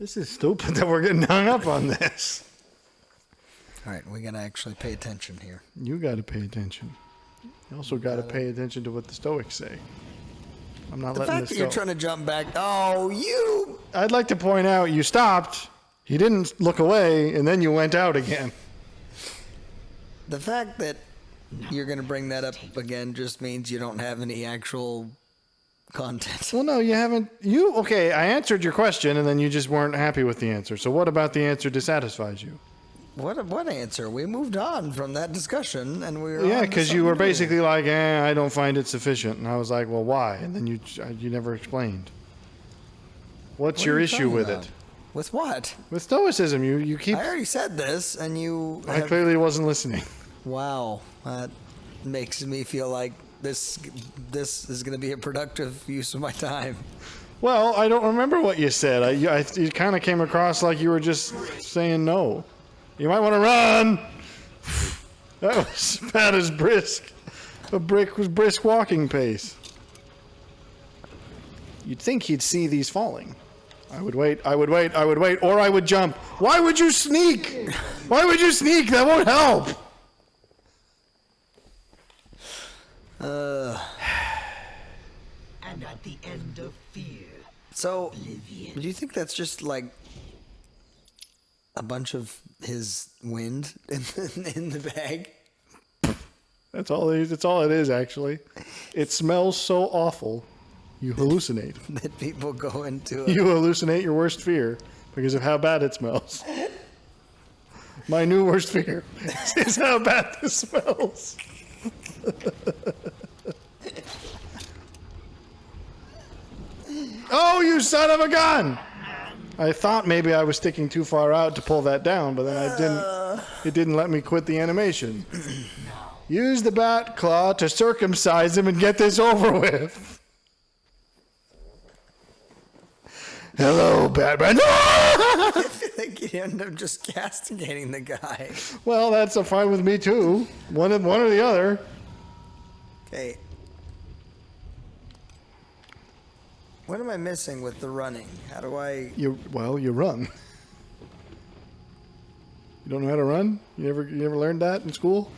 This is stupid that we're getting hung up on this. All right, we got to actually pay attention here. You got to pay attention. You also got to pay attention to what the Stoics say. I'm not letting this go. The fact that you're trying to jump back. Oh, you. I'd like to point out you stopped. You didn't look away, and then you went out again. The fact that you're going to bring that up again just means you don't have any actual content. Well, no, you haven't. Okay, I answered your question, and then you just weren't happy with the answer. So what about the answer dissatisfies you? What answer? We moved on from that discussion, and we were Yeah, because you were basically like, I don't find it sufficient. And I was like, well, why? And then you never explained. What's your issue with it? With what? With Stoicism. You keep... I already said this, and you... I clearly wasn't listening. Wow. That makes me feel like this is going to be a productive use of my time. Well, I don't remember what you said. You kind of came across like you were just saying no. You might want to run. That was about as brisk. A brisk walking pace. You'd think he'd see these falling. I would wait, or I would jump. Why would you sneak? Why would you sneak? That won't help. And at the end of fear. So, do you think that's just like a bunch of his wind in the bag? That's all it is. That's all it is, actually. It smells so awful, you hallucinate. That people go into it. You hallucinate your worst fear because of how bad it smells. My new worst fear is how bad this smells. Oh, you son of a gun! I thought maybe I was sticking too far out to pull that down, but then I didn't. It didn't let me quit the animation. Use the bat claw to circumcise him and get this over with. Hello, Batman. I think you end up just castigating the guy. Well, that's fine with me too. One or the other. Okay. What am I missing with the running? How do I... You run. You don't know how to run? You never learned that in school?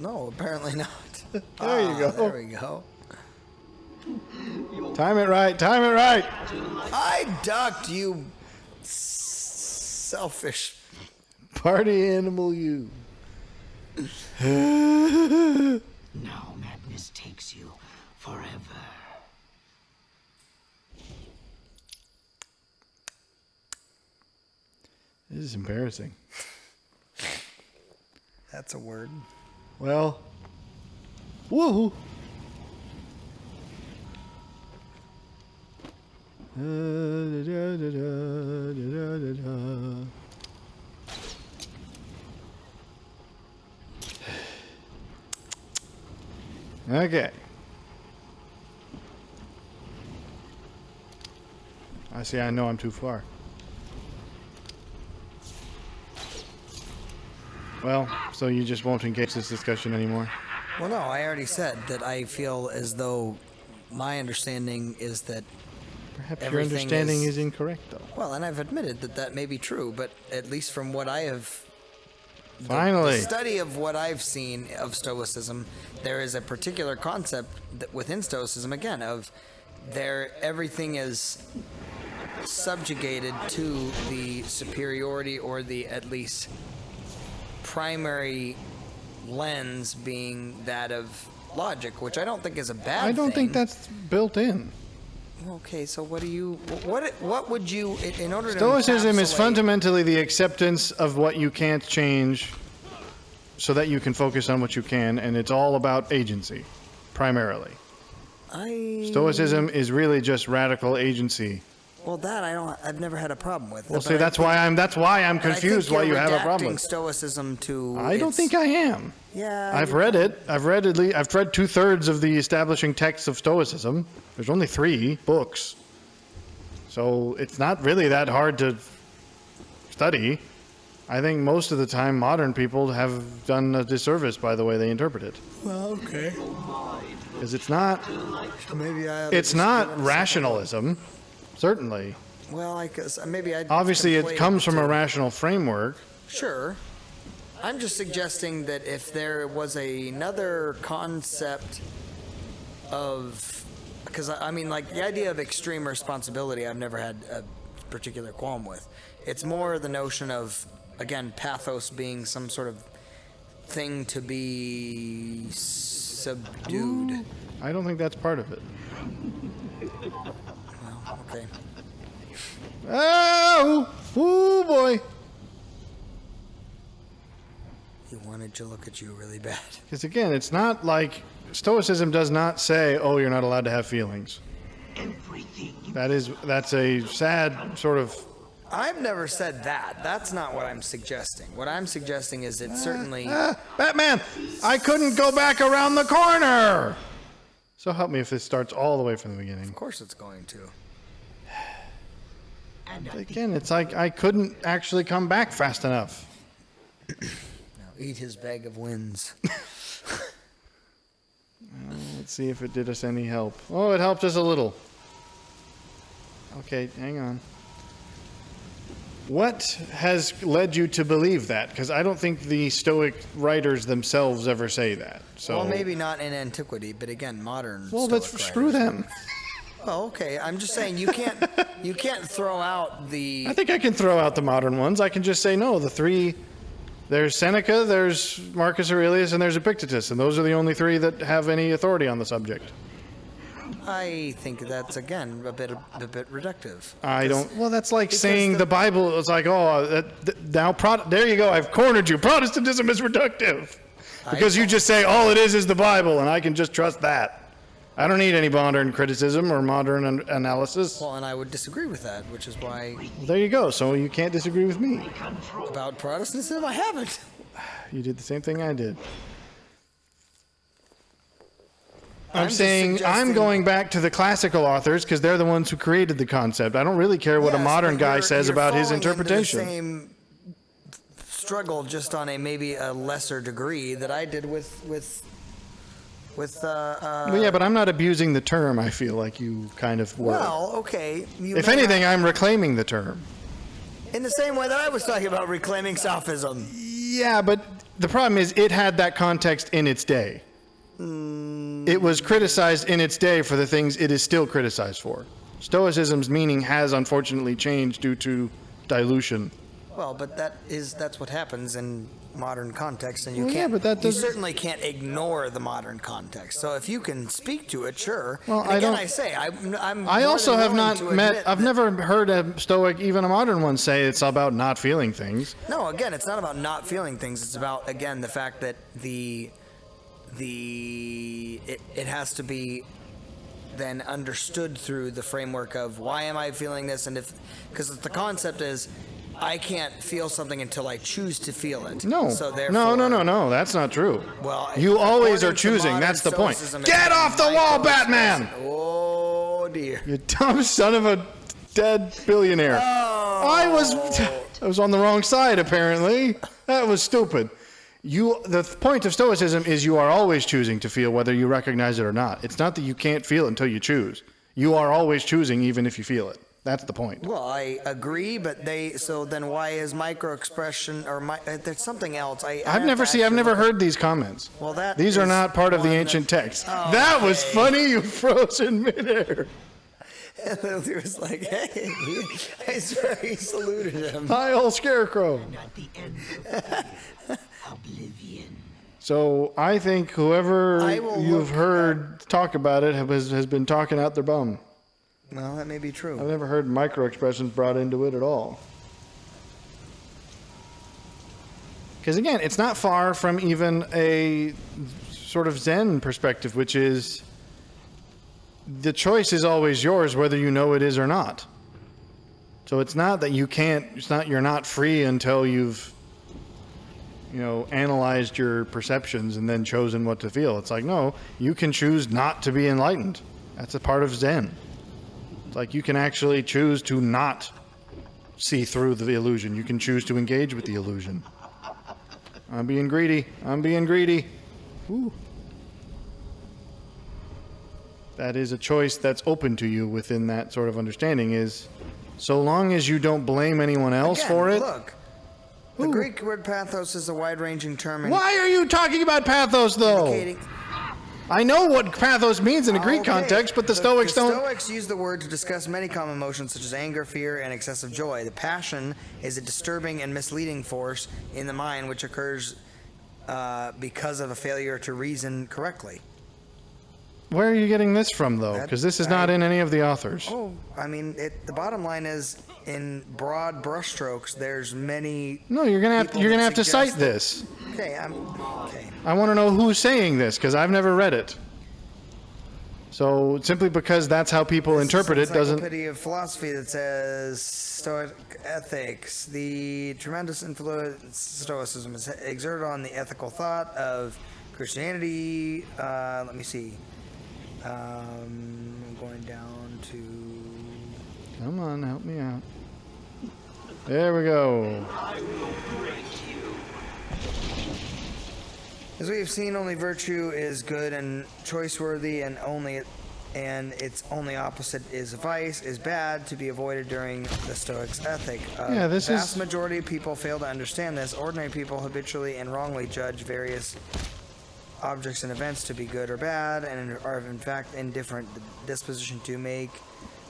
No, apparently not. There you go. There we go. Time it right. Time it right. I ducked, you selfish Party animal, you. Now madness takes you forever. This is embarrassing. That's a word. Well, woohoo. Okay. I know I'm too far. Well, so you just won't engage this discussion anymore? Well, no, I already said that I feel as though my understanding is that Perhaps your understanding is incorrect, though. Well, and I've admitted that may be true, but at least from what I have... Finally. The study of what I've seen of Stoicism, there is a particular concept that within Stoicism, again, of everything is subjugated to the superiority or the, at least, primary lens being that of logic, which I don't think is a bad thing. I don't think that's built in. Okay, so what would you, in order to Stoicism is encapsulate- fundamentally the acceptance of what you can't change so that you can focus on what you can, and it's all about agency, primarily. Stoicism is really just radical agency. Well, that I've never had a problem with. Well, see, that's why I'm confused why you have a problem with. Stoicism to. I don't think I am. Yeah. I've read it. I've read 2/3 of the establishing texts of Stoicism. There's only 3 books, so it's not really that hard to study. I think most of the time modern people have done a disservice by the way they interpret it. Well, okay. Because it's not. Maybe It's not rationalism. Certainly. Well, I guess maybe I. Obviously, it comes from a rational framework. Sure. I'm just suggesting that if there was another concept of, because I mean, like the idea of extreme responsibility, I've never had a particular qualm with. It's more the notion of, again, pathos being some sort of thing to be subdued. I don't think that's part of it. Well, okay. Oh, ooh boy. He wanted to look at you really bad. Because again, it's not like Stoicism does not say, "Oh, you're not allowed to have feelings." Everything you That's a sad sort of. I've never said that. That's not what I'm suggesting. What I'm suggesting is it certainly. Batman, I couldn't go back around the corner. So help me if this starts all the way from the beginning. Of course, it's going to. and Again, it's like I couldn't actually come back fast enough. Now eat his bag of wins. Let's see if it did us any help. Oh, it helped us a little. Okay, hang on. What has led you to believe that? Because I don't think the Stoic writers themselves ever say that. So, Well, maybe not in antiquity, but again, modern. well, Stoic let's screw writers. them. Well, okay. I'm just saying you can't throw out the. I think I can throw out the modern ones. I can just say no. The three. There's Seneca, there's Marcus Aurelius, and there's Epictetus, and those are the only three that have any authority on the subject. I think that's again a bit reductive. I don't. Well, that's like because saying the Bible is like, oh, now there you go. I've cornered you. Protestantism is reductive because you just say all it is the Bible, and I can just trust that. I don't need any modern criticism or modern analysis. Well, and I would disagree with that, which is why Well, there you go. So you can't disagree with me. about Protestantism I haven't. You did the same thing I did. I'm I'm just saying I'm suggesting- going back to the classical authors because they're the ones who created the concept. I don't really care what a Yes, modern but guy you're- says you're about his falling into interpretation. The same struggle, just on a maybe a lesser degree that I did with. Well, yeah, but I'm not abusing the term. I feel like you kind of were. Well, okay. You If may anything, not- I'm reclaiming the term. in the same way that I was talking about reclaiming sophism. Yeah, but the problem is it had that context in its day. It was criticized in its day for the things it is still criticized for. Stoicism's meaning has unfortunately changed due to dilution. Well, but that's what happens in modern context, and you Well, yeah, can't. but that you doesn't- certainly can't ignore the modern context. So if you can speak to it, sure. Well, and I again, don't- I say I'm. I more also than have willing not to met, admit I've that- never heard a Stoic, even a modern one, say it's about not feeling things. No, again, it's not about not feeling things. It's about, again, the fact that it has to be then understood through the framework of why am I feeling this, and if because the concept is I can't feel something until I choose to feel it. No. So therefore, No, that's not true. Well, you always are according to choosing. modern That's the point. stoicism, Get it's off the wall, Batman! micro-expression. Oh dear. You dumb son of a dead billionaire. I was on the wrong side, apparently. That was stupid. The point of Stoicism is you are always choosing to feel whether you recognize it or not. It's not that you can't feel it until you choose. You are always choosing even if you feel it. That's the point. Well, I agree, but so then why is micro-expression or there's something else? I've never heard these comments. Well, that these are is not part of the one ancient text. Oh, that was okay. funny. You froze in midair. He was like, hey, I swear he saluted him. Hi, old scarecrow. at the end of oblivion. So I think whoever I will you've look heard talk about it has been talking out their bum. Well, that may be I've true. never heard micro expressions brought into it at all. Because again, it's not far from even a sort of Zen perspective, which is the choice is always yours, whether you know it is or not. So it's not that you're not free until you've, analyzed your perceptions and then chosen what to feel. It's like, no, you can choose not to be enlightened. That's a part of Zen. It's like you can actually choose to not see through the illusion. You can choose to engage with the illusion. I'm being greedy. Ooh. That is a choice that's open to you within that sort of understanding is So long as you don't blame anyone else Again, for it. Look, the Greek word pathos is a wide-ranging term Why are you talking about pathos, though? indicating... I know what pathos means in a Greek Okay, context, but the Stoics don't... The Stoics use the word to discuss many common emotions such as anger, fear, and excessive joy. The passion is a disturbing and misleading force in the mind which occurs because of a failure to reason correctly. Where are you getting this from, though? Because this is not in any of the authors. Oh, I mean, the bottom line is, in broad brushstrokes, there's many... No, you're gonna have to cite suggest this. Okay, okay. I want to know who's saying this, because I've never read it. So simply because that's how people interpret it doesn't... Encyclopedia of Philosophy that says Stoic ethics. The tremendous influence Stoicism has exerted on the ethical thought of Christianity. Let me see. I'm going down to... Come on, help me out. There we go. As we have seen, only virtue is good and choice-worthy, and its only opposite is vice, is bad, to be avoided during the Stoics' ethic. Yeah, this vast is... majority of people fail to understand this. Ordinary people habitually and wrongly judge various objects and events to be good or bad, and are in fact indifferent. The disposition to make...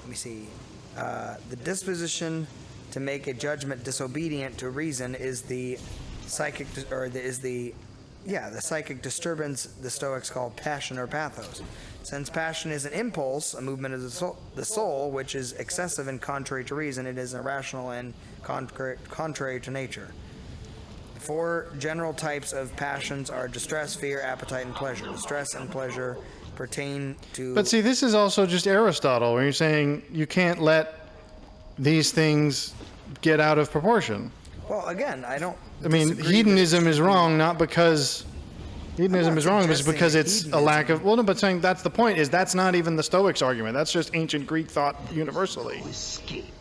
Let me see. The disposition to make a judgment disobedient to reason is the psychic... the psychic disturbance the Stoics call passion or pathos. Since passion is an impulse, a movement of the soul, which is excessive and contrary to reason, it is irrational and contrary to nature. The four general types of passions are distress, fear, appetite, and pleasure. Distress and pleasure pertain to... But see, this is also just Aristotle, where you're saying you can't let these things get out of proportion. Well, again, I don't... I mean, hedonism is wrong, not because hedonism is wrong, but because it's a lack of... Well, no, but saying that's the point, is that's not even the Stoics' argument. That's just ancient Greek thought universally.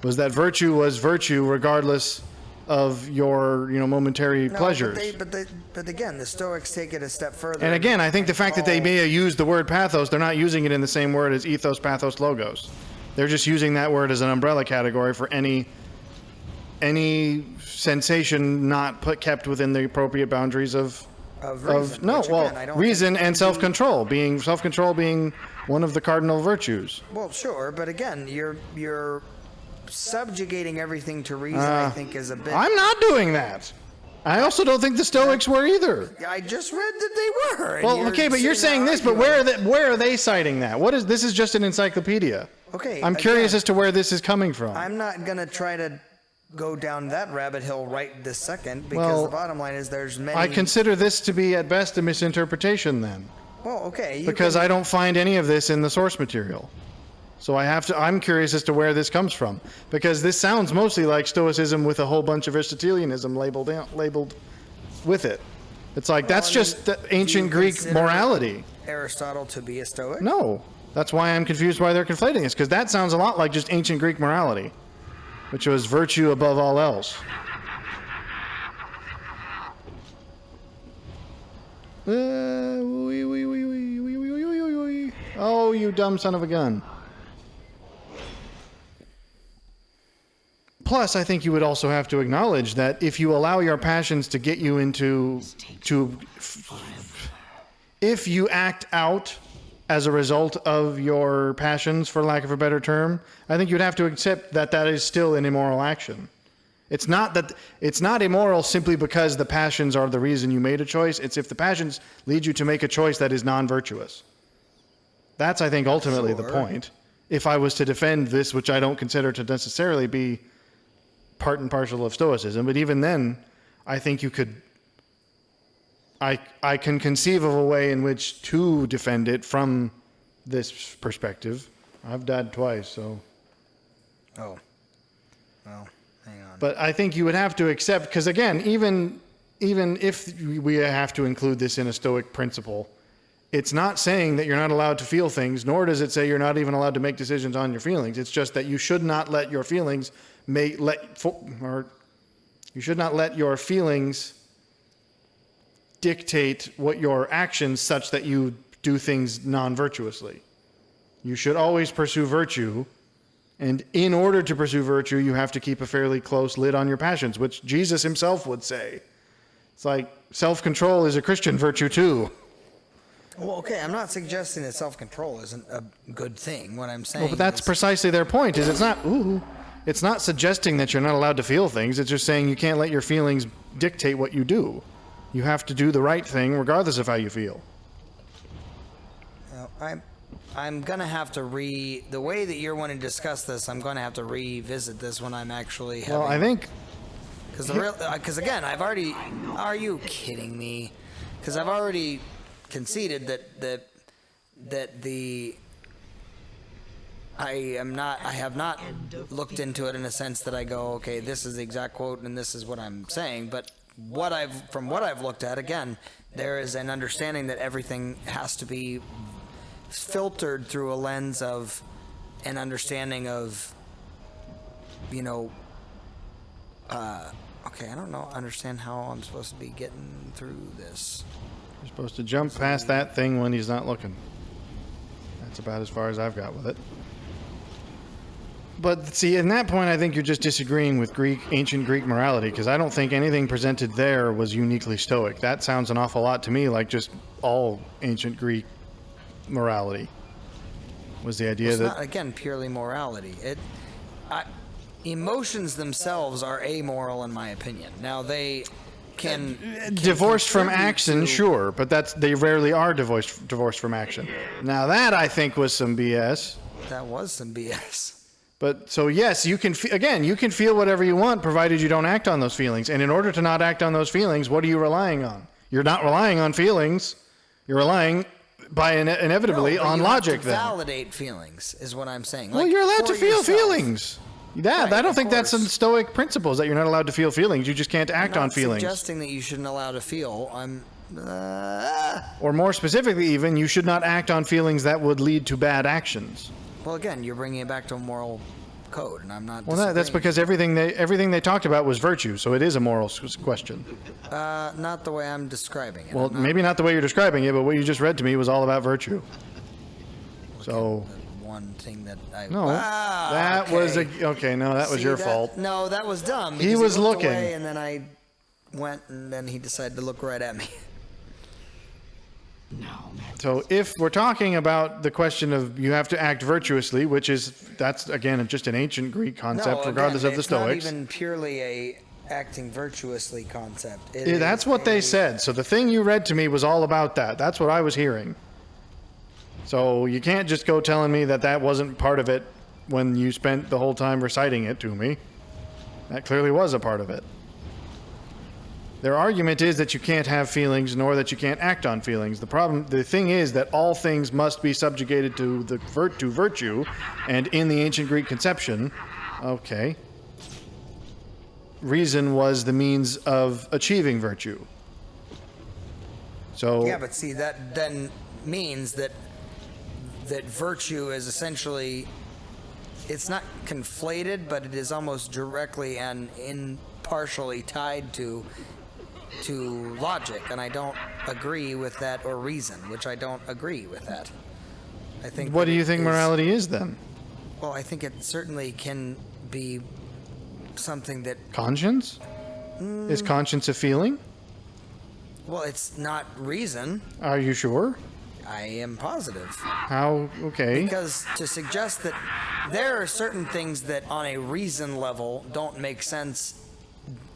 Was that virtue was virtue regardless of your, momentary pleasures. But again, the Stoics take it a step further. And again, I think the fact that they may have used the word pathos, they're not using it in the same word as ethos, pathos, logos. They're just using that word as an umbrella category for any sensation not kept within the appropriate boundaries of reason and self-control being one of the cardinal virtues. Well, sure, but again, you're subjugating everything to reason. I think is a bit... I'm not doing that. I also don't think the Stoics were either. I just read that they were. Well, okay, but you're saying this, but where are they citing that? This is just an encyclopedia. Okay. I'm curious as to where this is coming from. I'm not going to try to go down that rabbit hole right this second, because the bottom line is there's many... I consider this to be at best a misinterpretation then. Well, okay. Because I don't find any of this in the source material. So I'm curious as to where this comes from. Because this sounds mostly like Stoicism with a whole bunch of Aristotelianism labeled with it. It's like, that's just the ancient Greek morality. Aristotle to be a Stoic? No. That's why I'm confused why they're conflating this, because that sounds a lot like just ancient Greek morality, which was virtue above all else. Oh, you dumb son of a gun. Plus, I think you would also have to acknowledge that if you allow your passions to get you if you act out as a result of your passions, for lack of a better term, I think you'd have to accept that that is still an immoral action. It's not immoral simply because the passions are the reason you made a choice. It's if the passions lead you to make a choice that is non-virtuous. That's, I think, ultimately the point. If I was to defend this, which I don't consider to necessarily be part and parcel of Stoicism, but even then, I think you could... I can conceive of a way in which to defend it from this perspective. I've died twice, so... Oh. Well, hang on. But I think you would have to accept, because again, even if we have to include this in a Stoic principle, it's not saying that you're not allowed to feel things, nor does it say you're not even allowed to make decisions on your feelings. It's just that you should not let your feelings dictate what your actions such that you do things non-virtuously. You should always pursue virtue, And in order to pursue virtue, you have to keep a fairly close lid on your passions, which Jesus himself would say. It's like self-control is a Christian virtue too. Well, okay, I'm not suggesting that self-control isn't a good thing. What I'm saying Well, but that's is, precisely their point, is it's not suggesting that you're not allowed to feel things. It's just saying you can't let your feelings dictate what you do. You have to do the right thing regardless of how you feel. I'm going to have to the way that you're wanting to discuss this, I'm going to have to revisit this when I'm actually having... Well, I think... Because again, are you kidding me? Because I've already conceded that I have not looked into it in a sense that I go, okay, this is the exact quote and this is what I'm saying. But from what I've looked at, again, there is an understanding that everything has to be filtered through a lens of an understanding of, okay, I don't understand how I'm supposed to be getting through this. You're supposed to jump past that thing when he's not looking. That's about as far as I've got with it. But see, in that point, I think you're just disagreeing with ancient Greek morality, because I don't think anything presented there was uniquely Stoic. That sounds an awful lot to me like just all ancient Greek morality. Was the idea it's that... not, again, purely morality. Emotions themselves are amoral, in my opinion. Now, they can divorced from contribute action, to- sure, but they rarely are divorced from action. Now that I think was some BS. That was some BS. But so yes, you can feel whatever you want, provided you don't act on those feelings. And in order to not act on those feelings, what are you relying on? You're not relying on feelings. You're relying inevitably on logic. Then validate feelings is what I'm saying. Well, you're allowed to feel feelings. Yeah, Right, I don't of think that's course. in Stoic principles, that you're not allowed to feel feelings. You just can't act on feelings. I'm not suggesting that you shouldn't allow to feel. Or more specifically, even, you should not act on feelings that would lead to bad actions. Well, again, you're bringing it back to a moral code, and I'm not. Well, that's because everything they talked about was virtue, so it is a moral question. Not the way I'm describing it. Well, maybe not the way you're describing it, but what you just read to me was all about virtue. So. One thing that I that was that was your fault. No, that was dumb. He was looked looking, away and then I went, and then he decided to look right at me. So if we're talking about the question of you have to act virtuously, that's again just an ancient Greek concept, regardless of the Stoics. It's not even purely a acting virtuously concept. That's what they said. So the thing you read to me was all about that. That's what I was hearing. So you can't just go telling me that wasn't part of it when you spent the whole time reciting it to me. That clearly was a part of it. Their argument is that you can't have feelings, nor that you can't act on feelings. The thing is that all things must be subjugated to virtue, and in the ancient Greek conception, reason was the means of achieving virtue. So yeah, but see, that then means that virtue is essentially, it's not conflated, but it is almost directly and impartially tied to logic, and I don't agree with that, or reason, which I don't agree with that. I think. What do you think morality is then? Well, I think it certainly can be something that... Conscience? Is conscience a feeling? Well, it's not reason. Are you sure? I am positive. How? Okay. Because to suggest that there are certain things that on a reason level don't make sense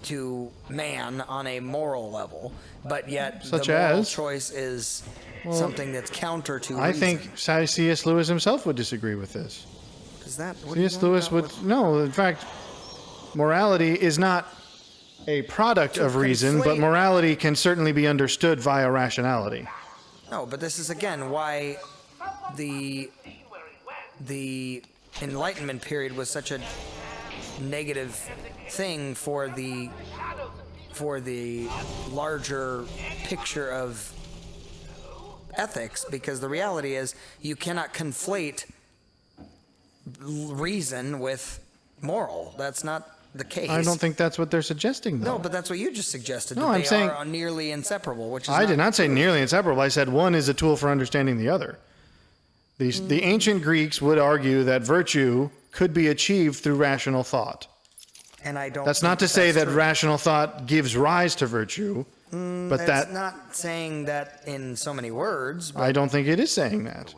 to man on a moral level, but yet the moral choice is something that's counter to reason. I think C.S. Lewis himself would disagree with this. Is that what C.S. Lewis would... No, in fact, morality is not a product of reason, but morality can certainly be understood via rationality. No, but this is again why the Enlightenment period was such a negative thing for the larger picture of ethics, because the reality is you cannot conflate reason with moral. That's not the case. I don't think that's what they're suggesting, though. No, but that's what you just suggested. No, that I'm saying are nearly inseparable. Which is I did not say nearly inseparable. I said one is a tool for understanding the other. The ancient Greeks would argue that virtue could be achieved through rational thought. And I don't. That's not to say that rational thought gives rise to virtue, but It's that not saying that in so many words. But I don't think it is saying that.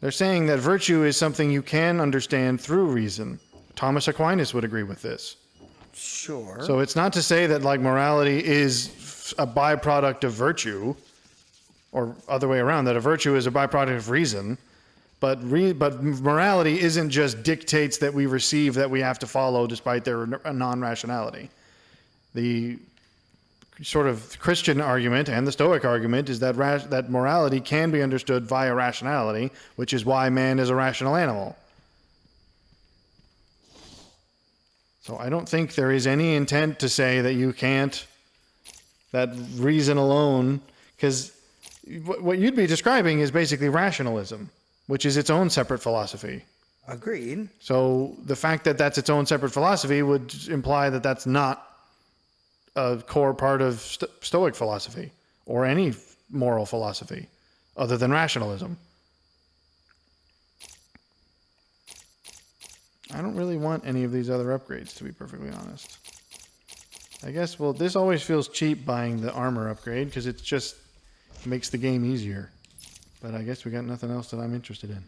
They're saying that virtue is something you can understand through reason. Thomas Aquinas would agree with this. sure. So it's not to say that like morality is a byproduct of virtue, or other way around, that a virtue is a byproduct of reason. But morality isn't just dictates that we receive that we have to follow despite their non-rationality. The sort of Christian argument and the Stoic argument is that that morality can be understood via rationality, which is why man is a rational animal. So I don't think there is any intent to say that you can't, that reason alone, because what you'd be describing is basically rationalism, which is its own separate philosophy. Agreed. So the fact that that's its own separate philosophy would imply that that's not a core part of Stoic philosophy or any moral philosophy other than rationalism. I don't really want any of these other upgrades, to be perfectly honest. I guess, well, this always feels cheap buying the armor upgrade because it just makes the game easier. But I guess we got nothing else that I'm interested in.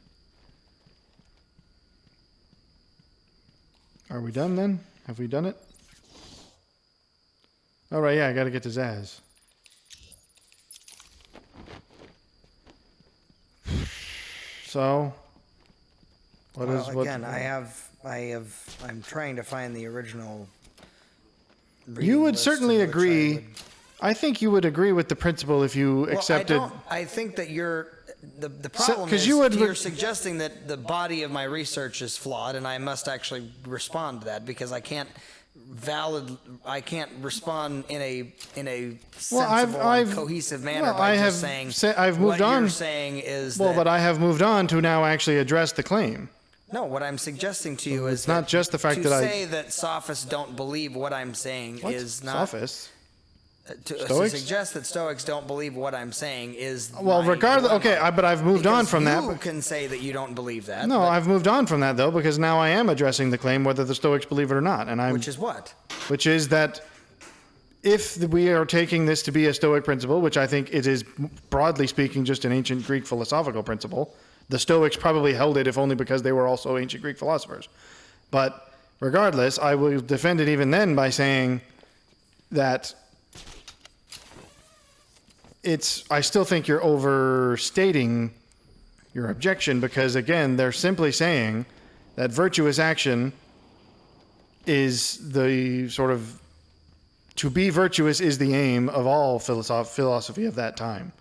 Are we done then? Have we done it? All right, yeah, I got to get to Zaz. So, Again, I'm trying to find the original. You would list certainly in which agree. I think you would agree with the principle if you accepted. I think that the problem is you're suggesting that the body of my research is flawed, and I must actually respond to that because I can't respond in a sensible and cohesive manner by just saying I've moved what on. you're saying is well, but I have moved on to now actually address the claim. No, what I'm suggesting to you is it's not just the fact that to say that sophists don't believe what I'm saying is not sophists. To suggest that Stoics don't believe what I'm saying is well, regardless. Okay, but I've moved on from that. You can say that you don't believe that. No, I've moved on from that though because now I am addressing the claim whether the Stoics believe it or not, and which is what? Which is that if we are taking this to be a Stoic principle, which I think it is broadly speaking just an ancient Greek philosophical principle, the Stoics probably held it if only because they were also ancient Greek philosophers. But regardless, I will defend it even then by saying that I still think you're overstating your objection because, again, they're simply saying that virtuous action is the sort of, to be virtuous is the aim of all philosophy of that time.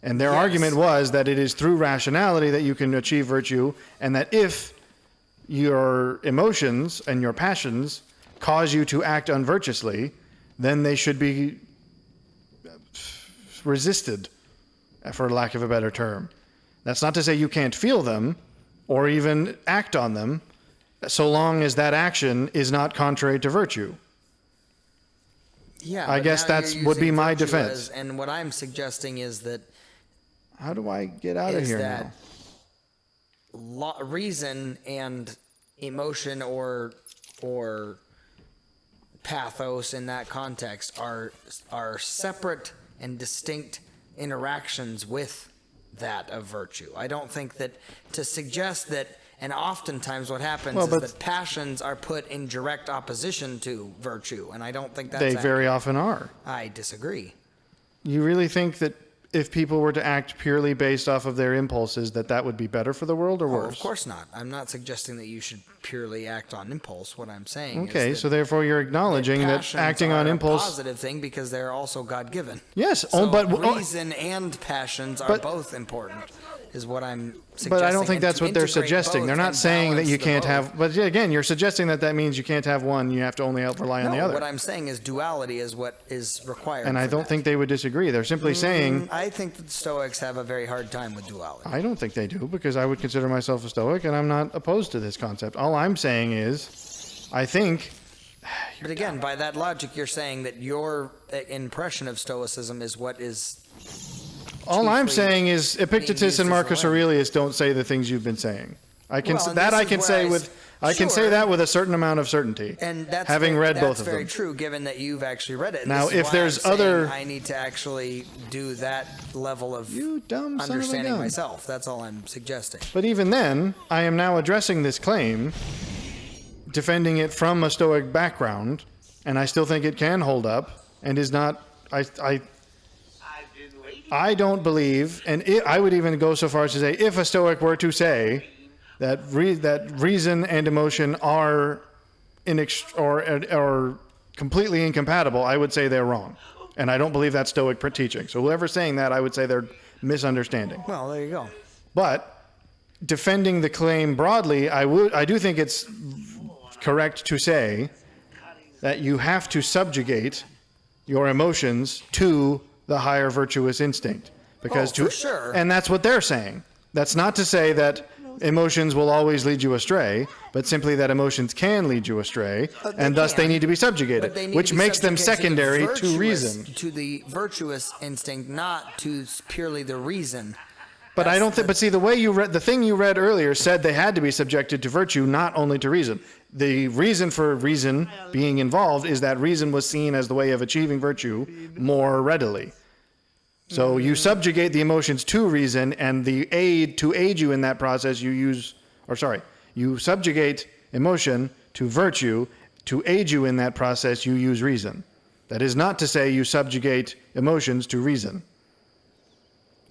And their argument was that it is through rationality that you can achieve virtue, and that if your emotions and your passions cause you to act unvirtuously, then they should be resisted, for lack of a better term. That's not to say you can't feel them or even act on them, so long as that action is not contrary to virtue. Yeah, I guess that would be my defense. And what I'm suggesting is that. How do I get out of here now? Reason and emotion or pathos in that context are separate and distinct interactions with that of virtue. I don't think that to suggest that, and oftentimes what happens is that passions are put in direct opposition to virtue, and I don't think that's They very often are. I disagree. You really think that if people were to act purely based off of their impulses, that would be better for the world or worse? Of course not. I'm not suggesting that you should purely act on impulse. What I'm saying is that so therefore you're acknowledging that acting on impulse is a positive thing because they're also God-given. Yes, but reason and passions are both important. Is what I'm suggesting. But I don't think that's what they're suggesting. They're not saying that you can't have. But again, you're suggesting that means you can't have one. You have to only rely on the other. What I'm saying is duality is what is required. And I don't think they would disagree. They're simply saying. I think that Stoics have a very hard time with duality. I don't think they do because I would consider myself a Stoic, and I'm not opposed to this concept. All I'm saying is, I think. But again, by that logic, you're saying that your impression of Stoicism is what is. All I'm saying is Epictetus and Marcus Aurelius don't say the things you've been saying. I can Well, and that this I is can where say I with I can say sure. that with a certain amount of certainty. And that's having read both of very them. true, given that you've actually read it. And Now, this is if why there's I'm saying other- I need to actually do that level of You dumb son of a understanding gun. myself. That's all I'm suggesting. But even then, I am now addressing this claim, defending it from a Stoic background, and I still think it can hold up and is not. I don't believe, and I would even go so far as to say, if a Stoic were to say that reason and emotion are or completely incompatible, I would say they're wrong, and I don't believe that's Stoic teaching. So whoever's saying that, I would say they're misunderstanding. Well, there you go. But defending the claim broadly, I do think it's correct to say that you have to subjugate your emotions to the higher virtuous instinct, because for sure. and that's what they're saying. That's not to say that emotions will always lead you astray, but simply that emotions can lead you astray, and thus they need to be subjugated, But they need which to be makes them subjugated secondary the to reason. to the virtuous instinct, not to purely the reason. But I don't think. But see, the way you read the thing you read earlier said they had to be subjected to virtue, not only to reason. The reason for reason being involved is that reason was seen as the way of achieving virtue more readily. So you subjugate the emotions to reason, and the aid to aid you in that process you subjugate emotion to virtue. To aid you in that process, you use reason. That is not to say you subjugate emotions to reason.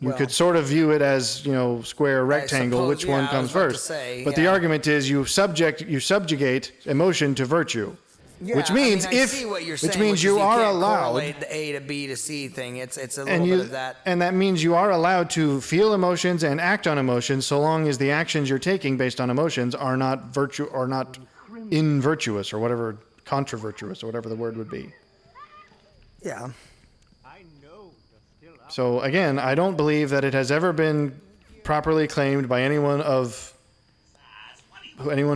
You Well, could sort of view it as, square, rectangle, suppose, which one yeah, I comes was about to first. say, But the yeah. argument is you subjugate emotion to virtue. Yeah, Which means I see what you're saying, which means which you is are can't allowed, correlate the A to B to C thing. It's a little and bit of that. and that means you are allowed to feel emotions and act on emotions, so long as the actions you're taking based on emotions are not invirtuous or whatever, controvirtuous or whatever the word would be. Yeah. So again, I don't believe that it has ever been properly claimed by anyone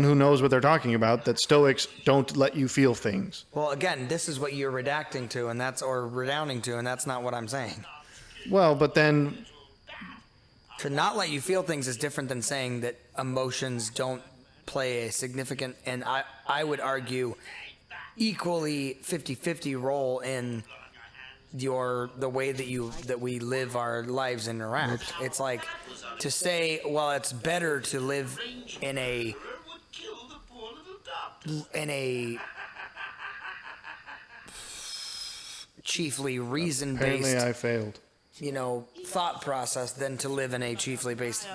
who knows what they're talking about that Stoics don't let you feel things. Well, again, this is what you're redacting to, or redounding to, and that's not what I'm saying. Well, but then To not let you feel things is different than saying that emotions don't play a significant, and I would argue, equally 50-50 role in the way that we live our lives and interact. It's like to say, well, it's better to live in a chiefly reason-based, apparently I failed. thought process than to live in a chiefly based,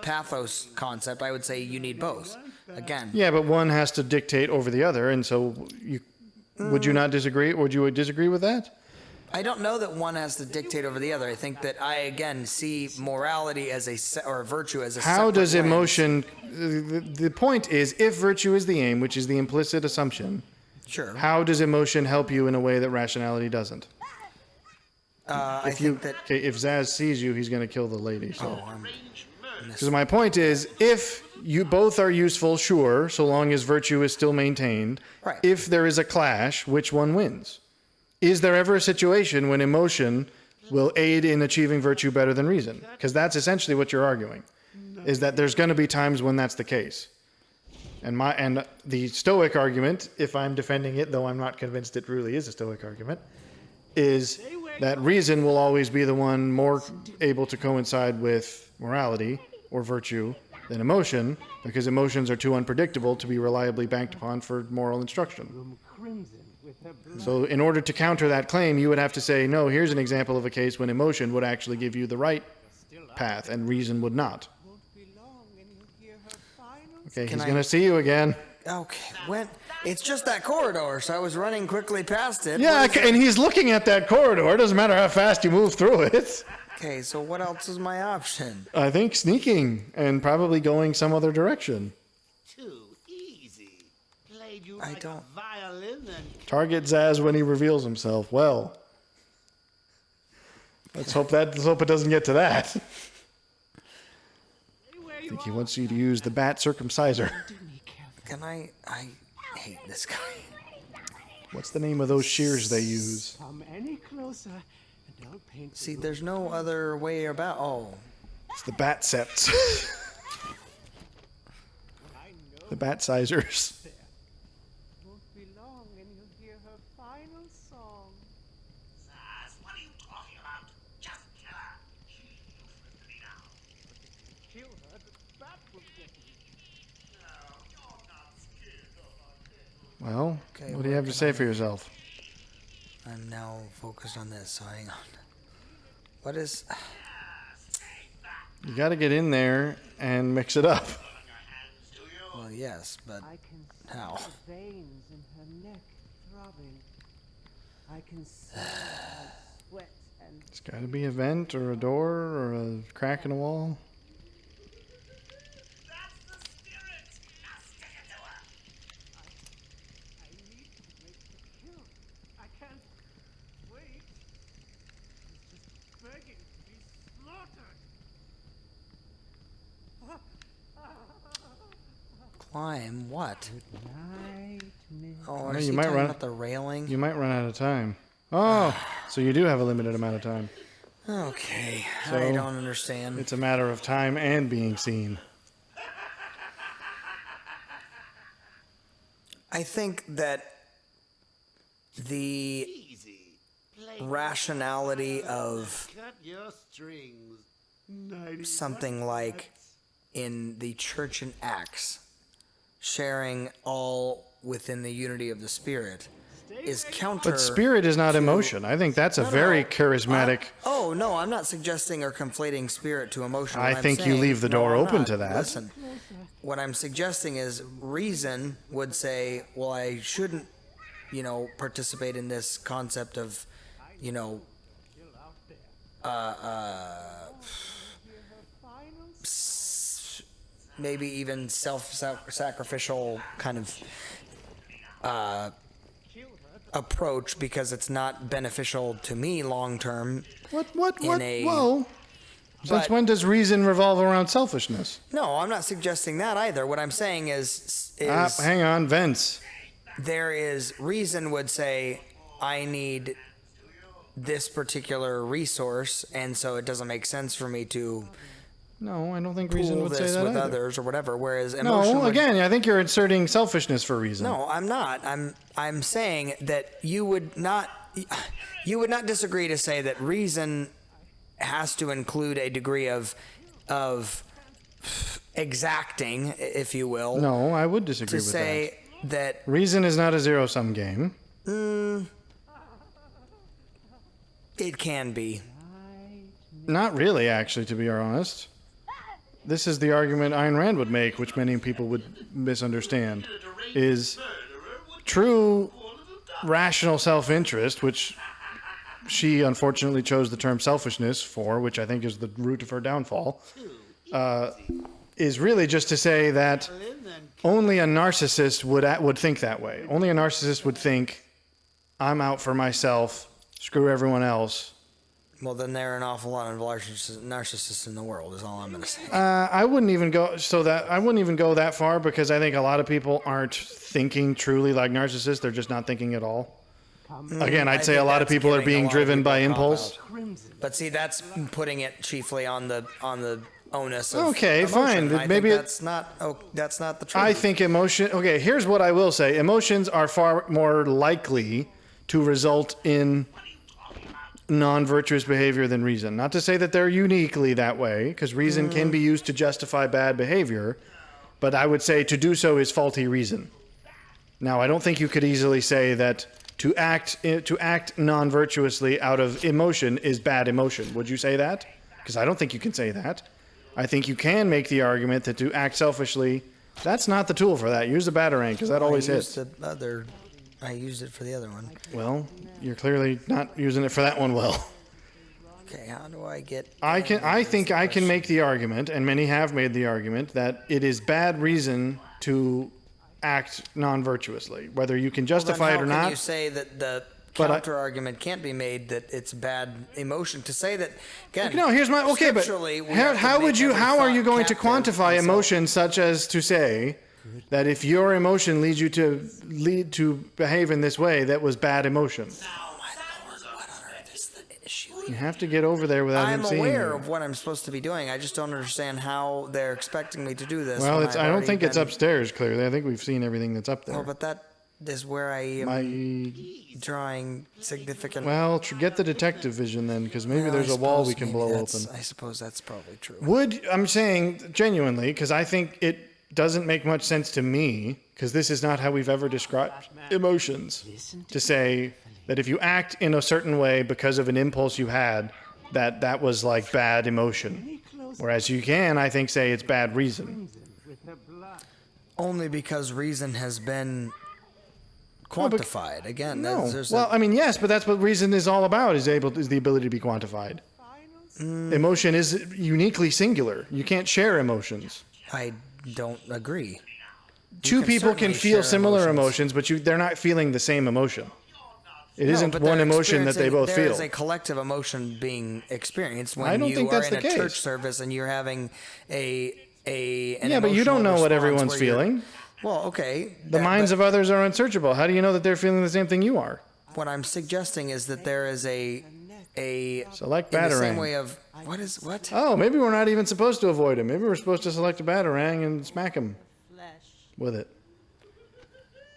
pathos concept. I would say you need both. Again. Yeah, but one has to dictate over the other, and so would you not disagree? Would you disagree with that? I don't know that one has to dictate over the other. I think that I, again, see morality as or virtue as a How does separate lens. emotion... The point is, if virtue is the aim, which is the implicit assumption, Sure. how does emotion help you in a way that rationality doesn't? I think that... Okay, if Zaz sees you, he's going to kill the lady. So, Oh, because my point is, if you both are useful, sure, so long as virtue is still maintained. Right. If there is a clash, which one wins? Is there ever a situation when emotion will aid in achieving virtue better than reason? Because that's essentially what you're arguing, is that there's going to be times when that's the case. And the Stoic argument, if I'm defending it, though I'm not convinced it really is a Stoic argument, is that reason will always be the one more able to coincide with morality or virtue than emotion, because emotions are too unpredictable to be reliably banked upon for moral instruction. So in order to counter that claim, you would have to say, no, here's an example of a case when emotion would actually give you the right path and reason would not. Okay, he's going to see you again. Okay, it's just that corridor, so I was running quickly past it. Yeah, What is it? and he's looking at that corridor. It doesn't matter how fast you move through it. Okay, so what else is my option? I think sneaking and probably going some other direction. Too easy. Played you I like don't- a violin and Target Zaz when he reveals himself. Well, let's hope it doesn't get to that. I think he wants you to use the bat circumciser. Can I hate this guy. What's the name of those shears they use? Come any closer, and I'll paint See, there's no other way about. Oh, It's the bat septs. The bat sizers. Won't be long and you'll hear her final song. What are you talking about? Just kill her. She useless to me now. Kill her, the bat will get me. No, you're not scared of her. Well, Okay, what do you have to say for yourself? I'm now focused on this, so hang on. What is... You got to get in there and mix it up. Well, yes, but I can see how? the veins in her neck throbbing. I can see her sweat and It's got to be a vent or a door or a crack in a wall. That's the spirit. Now stick it to her. I need to make the kill. I can't wait. She's just begging to be slaughtered. Climb what? Night, Miss. Oh, Yeah, is you he might talking run- about the railing? You might run out of time. Oh, so you do have a limited amount of time. Okay, I So, don't understand. It's a matter of time and being seen. I think that the Easy. Play rationality of cut your strings. Nighty something like in the church in Acts, sharing all within the unity of the Spirit, is counter. But spirit is not emotion. I think that's a very charismatic. Oh no, I'm not suggesting or conflating spirit to emotion. I What I'm think you saying- leave the door I'm open not. to that. Listen, what I'm suggesting is reason would say, well, I shouldn't, participate in this concept of, maybe even self-sacrificial kind of approach because it's not beneficial to me long term. What? in a- Whoa. Since But- when does reason revolve around selfishness? No, I'm not suggesting that either. What I'm saying is Hang on, Vince. there is reason would say I need this particular resource, and so it doesn't make sense for me to No, I don't think reason pool would say this that with either. others or whatever. Whereas emotion No, would- again, I think you're inserting selfishness for reason. No, I'm not. I'm saying that you would not disagree to say that reason has to include a degree of exacting, if you will, No, I would disagree to with say that that. Reason is not a zero-sum game. it can be. Not really, actually, to be honest. This is the argument Ayn Rand would make, which many people would misunderstand, is true rational self-interest, which she unfortunately chose the term selfishness for, which I think is the root of her downfall, is really just to say that only a narcissist would think that way. Only a narcissist would think, I'm out for myself, screw everyone else. Well, then there are an awful lot of narcissists in the world. Is all I'm going to say. I wouldn't even go that far because I think a lot of people aren't thinking truly like narcissists. They're just not thinking at all. Again, I'd I say a think lot of that's people are giving a being lot of driven people by a impulse. cop-out. crimson. But see, that's putting it chiefly on the onus of Okay, emotion. fine, but I maybe think that's not the truth. I think emotion. Okay, here's what I will say: emotions are far more likely to result in non-virtuous behavior than reason. Not to say that they're uniquely that way, because reason can be used to justify bad behavior, but I would say to do so is faulty reason. Now, I don't think you could easily say that to act non-virtuously out of emotion is bad emotion. Would you say that? Because I don't think you can say that. I think you can make the argument that to act selfishly, that's not the tool for that. Use the batarang, because that always hits. I used it for the other one. Well, you're clearly not using it for that one well. Okay, how do I get? I think I can make the argument, and many have made the argument, that it is bad reason to act non-virtuously. Whether you can justify it or Then how can not. you say that the But counter argument can't be made that it's bad emotion? To say that again. No, here's my okay, but scripturally, we have to how make would you? every How are thought you going to captive, quantify and so- emotion, such as to say that if your emotion leads you to behave in this way, that was bad emotion? Oh my Lord! What on earth is the issue? You have to get over there without him I'm seeing aware you. of what I'm supposed to be doing. I just don't understand how they're expecting me to do this. Well, when it's. I've I don't already think it's been- upstairs. Clearly, I think we've seen everything that's up there. Well, but that is where I am drawing significant. Well, get the detective vision then, because maybe Well, there's I a wall we suppose can maybe blow that's- open. I suppose that's probably true. I'm saying genuinely, because I think it doesn't make much sense to me, because this is not how we've ever described emotions, to say that if you act in a certain way because of an impulse you had, that was like bad emotion. Whereas you can, I think, say it's bad reason. Only because reason has been quantified. Again, No. there's Well, I mean, yes, but that's what reason is all about, is the ability to be quantified. Emotion is uniquely singular. You can't share emotions. I don't agree. Two can people can certainly feel share similar emotions. but they're not feeling the same emotion. It No, isn't but one they're emotion that they both There is feel. a collective emotion being experienced when I don't you think are that's in the a case. church service and you're having an Yeah, but you don't emotional know what response everyone's where you're- feeling. Well, okay. The minds of others are unsearchable. How do you know that they're feeling the same thing you are? What I'm suggesting is that there is a Select in the same Batarang. way of what? Oh, maybe we're not even supposed to avoid him. Maybe we're supposed to select a Batarang and smack him with it.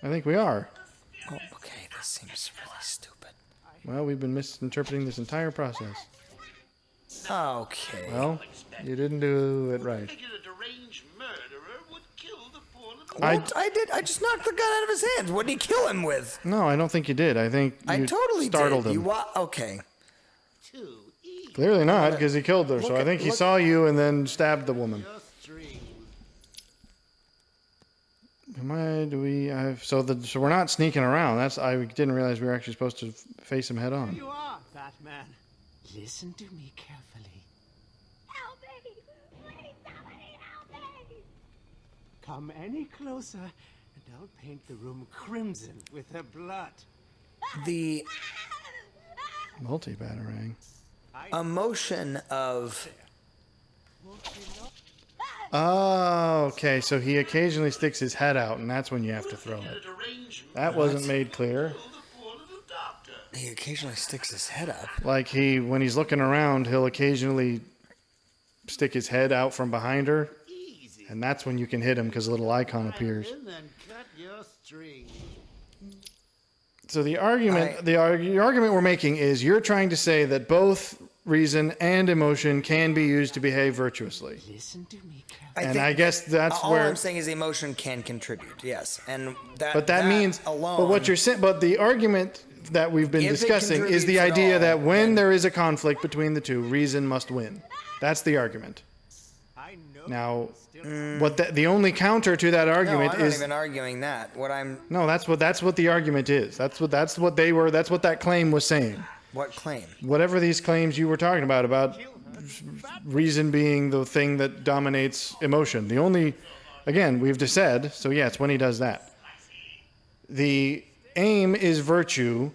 I think we are. Oh, okay, this seems really stupid. Well, we've been misinterpreting this entire process. Okay. Well, you didn't do it right. Figured a deranged murderer would kill the poor little What? I did. I just knocked the gun out of his hands. What did he kill him with? No, I don't think you did. I think you I totally startled did. him. Okay. too easy. Clearly not, because he killed her. So I think he saw you and then stabbed the woman. So we're not sneaking around. I didn't realize we were actually supposed to face him head on. You are, Batman. Listen to me carefully. Help me! Please, somebody help me! Come any closer, and I'll paint the room crimson with her blood. The Multi-Batarang. emotion of Oh, okay. So he occasionally sticks his head out, and that's when you have to throw it. That wasn't made clear. he occasionally sticks his head up. Like when he's looking around, he'll occasionally stick his head out from behind her, and that's when you can hit him because a little icon appears. And then cut your string. So the argument we're making is you're trying to say that both reason and emotion can be used to behave virtuously. Listen to me carefully. And I guess that's all where. I'm saying is emotion can contribute. Yes, and that. But that means. alone. But what you're saying. But the argument that we've been If it discussing is the contributes at idea all, that when then- there is a conflict between the two, reason must win. That's the argument. I know. Now, the only counter to that No, argument I'm not is even arguing that. What I'm. no. That's what the argument is. That's what that claim was saying. What claim? Whatever these claims you were talking about reason being the thing that dominates emotion. The only, again, we've just said, so yeah, it's when he does that. The aim is virtue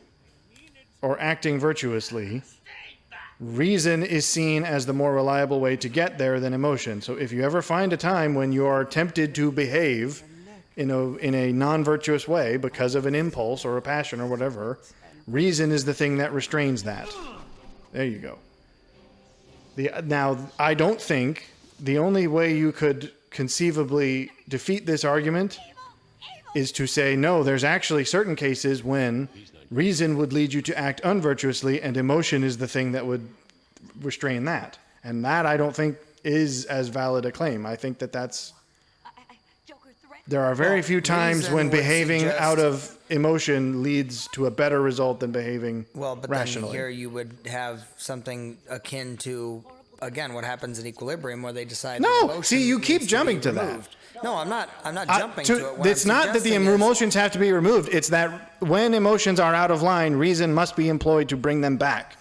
or acting virtuously. Reason is seen as the more reliable way to get there than emotion. So if you ever find a time when you are tempted to behave in a non-virtuous way because of an impulse or a passion or whatever, reason is the thing that restrains that. There you go. Now, I don't think the only way you could conceivably defeat this argument is to say, no, there's actually certain cases when reason would lead you to act unvirtuously and emotion is the thing that would restrain that. And that I don't think is as valid a claim. I think that's... Joker threatened There are very few times reason when would behaving suggest- out of emotion leads to a better result than behaving Well, but rationally. then here you would have something akin to, again, what happens in Equilibrium, where they decide. No, that emotion see, you keep needs jumping be to that. removed. No, I'm not. I'm not jumping to it. What It's I'm not that the suggesting is- emotions have to be removed. It's that when emotions are out of line, reason must be employed to bring them back.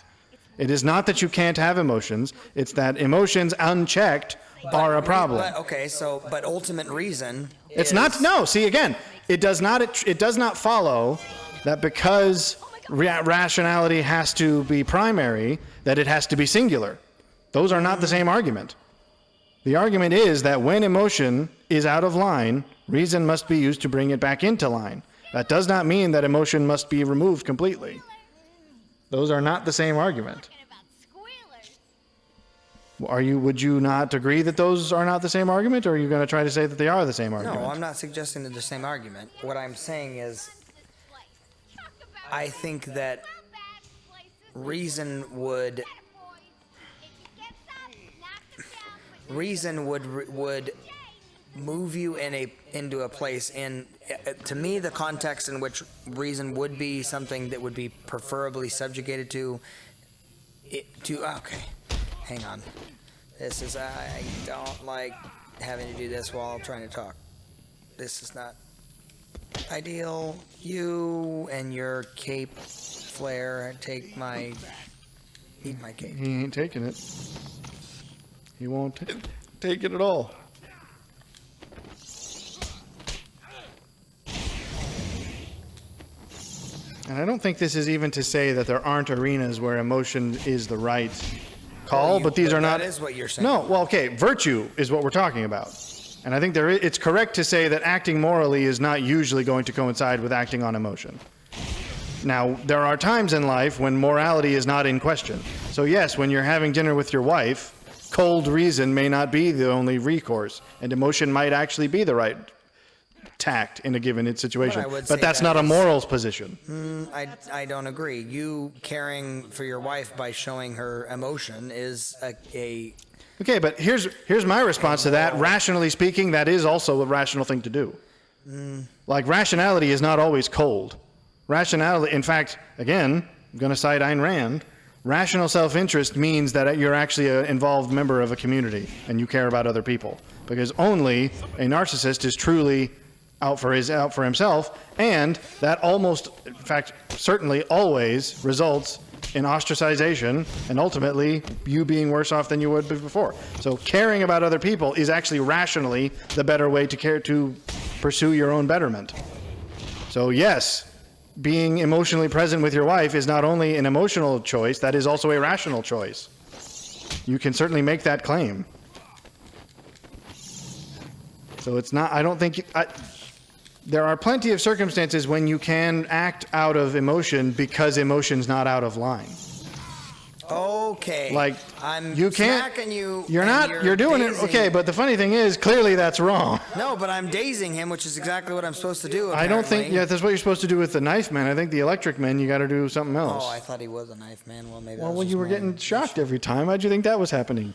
It is not that you can't have emotions. It's that emotions unchecked are a problem. But, okay, but ultimate reason. It's is- not. No. See again. It does not follow that because rationality has to be primary, that it has to be singular. Those are not the same argument. The argument is that when emotion is out of line, reason must be used to bring it back into line. That does not mean that emotion must be removed completely. Those are not the same argument. Would you not agree that those are not the same argument, or are you going to try to say that they are the same argument? No, I'm not suggesting that they're the same argument. What I'm saying is, I think that reason would move you into a place to me, the context in which reason would be something that would be preferably subjugated to okay, hang on, I don't like having to do this while trying to talk. This is not ideal. You and your cape flare eat my cape. He ain't taking it. He won't take it at all. And I don't think this is even to say that there aren't arenas where emotion is the right call, but these are not. That is what you're saying. No, well, okay, virtue is what we're talking about. And I think it's correct to say that acting morally is not usually going to coincide with acting on emotion. Now, there are times in life when morality is not in question. So yes, when you're having dinner with your wife, cold reason may not be the only recourse, and emotion might actually be the right tact in a given situation. But that's not a morals position. I don't agree. You caring for your wife by showing her emotion is a Okay, but here's my response to that. Rationally speaking, that is also a rational thing to do. Like, rationality is not always cold. Rationality, in fact, again, I'm going to cite Ayn Rand, rational self-interest means that you're actually an involved member of a community and you care about other people. Because only a narcissist is truly out for himself, and that almost, in fact, certainly always results in ostracization and ultimately you being worse off than you would be before. So caring about other people is actually rationally the better way to pursue your own betterment. So yes, being emotionally present with your wife is not only an emotional choice, that is also a rational choice. You can certainly make that claim. So it's not, I don't think, there are plenty of circumstances when you can act out of emotion because emotion's not out of line. Okay. Like, I'm you can't, smacking you. you're doing it, okay, but the funny thing is, clearly that's wrong. No, but I'm dazing him, which is exactly what I'm supposed to do, I don't think, that's what you're supposed to do with the knife man. I think the electric man, you got to do something else. Oh, I thought he was a knife man. Well, maybe Well, you were getting shocked every time. How'd you think that was happening?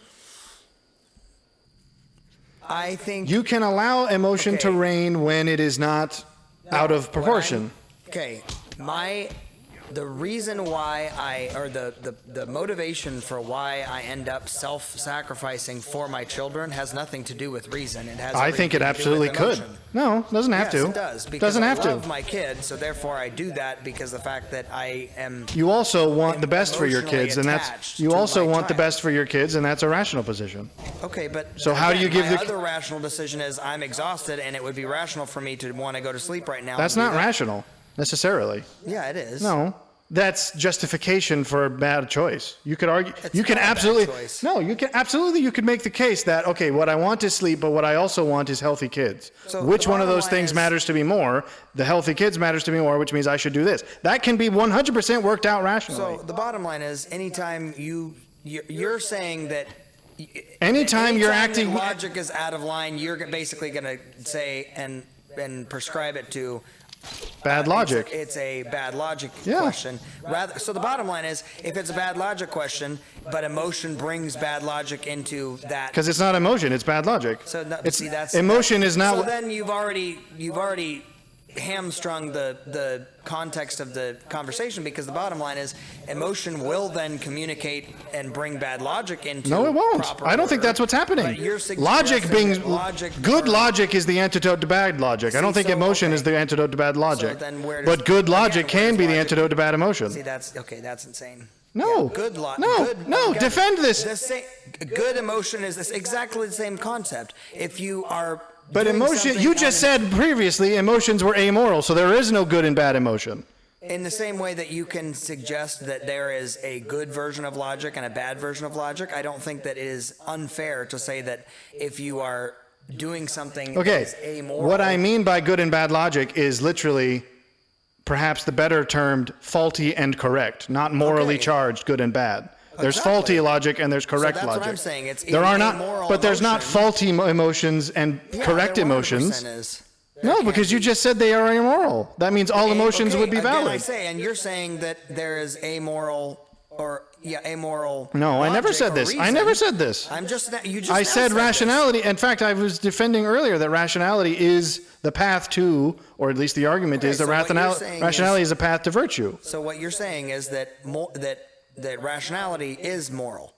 I think You can allow emotion to reign when it is not out of proportion. The reason why the motivation for why I end up self-sacrificing for my children has nothing to do with reason. It has. I think it absolutely could. No, it doesn't have to. Yes, it does. Because Doesn't have I love to. my kid, so therefore I do that because the fact that I am. You also want the best for your emotionally kids, and attached you to also my want the child. best for your kids, and that's a rational position. Okay, but So how do you give my the- other rational decision is I'm exhausted, and it would be rational for me to want to go to sleep right now. That's and do not that. rational, necessarily. Yeah, it is. No. That's justification for a bad choice. You could argue, you can not a bad absolutely, choice. no, you could make the case that, okay, what I want is sleep, but what I also want is healthy kids. So Which the one of bottom those line things is- matters to me more? The healthy kids matters to me more, which means I should do this. That can be 100% worked out rationally. So the bottom line is, anytime you're saying that. Anytime you're that acting, logic is out of line, you're basically going to say and prescribe it to. bad logic. It's a bad logic Yeah. question. So the bottom line is, if it's a bad logic question, but emotion brings bad logic into that. Because it's not emotion, it's bad logic. So no, It's, see, that's emotion is not. So then you've already hamstrung the context of the conversation, because the bottom line is emotion will then communicate and bring bad logic into. No, it won't. proper I don't think order. that's what's happening. But you're Logic suggesting being that logic good or- logic is the antidote to bad logic. I don't think so, emotion okay. is the antidote to bad logic. then where does- But good again, logic where can does be the logic- antidote to bad emotion. See, that's insane. No. Yeah, good No, defend this. Good emotion is exactly the same concept. If you are. But doing emotion, something you just said previously emotions were amoral, so there is no good and bad emotion. in the same way that you can suggest that there is a good version of logic and a bad version of logic, I don't think that it is unfair to say that if you are doing something Okay, that's amoral. what I mean by good and bad logic is literally perhaps the better termed faulty and correct, not morally Okay. charged good and bad. There's Exactly. faulty logic and there's correct that's logic. what I'm saying. It's there are not, amoral but there's not emotion. faulty emotions and Yeah, correct there 100% emotions. is. No, because you just said they are immoral. That means all emotions Okay, would be again, I valid. say, and you're saying that there is amoral amoral. No, I never logic said or this. I reason. never said this. I'm just you just. I now said this. rationality. In fact, I was defending earlier that rationality is the path to, or at least the argument is that so what you're saying rationality is a path to virtue. So what you're saying is that that rationality is moral.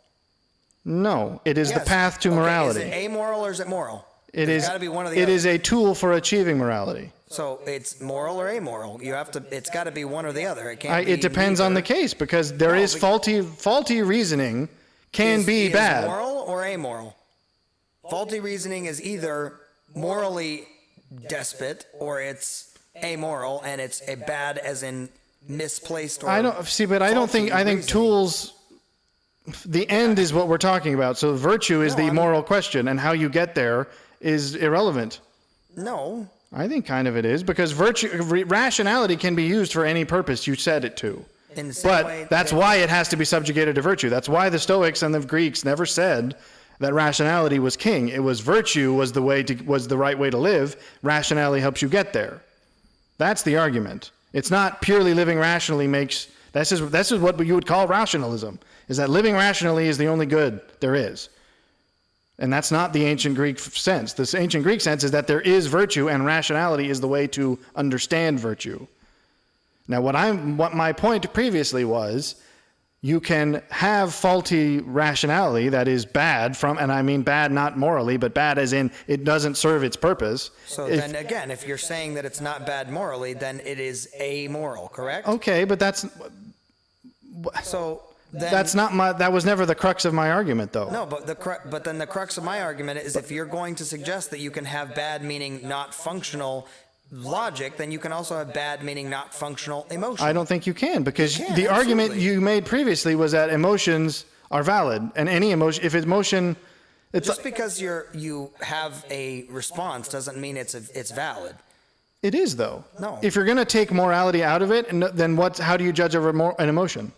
No, it is the Yes. path to Okay, morality. Is it amoral or is it moral? It It's is. gotta be one or the It other. is a tool for achieving morality. So it's moral or amoral. You have to. It's got to be one or the other. It can't. Be It depends on the neither. case because there is faulty reasoning can be Is bad. moral or amoral? Faulty reasoning is either morally despot or it's amoral and it's a bad as in misplaced or I don't see, but I don't think. faulty I think reasoning. tools. The end is what we're talking about. So virtue is No, the moral question, and how you get there is irrelevant. No. I think kind of it is because rationality can be used for any purpose you set it to. In the same But way that's that- why it has to be subjugated to virtue. That's why the Stoics and the Greeks never said that rationality was king. It was virtue was the right way to live. Rationality helps you get there. That's the argument. It's not purely living rationally makes. This is what you would call rationalism. Is that living rationally is the only good there is. And that's not the ancient Greek sense. The ancient Greek sense is that there is virtue and rationality is the way to understand virtue. Now, what my point previously was, you can have faulty rationality that is bad and I mean bad not morally, but bad as in it doesn't serve its purpose. So then again, if you're saying that it's not bad morally, then it is amoral, correct? Okay, but that's Then, that was never the crux of my argument, though. No, but then the crux of my argument is if you're going to suggest that you can have bad meaning not functional logic, then you can also have bad meaning not functional emotion. I don't think you can because You can, the argument absolutely. you made previously was that emotions are valid, and any emotion, if emotion, it's Just because you have a response doesn't mean it's valid. it is though. No. If you're going to take morality out of it, then how do you judge an emotion?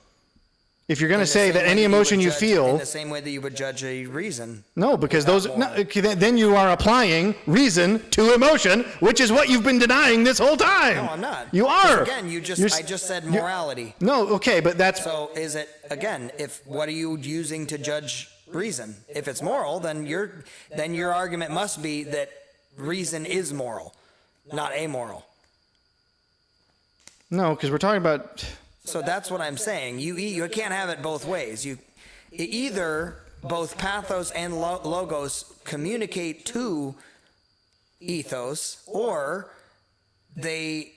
If you're going to say that any emotion you in feel, the same way that you would judge a reason. no, because without moral. okay, then you are applying reason to emotion, which is what you've been denying this whole time. No, I'm not. You 'Cause are. Again, I just said you're- morality. No, okay, but that's So is it again? What are you using to judge reason? If it's moral, then your argument must be that reason is moral, not amoral. no, because we're talking about. So that's what I'm saying. You can't have it both ways. Either both pathos and logos communicate to ethos, or they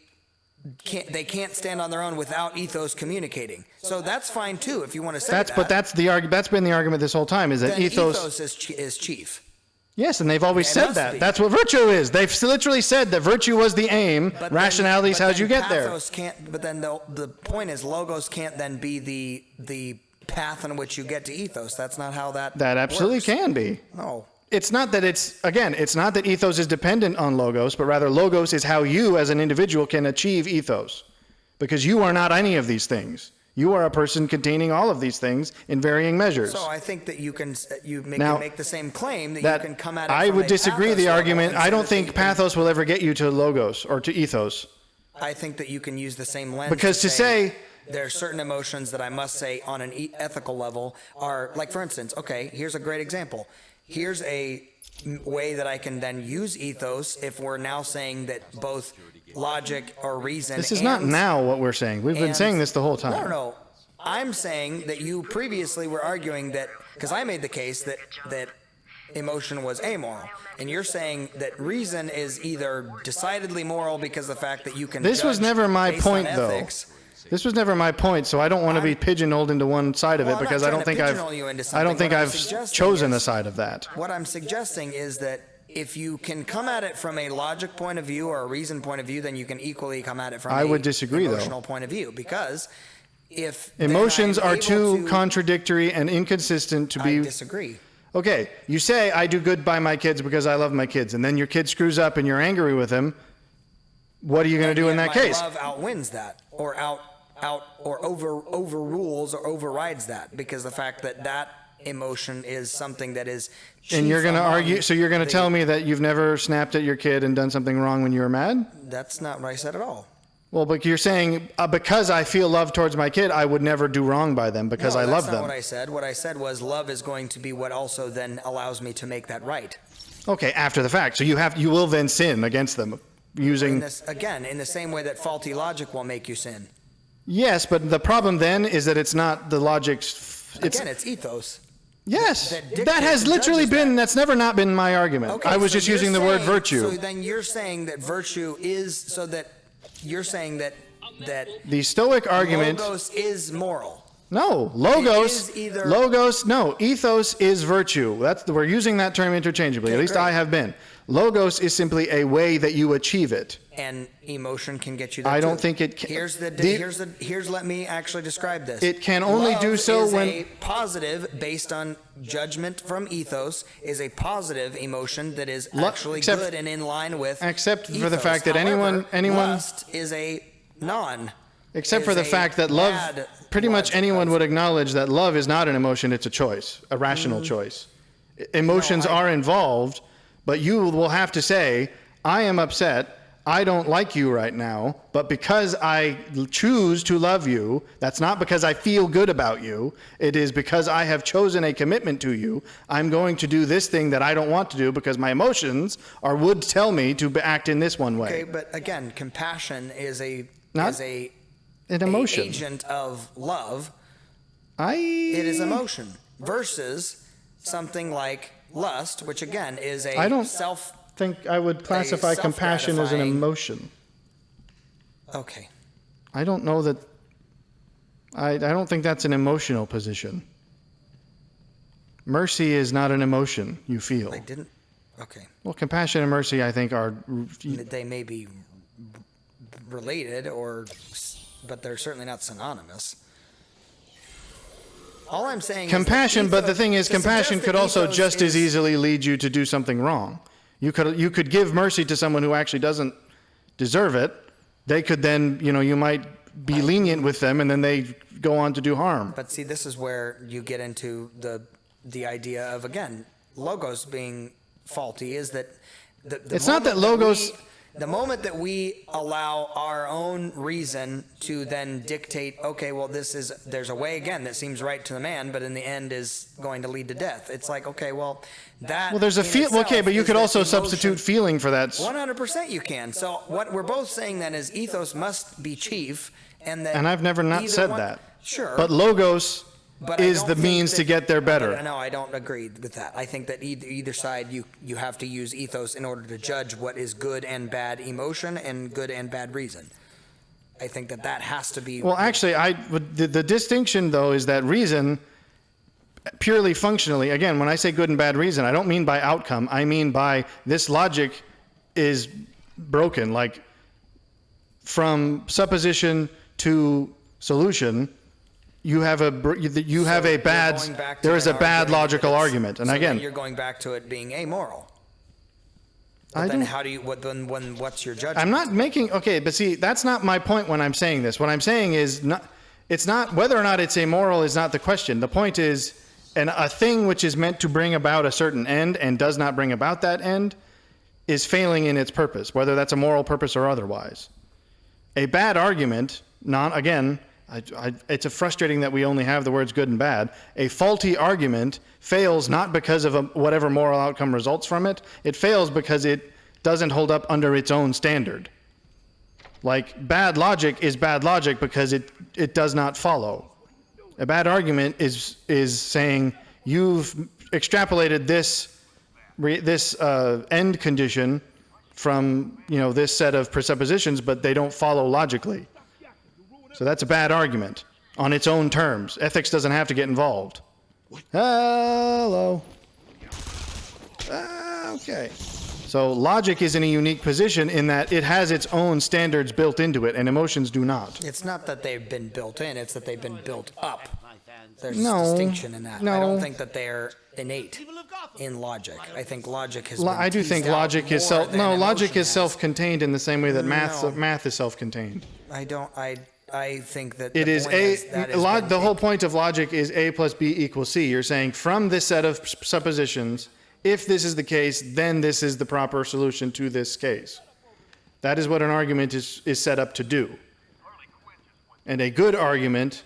can't stand on their own without ethos communicating. So that's fine too if you want to say that. But that's been the argument this whole time is that then ethos is chief. Yes, and they've always It said must that. be. That's what virtue is. They've literally said that virtue was the aim. But Rationality is how you get there. Pathos can't. But then the point is, logos can't then be the path in which you get to ethos. That's not how that. That absolutely works. can be. No. It's not that it's not that ethos is dependent on logos, but rather logos is how you as an individual can achieve ethos. Because you are not any of these things. You are a person containing all of these things in varying measures. So I think that you can Now, make the same claim that that you can come at it. I from would a disagree pathos the level argument. and I say don't that think you can- pathos will ever get you to logos or to ethos. I think that you can use the same lens. Because to say there are certain emotions that I must say on an ethical level are like, for instance, okay, here's a great example. Here's a way that I can then use ethos if we're now saying that both logic or reason. this is not now what we're saying. We've been saying this the whole time. No. I'm saying that you previously were arguing that because I made the case that emotion was amoral, and you're saying that reason is either decidedly moral because of the fact that you can. This was judge never my based on point, though. ethics. This was never my point, so I don't want to be pigeonholed into one side of Well, it I'm not because I trying don't to think pigeonhole you into I don't something. think What I'm I've suggesting chosen is- a side of that. What I'm suggesting is that if you can come at it from a logic point of view or a reason point of view, then you can equally come at it from I a would disagree, though. emotional point of view. Because if then Emotions I'm are able too to- contradictory and inconsistent to I be. disagree. Okay, you say I do good by my kids because I love my kids, and then your kid screws up and you're angry with him. What are you going to do in Yet that my case? love outwins that, or overrules or overrides that, because the fact that emotion is something that is And you're chief going to among argue, so you're going to the- tell me that you've never snapped at your kid and done something wrong when you were mad? That's not what I said at all. Well, but you're saying because I feel love towards my kid, I would never do wrong by them because No, I love that's not them. what I said. What I said was love is going to be what also then allows me to make that right. Okay, after the fact. So you will then sin against them using. In the same way that faulty logic will make you sin. Yes, but the problem then is that it's not the logic's. It's ethos. Yes, that that dictates has and literally judges been. that. That's never not been my argument. Okay, I was so just you're using the word saying- virtue. So then you're saying that virtue is so that you're saying that The Stoic argument. logos is moral. No, logos. It is either- Logos. No, ethos is virtue. We're using that term interchangeably. At least great. I have been. Logos is simply a way that you achieve it. And emotion can get you there I don't too. think it can. Here's let me actually describe this. It can only Love do so is when- a positive based on judgment from ethos is a positive emotion that is actually except- good and in line with except for the ethos. fact that However, anyone- lust is a non. Except for is the a fact that love, bad pretty much logic anyone of- would acknowledge that love is not an emotion, it's a choice, a rational choice. Emotions are involved, but you will have to say, I am upset, I don't like you right now, but because I choose to love you, that's not because I feel good about you, it is because I have chosen a commitment to you. I'm going to do this thing that I don't want to do because my emotions would tell me to act in this one way. Okay, but again, compassion is an emotion. agent of love. It It is emotion versus something like lust, which again is a I don't self. think I would classify compassion as an self-gratifying- emotion. Okay. I don't know that. I don't think that's an emotional position. Mercy is not an emotion you feel. I didn't. Okay. Well, compassion and mercy, I think, are. They may be related, but they're certainly not synonymous. All I'm saying Compassion, is that but the thing is, to compassion suggest could that also ethos just as is- easily lead you to do something wrong. You could give mercy to someone who actually doesn't deserve it. They could then, you might be lenient with them, and then they go on to do harm. But see, this is where you get into the idea of, again, logos being faulty. Is that the It's not that moment logos- the moment that we allow our own reason to then dictate, okay, well, there's a way again that seems right to the man, but in the end is going to lead to death. It's like, okay, well, that. Well, there's a in feel. itself Okay, but you is could that also emotion- substitute feeling for that. 100% you can. So what we're both saying then is ethos must be chief, and that. And I've never not either said one- that. Sure. But logos But I is don't the think means that- to get there better. No, I don't agree with that. I think that either side, you have to use ethos in order to judge what is good and bad emotion and good and bad reason. I think that has to be. Well, actually, the distinction, though, is that reason, purely functionally, again, when I say good and bad reason, I don't mean by outcome. I mean by this logic is broken. Like, from supposition to solution, you have a bad, there is a bad logical argument. And so again, then you're going back to it being amoral. I But then don't- how do you? What's your judgment? I'm not making, okay, but see, that's not my point when I'm saying this. What I'm saying is, it's not, whether or not it's amoral is not the question. The point is, a thing which is meant to bring about a certain end and does not bring about that end is failing in its purpose, whether that's a moral purpose or otherwise. A bad argument, it's frustrating that we only have the words good and bad. A faulty argument fails not because of whatever moral outcome results from it. It fails because it doesn't hold up under its own standard. Like, bad logic is bad logic because it does not follow. A bad argument is saying you've extrapolated this end condition from this set of presuppositions, but they don't follow logically. So that's a bad argument on its own terms. Ethics doesn't have to get involved. Hello. Okay. So logic is in a unique position in that it has its own standards built into it, and emotions do not. It's not that they've been built in; it's that they've been built up. There's No, a distinction in that. no. I don't think that they're innate in logic. I think logic has. I do think logic is logic is self-contained in the same way that math is self-contained. I I think that It is that is the whole point of logic is A plus B equals C. You're saying from this set of suppositions, if this is the case, then this is the proper solution to this case. That is what an argument is set up to do. And a good argument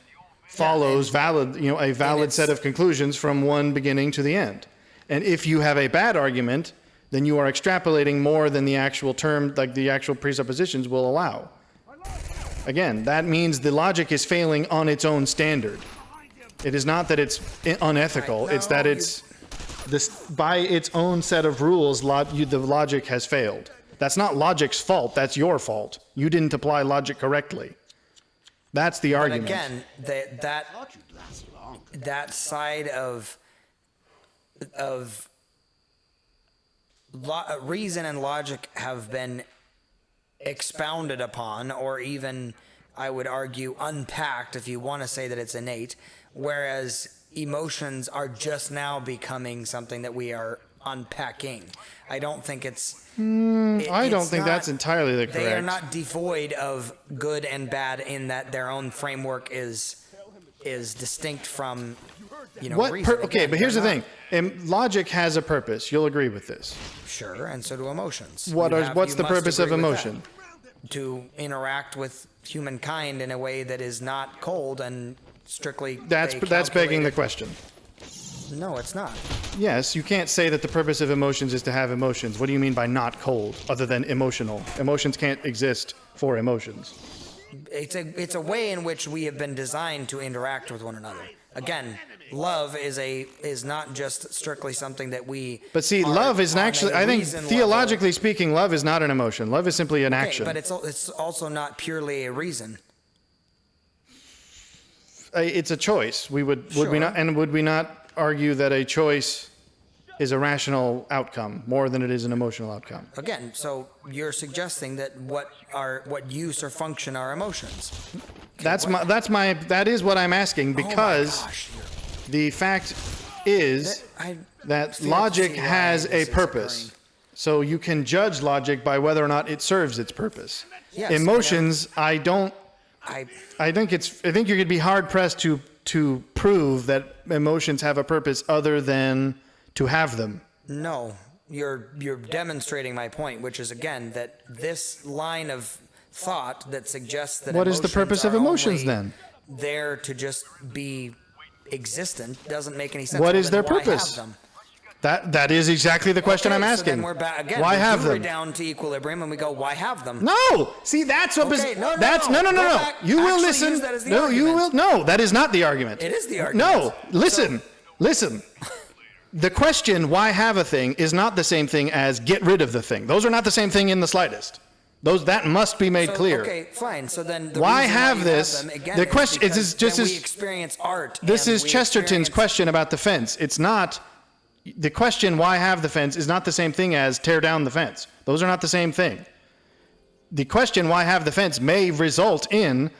follows a valid set of conclusions from one beginning to the end. And if you have a bad argument, then you are extrapolating more than the actual term, like the actual presuppositions will allow. Again, that means the logic is failing on its own standard. It is not that it's unethical, it's that it's by its own set of rules, the logic has failed. That's not logic's fault, that's your fault. You didn't apply logic correctly. That's the argument. Again, that side of reason and logic have been expounded upon, or even, I would argue, unpacked, if you want to say that it's innate, whereas emotions are just now becoming something that we are unpacking. I don't think it's... I don't think that's entirely correct. They are not devoid of good and bad in that their own framework is distinct from, reason. Okay, but here's the thing. Logic has a purpose. You'll agree with this. Sure, and so do emotions. What's the purpose of emotion? To interact with humankind in a way that is not cold and strictly... That's begging the question. No, it's not. Yes, you can't say that the purpose of emotions is to have emotions. What do you mean by not cold, other than emotional? Emotions can't exist for emotions. It's a way in which we have been designed to interact with one another. Again, love is not just strictly something that we... But see, love is actually, I think, theologically speaking, love is not an emotion. Love is simply an action. But it's also not purely a reason. It's a choice. Would we not argue that a choice is a rational outcome more than it is an emotional outcome? Again, so you're suggesting that what use or function are emotions? Okay, that is what I'm asking, because the fact is that logic has a purpose. So you can judge logic by whether or not it serves its purpose. Yes, Emotions, I think you're going to be hard pressed to prove that emotions have a purpose other than to have them. No, you're demonstrating my point, which is, again, that this line of thought that suggests that what is the purpose of emotions then? There to just be existent doesn't make any sense. What is their Why purpose? have them? That is exactly the question I'm asking. So then we're back again. Why have them? We're down to equilibrium, and we go, why have them? No. See, that's what. Okay, no. You will listen. No, you will. No, that is not the argument. It is the argument. No, listen. The question, why have a thing, is not the same thing as get rid of the thing. Those are not the same thing in the slightest. That must be made clear. Okay, fine. So then, why have this? The question is just we experience art. This is Chesterton's question about the fence. It's not. The question, why have the fence, is not the same thing as tear down the fence. Those are not the same thing. The question, why have the fence, may result in,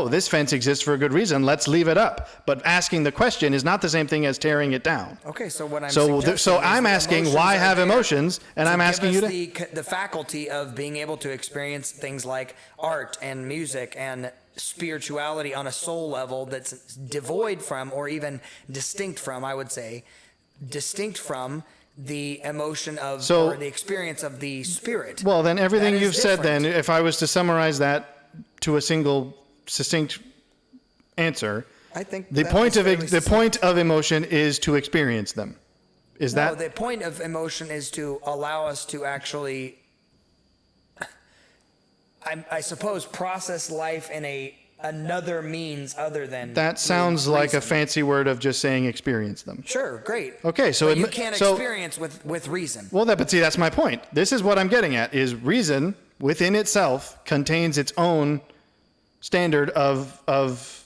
this fence exists for a good reason, let's leave it up. But asking the question is not the same thing as tearing it down. Okay, so what I'm So I'm asking, why have emotions, and I'm asking you to... the faculty of being able to experience things like art and music and spirituality on a soul level that's devoid from, or even distinct from, I would say, distinct from the emotion of, or the experience of the spirit. Well, then everything you've said then, if I was to summarize that to a single succinct answer, I think the point of emotion is to experience them. The point of emotion is to allow us to actually, I suppose, process life in another means other than... That sounds like a fancy word of just saying experience them. Sure, great. Okay, so... But you can't experience with reason. Well, but see, that's my point. This is what I'm getting at, is reason within itself contains its own standard of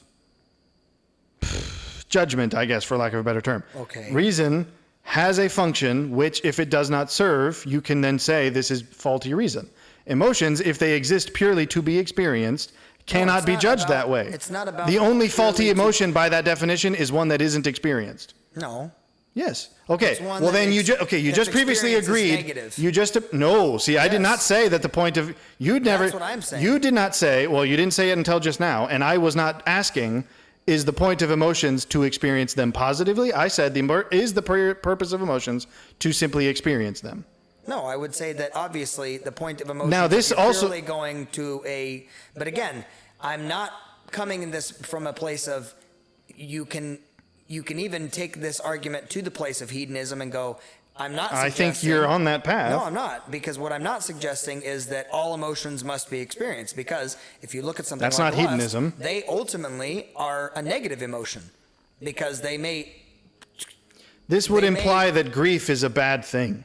judgment, I guess, for lack of a better term. Okay. Reason has a function which, if it does not serve, you can then say this is faulty reason. Emotions, if they exist purely to be experienced, cannot be judged that way. It's not about... The only faulty emotion by that definition is one that isn't experienced. No. Yes. Okay. It's one Well, that then you ex- just you that's just previously experience is agreed. negative. You just no. See, I did not Yes. say that the point of you never. That's what I'm saying. You did not say. Well, you didn't say it until just now, and I was not asking. Is the point of emotions to experience them positively? I said the purpose of emotions to simply experience them. No, I would say that obviously the point of emotion Now, this is also- purely going to a. But again, I'm not coming in this from a place of you can even take this argument to the place of hedonism and go. I'm not. I think you're on that path. No, I'm not, because what I'm not suggesting is that all emotions must be experienced. Because if you look at something That's like not lust, hedonism. they ultimately are a negative emotion, because they may. This would They imply that grief is a bad thing,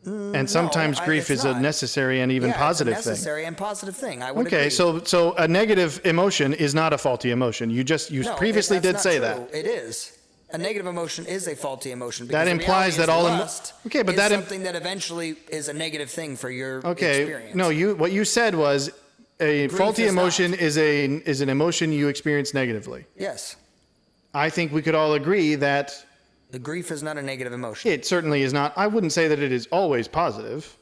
and sometimes grief it's is a not. necessary and even positive it's a necessary and positive thing. I would thing. Okay, agree. so a negative emotion is not a faulty emotion. You No, previously that's did not say true. that. It is. A negative emotion is a faulty emotion. That Because the implies reality that is all lust okay, but is that something that eventually is a negative thing for your Okay, experience. no, what you said was a faulty is emotion not. is an emotion you experience negatively. Yes, I think we could all agree that the grief is not a negative emotion. it certainly is not. I wouldn't say that it is always positive.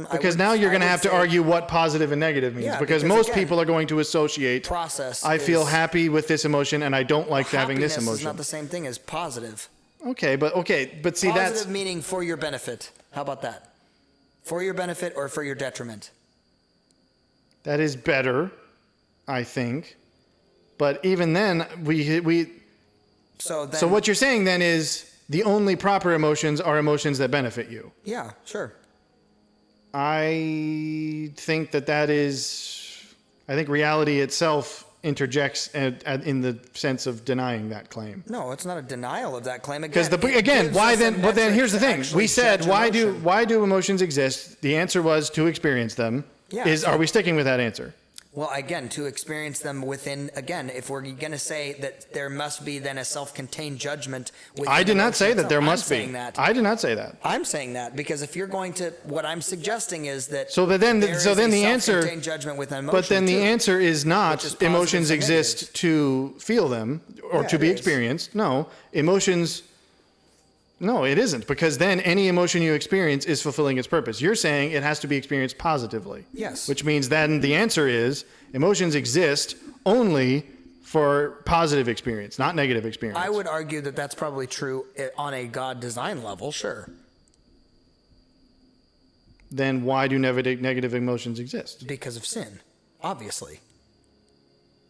Because now you're going to have to argue what positive and negative means. Yeah, because because most again, people are going to associate process I feel is- happy with this emotion and I don't like having this Happiness is emotion. not the same thing as positive. Okay, but see Positive that's meaning for your benefit. How about that? For your benefit or for your detriment? that is better, I think. But even then we So then, so what you're saying then is the only proper emotions are emotions that benefit you. Yeah, sure. I think that is I think reality itself interjects in the sense of denying that claim. No, it's not a denial of that claim. Because Again, why then? But then here's the thing: we said why do emotions exist? The answer was to experience them. Yeah, Are we sticking with that answer? Well, again, to experience them within, again, if we're going to say that there must be then a self-contained judgment within I did not say emotion that there itself, must I'm be. saying that. I did not say that. I'm saying that because if you're going to, what I'm suggesting is that there is the a answer. self-contained judgment within emotion. But then the too. answer is Which not is emotions positives and exist negatives. to feel them or Yeah, to it be is. experienced. No, emotions. No, it isn't, because then any emotion you experience is fulfilling its purpose. You're saying it has to be experienced positively. Yes. Which means then the answer is emotions exist only for positive experience, not negative experience. I would argue that that's probably true on a God design level, sure. Then why do negative emotions exist? Because of sin, obviously.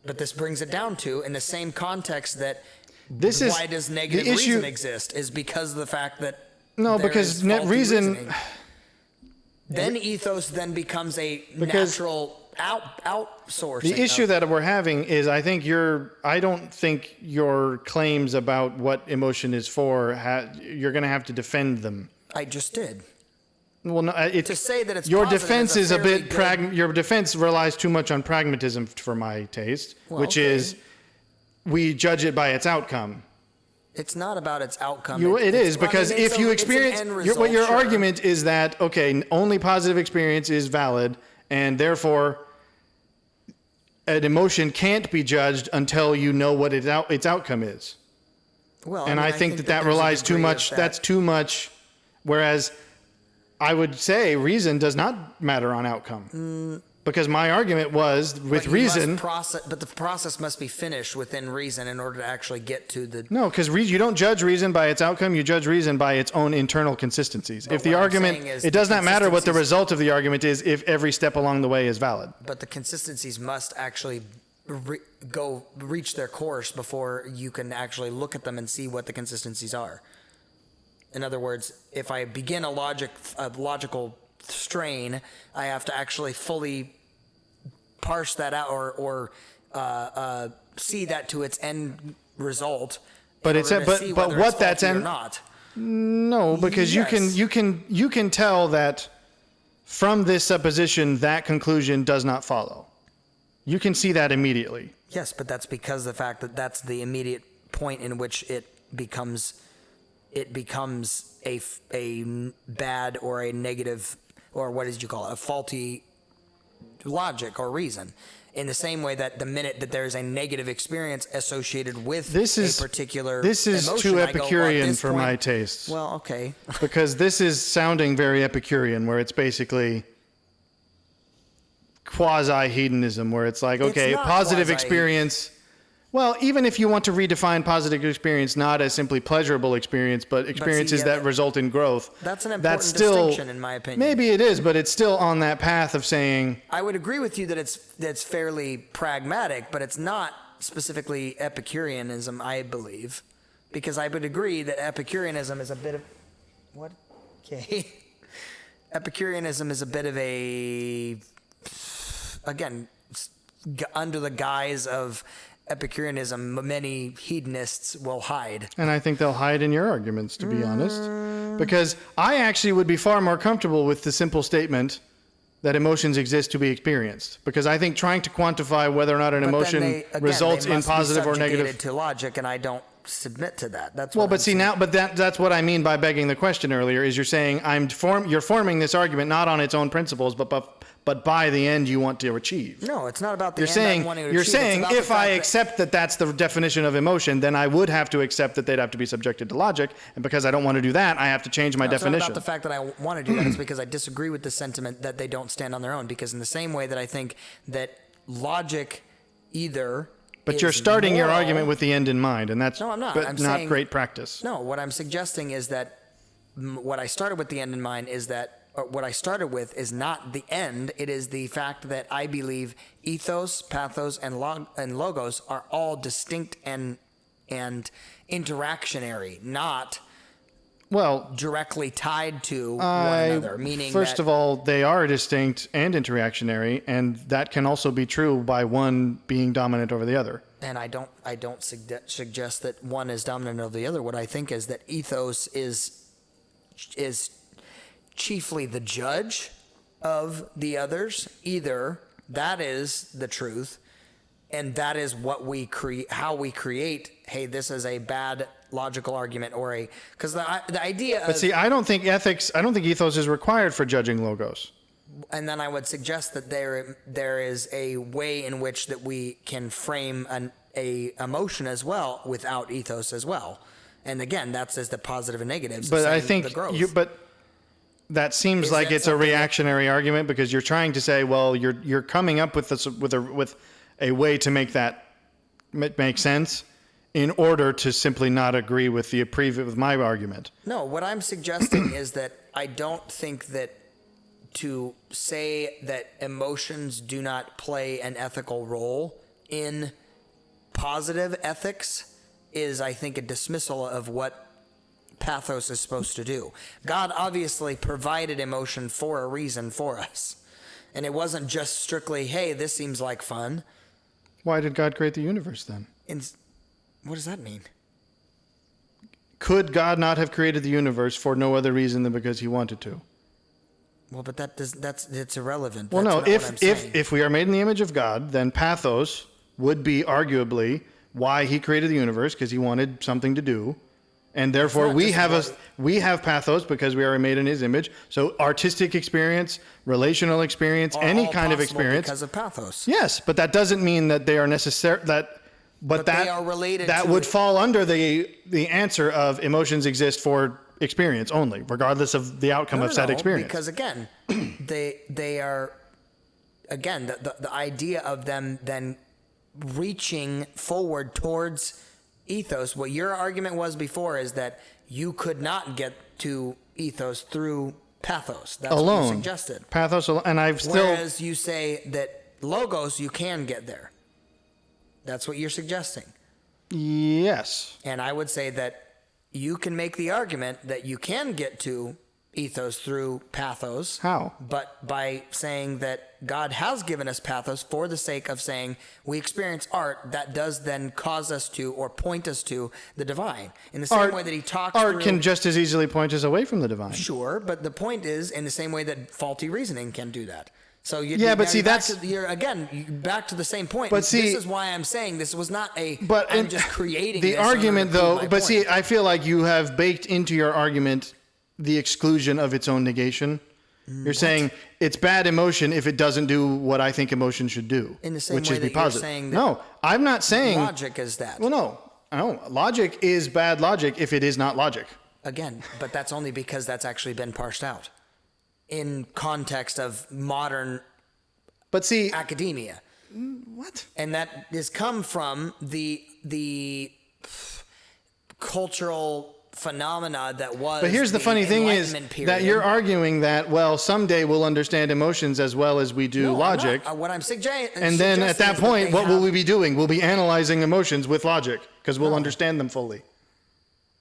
But this brings it down to, in the same context that why does negative reason exist is because of the fact that No, there because is faulty reason. reasoning. Then ethos then becomes a Because natural outsourcing. The issue that we're having is I don't think your claims about what emotion is for, you're going to have to defend them. I just did. Well, no, To say that it's your positive defense is is a fairly bit good- your defense relies too much on pragmatism for my taste, Well, which okay. is we judge it by its outcome. It's not about its outcome. It is, because I mean, if you it's an experience end what result, your sure. argument is that only positive experience is valid, and therefore an emotion can't be judged until you know what its outcome is. Well, And mean, I think that there's a relies too degree of much. that. That's too much. Whereas I would say reason does not matter on outcome. Because my argument was with But you must reason. but the process must be finished within reason in order to actually get to the. No, because you don't judge reason by its outcome. You judge reason by its own internal consistencies. If the what I'm argument, saying is it does the not matter what the consistencies- result of the argument is if every step along the way is valid. But the consistencies must actually reach their course before you can actually look at them and see what the consistencies are. In other words, if I begin a logical strain, I have to actually fully parse that out or see that to its end result. But in it's order to see but whether what it's that's faulty or end. not. No, because Yes. you can tell that from this supposition that conclusion does not follow. You can see that immediately. Yes, but that's because of the fact that that's the immediate point in which it becomes a bad or a negative, or what did you call it, a faulty logic or reason. In the same way that the minute that there's a negative experience associated with a particular this is emotion, too I go, well, at Epicurean this for point- my tastes. Well, okay. Because this is sounding very Epicurean, where it's basically quasi-hedonism, where it's like, okay, not positive quasi- experience. Well, even if you want to redefine positive experience not as simply pleasurable experience, but experiences yeah, that result in growth. That's an important still, distinction, in my opinion. Maybe it is, but it's still on that path of saying, I would agree with you that that's fairly pragmatic, but it's not specifically Epicureanism, I believe, because I would agree that Epicureanism is a bit of what? Okay, Epicureanism is a bit of a, again, under the guise of Epicureanism, many hedonists will hide. and I think they'll hide in your arguments, to be honest, because I actually would be far more comfortable with the simple statement that emotions exist to be experienced, because I think trying to quantify whether or not an But then emotion they results they in must be positive or subjugated negative. to logic, and I don't submit to that. That's Well, what but I'm see saying. now, but that's what I mean by begging the question earlier. Is you're saying you're forming this argument not on its own principles, but by the end you want to achieve. No, it's not about the You're end saying I'm wanting to you're achieve. saying It's about if the I fact that- accept that that's the definition of emotion, then I would have to accept that they'd have to be subjected to logic, and because I don't want to do that, I have to change my It's not definition. about the fact that I want to do that. It's because I disagree with the sentiment that they don't stand on their own. Because in the same way that I think that logic either But is you're starting your moral- argument with the end in mind, and that's No, I'm not. but I'm not saying- great practice. No, what I'm suggesting is that what I started with the end in mind is that, or what I started with is not the end. It is the fact that I believe ethos, pathos, and logos are all distinct and interactionary, not Well, directly tied to one another. Meaning, first that, of all, they are distinct and interactionary, and that can also be true by one being dominant over the other. and I don't suggest that one is dominant over the other. What I think is that ethos is chiefly the judge of the others. Either that is the truth, and that is what we create, how we create. Hey, this is a bad logical argument, or a because the idea. But see, I don't think ethos is required for judging logos. And then I would suggest that there is a way in which that we can frame a emotion as well without ethos as well. And again, that's as the positive and negatives. But I the think growth. that seems Is like that it's a something that- reactionary argument, because you're trying to say, well, you're coming up with this with a way to make that make sense in order to simply not agree with with my argument. No, what I'm suggesting is that I don't think that to say that emotions do not play an ethical role in positive ethics is, I think, a dismissal of what pathos is supposed to do. God obviously provided emotion for a reason for us. And it wasn't just strictly, hey, this seems like fun. Why did God create the universe then? And what does that mean? Could God not have created the universe for no other reason than because he wanted to? Well, but it's irrelevant. Well, That's no, not what I'm saying. if we are made in the image of God, then pathos would be arguably why he created the universe, because he wanted something to do. And therefore not we just have pathos because we are made in his image. So artistic experience, relational experience, Are any all kind of possible experience. because of pathos. Yes, but that doesn't mean that they are necessary but they are related that to would it. fall under the answer of emotions exist for experience only, regardless of the outcome of said experience. Because again, they are again the idea of them then reaching forward towards ethos. What your argument was before is that you could not get to ethos through pathos. That's alone. what you suggested. Pathos alone, and I've still Whereas you say that logos you can get there. That's what you're suggesting. yes. And I would say that you can make the argument that you can get to ethos through pathos. How? But by saying that God has given us pathos for the sake of saying we experience art that does then cause us to or point us to the divine. In the same way that he talks art through, can just as easily point us away from the divine. Sure, but the point is in the same way that faulty reasoning can do that. So Yeah, but now see, you're back that's- to, you're again back to the same point. But see- this is why I'm saying this was not a. But I'm in- just creating the this in order to argument, prove though. my But see, point. I feel like you have baked into your argument the exclusion of its own negation. You're saying it's bad emotion if it doesn't do what I think emotion should do, In the same which way is be that you're positive. saying that No, I'm not saying logic is that. Well, no. Logic is bad logic if it is not logic. Again, but that's only because that's actually been parsed out in context of modern But see, academia. what? And that has come from the cultural phenomena that was. But here's the funny thing is Enlightenment period. that you're arguing that, well, someday we'll understand emotions as well as we do No, I'm logic. not. What I'm suggesting. And then at that point, what will we be doing? We'll be analyzing emotions with logic because we'll understand them fully.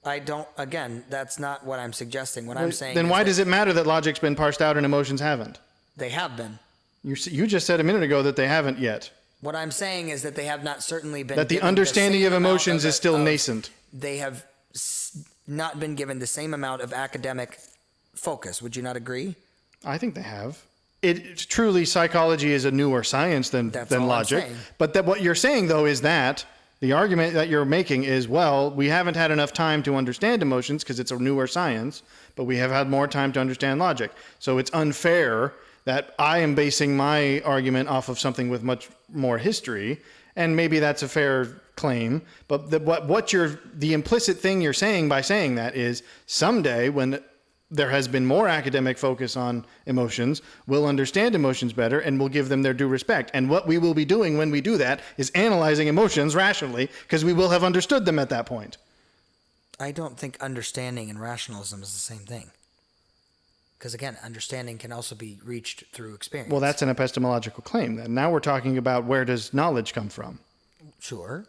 I don't. Again, that's not what I'm suggesting. What I'm saying. Then is why that does it matter that logic's been parsed out and emotions haven't? they have been? You just said a minute ago that they haven't yet. What I'm saying is that they have not certainly been. That the given understanding same of amount emotions is still nascent. They have not been given the same amount of academic focus. Would you not agree? I think they have. It's truly psychology is a newer science than That's all I'm logic. saying. But what you're saying though is that the argument that you're making is, well, we haven't had enough time to understand emotions because it's a newer science, but we have had more time to understand logic. So it's unfair that I am basing my argument off of something with much more history, and maybe that's a fair claim. But the implicit thing you're saying by saying that is someday when there has been more academic focus on emotions, we'll understand emotions better and we'll give them their due respect. And what we will be doing when we do that is analyzing emotions rationally because we will have understood them at that point. I don't think understanding and rationalism is the same thing. Because again, understanding can also be reached through experience. Well, that's an epistemological claim then. Now we're talking about where does knowledge come from? Sure.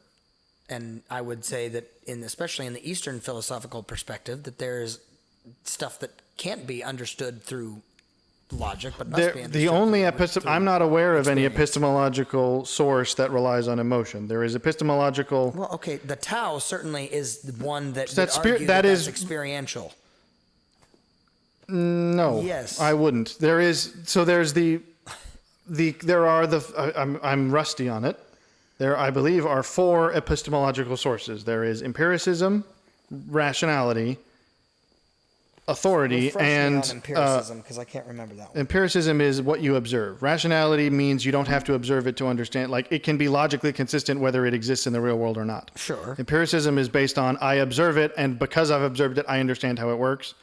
And I would say that especially in the Eastern philosophical perspective, that there's stuff that can't be understood through logic, but must be understood. The only through I'm not aware of any experience. epistemological source that relies on emotion. There is epistemological. Well, okay, the Tao certainly is the one that That would spirit- argue that that's is- experiential. No. Yes. I wouldn't. There's I'm rusty on it. There, I believe, are 4 epistemological sources. There is empiricism, rationality, authority, and empiricism, because I can't remember that one. empiricism is what you observe. Rationality means you don't have to observe it to understand. Like, it can be logically consistent whether it exists in the real world or not. Sure. Empiricism is based on I observe it, and because I've observed it, I understand how it works.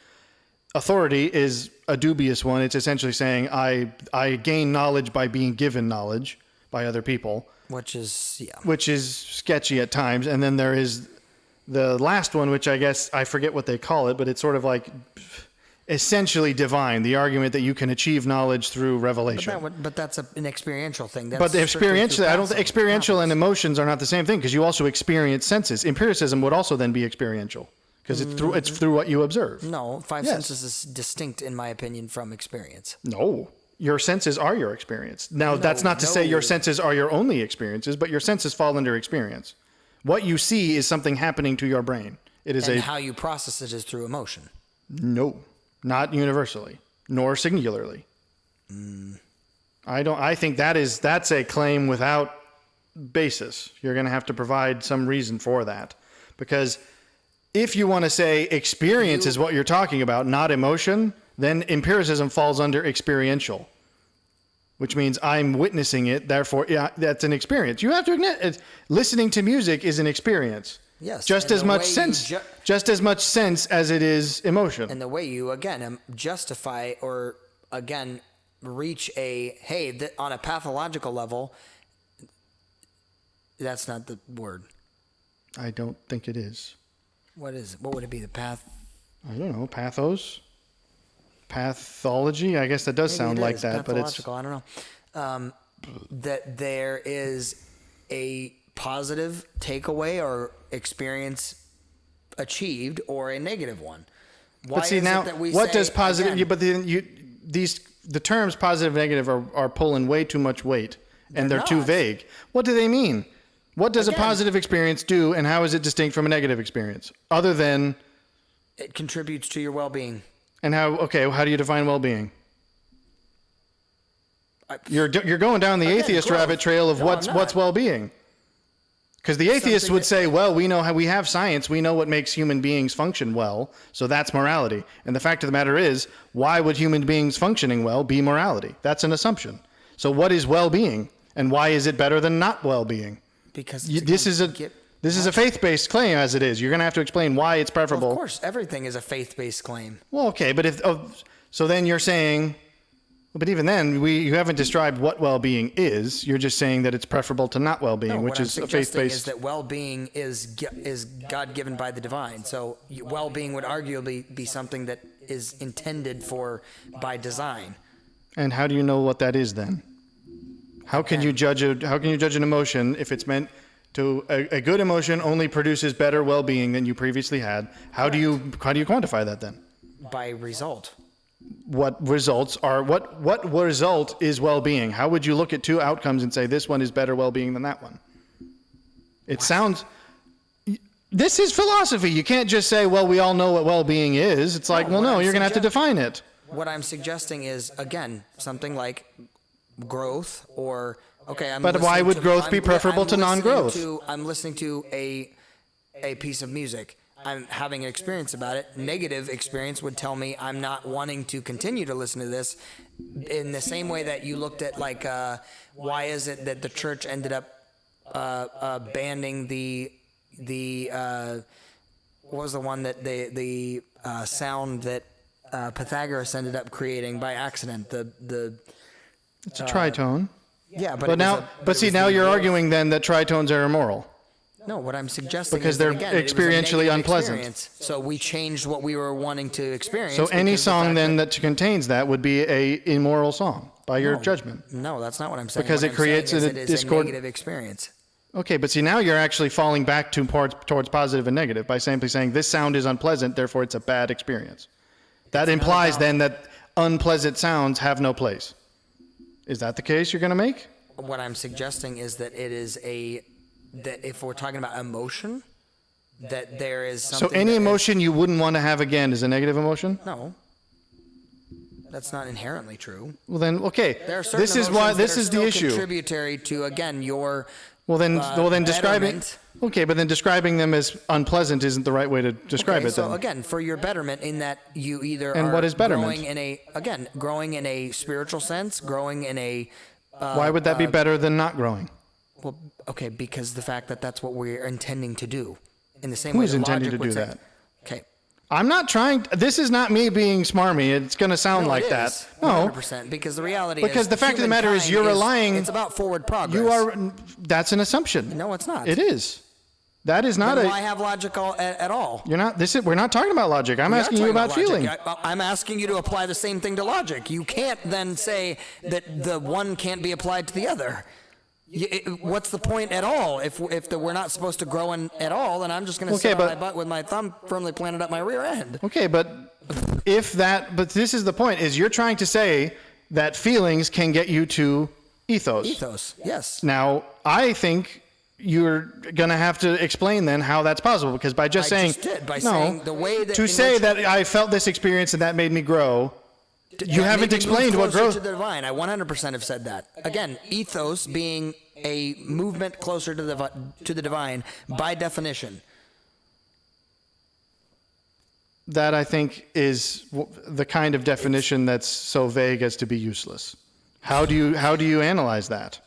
Authority is a dubious one. It's essentially saying I gain knowledge by being given knowledge by other people, Which is, yeah. which is sketchy at times. And then there is the last one, which I guess I forget what they call it, but it's sort of like essentially divine, the argument that you can achieve knowledge through revelation. But that's an experiential thing. That's But the strictly experiential, through I don't think passive experiential and habits. emotions are not the same thing because you also experience senses. Empiricism would also then be experiential because it's through what you observe. No, five Yes. senses is distinct, in my opinion, from experience. No, your senses are your experience. Now, that's not to say your senses are your only experiences, but your senses fall under experience. What you see is something happening to your brain. It is And how you process it is through emotion. no, not universally, nor singularly. I think that's a claim without basis. You're going to have to provide some reason for that, because if you want to say experience is what you're talking about, not emotion, then empiricism falls under experiential, which means I'm witnessing it. Therefore, yeah, that's an experience. You have to admit, listening to music is an experience. Yes. Just and as the much way you sense, just as much sense as it is emotion. And the way you, again, justify or, again, reach on a pathological level, that's not the word. I don't think it is. What is it? What would it be? The path? I don't know. Pathos? Pathology? I guess that does sound like that, but it's pathological. I don't know. That there is a positive takeaway or experience achieved or a negative one. Why But see is now, it that we what say, does positive? again, But then the terms positive, negative are pulling way too much weight, and they're too not. vague. What do they mean? What does Again. a positive experience do, and how is it distinct from a negative experience? Other than, it contributes to your well-being. and how? Okay, how do you define well-being? You're going down the Again, atheist growth. rabbit trail of No, I'm what's not. well-being. Because the atheists would say, well, we know how we have science. We know what makes human beings function well. So that's morality. And the fact of the matter is, why would human beings functioning well be morality? That's an assumption. So what is well-being? And why is it better than not well-being? Because This is a faith-based claim as it is. You're going to have to explain why it's preferable. Of course, everything is a faith-based claim. Well, okay, but so then you're saying, but even then, you haven't described what well-being is. You're just saying that it's preferable to not well-being, which is a faith-based. What I'm suggesting is that well-being is God-given by the divine. So well-being would arguably be something that is intended for by design. And how do you know what that is then? How can you judge an emotion if it's meant to a good emotion only produces better well-being than you previously had? How do you quantify that then? By result. What result is well-being? How would you look at two outcomes and say this one is better well-being than that one? It sounds. This is philosophy. You can't just say, well, we all know what well-being is. It's like, well, no, you're going to have to define it. What I'm suggesting is, again, something like growth or, okay, But why would growth be preferable to non-growth? I'm listening to a piece of music. I'm having an experience about it. Negative experience would tell me I'm not wanting to continue to listen to this. In the same way that you looked at, like, why is it that the church ended up banning the what was the one that the sound that Pythagoras ended up creating by accident? It's a tritone. Yeah, But now you're arguing then that tritones are immoral. No, what I'm suggesting Because is that, they're again, it was a experientially negative unpleasant. experience. So we changed what we were wanting to experience. So any because the song fact then that contains that would be a immoral song by your judgment. No, that's not what I'm saying. Because What it I'm creates saying is a it is discord- a negative experience. Okay, but see, now you're actually falling back towards positive and negative by simply saying this sound is unpleasant, therefore it's a bad experience. That implies then that unpleasant sounds have no place. Is that the case you're going to make? What I'm suggesting is that it is that if we're talking about emotion, that there is So something. any emotion you wouldn't want to have again is a negative emotion? No. That's not inherently true. Well then, okay. There are certain This is why emotions this that are is the still issue. Contributory to, again, your Well then describing. betterment. Okay, but then describing them as unpleasant isn't the right way to describe Okay, it. so Then again, for your betterment, in that you either And are what is betterment? growing in a spiritual sense, growing in a why would that be better than not growing? well, okay, because the fact that that's what we're intending to do, in the same Who's way that intending logic to would do say- that? Okay. I'm not trying. This is not me being smarmy. It's going to sound No, like it that. is, No, 100%, because the reality is, Because the fact of the matter is humankind you're relying- It's about forward progress. you are. That's an assumption. No, it's not. It is. That is not Then a. why have logic at all? You're not. This is. We're not talking about logic. I'm We are asking you talking about logic. feeling. I'm asking you to apply the same thing to logic. You can't then say that the one can't be applied to the other. What's the point at all? If we're not supposed to grow in at all, then I'm just going to Okay, sit on but- my butt with my thumb firmly planted up my rear end. Okay, but but this is the point: is you're trying to say that feelings can get you to ethos. Ethos, yes. Now, I think you're going to have to explain then how that's possible, because by just I saying just did, by no, saying the way that to in say which- that I felt this experience and that made me grow. You That haven't made me explained move what closer growth. to the divine. I 100% have said that. Again, ethos being a movement closer to the divine by definition. That I think is the kind of definition that's so vague as to be useless. How do you analyze that?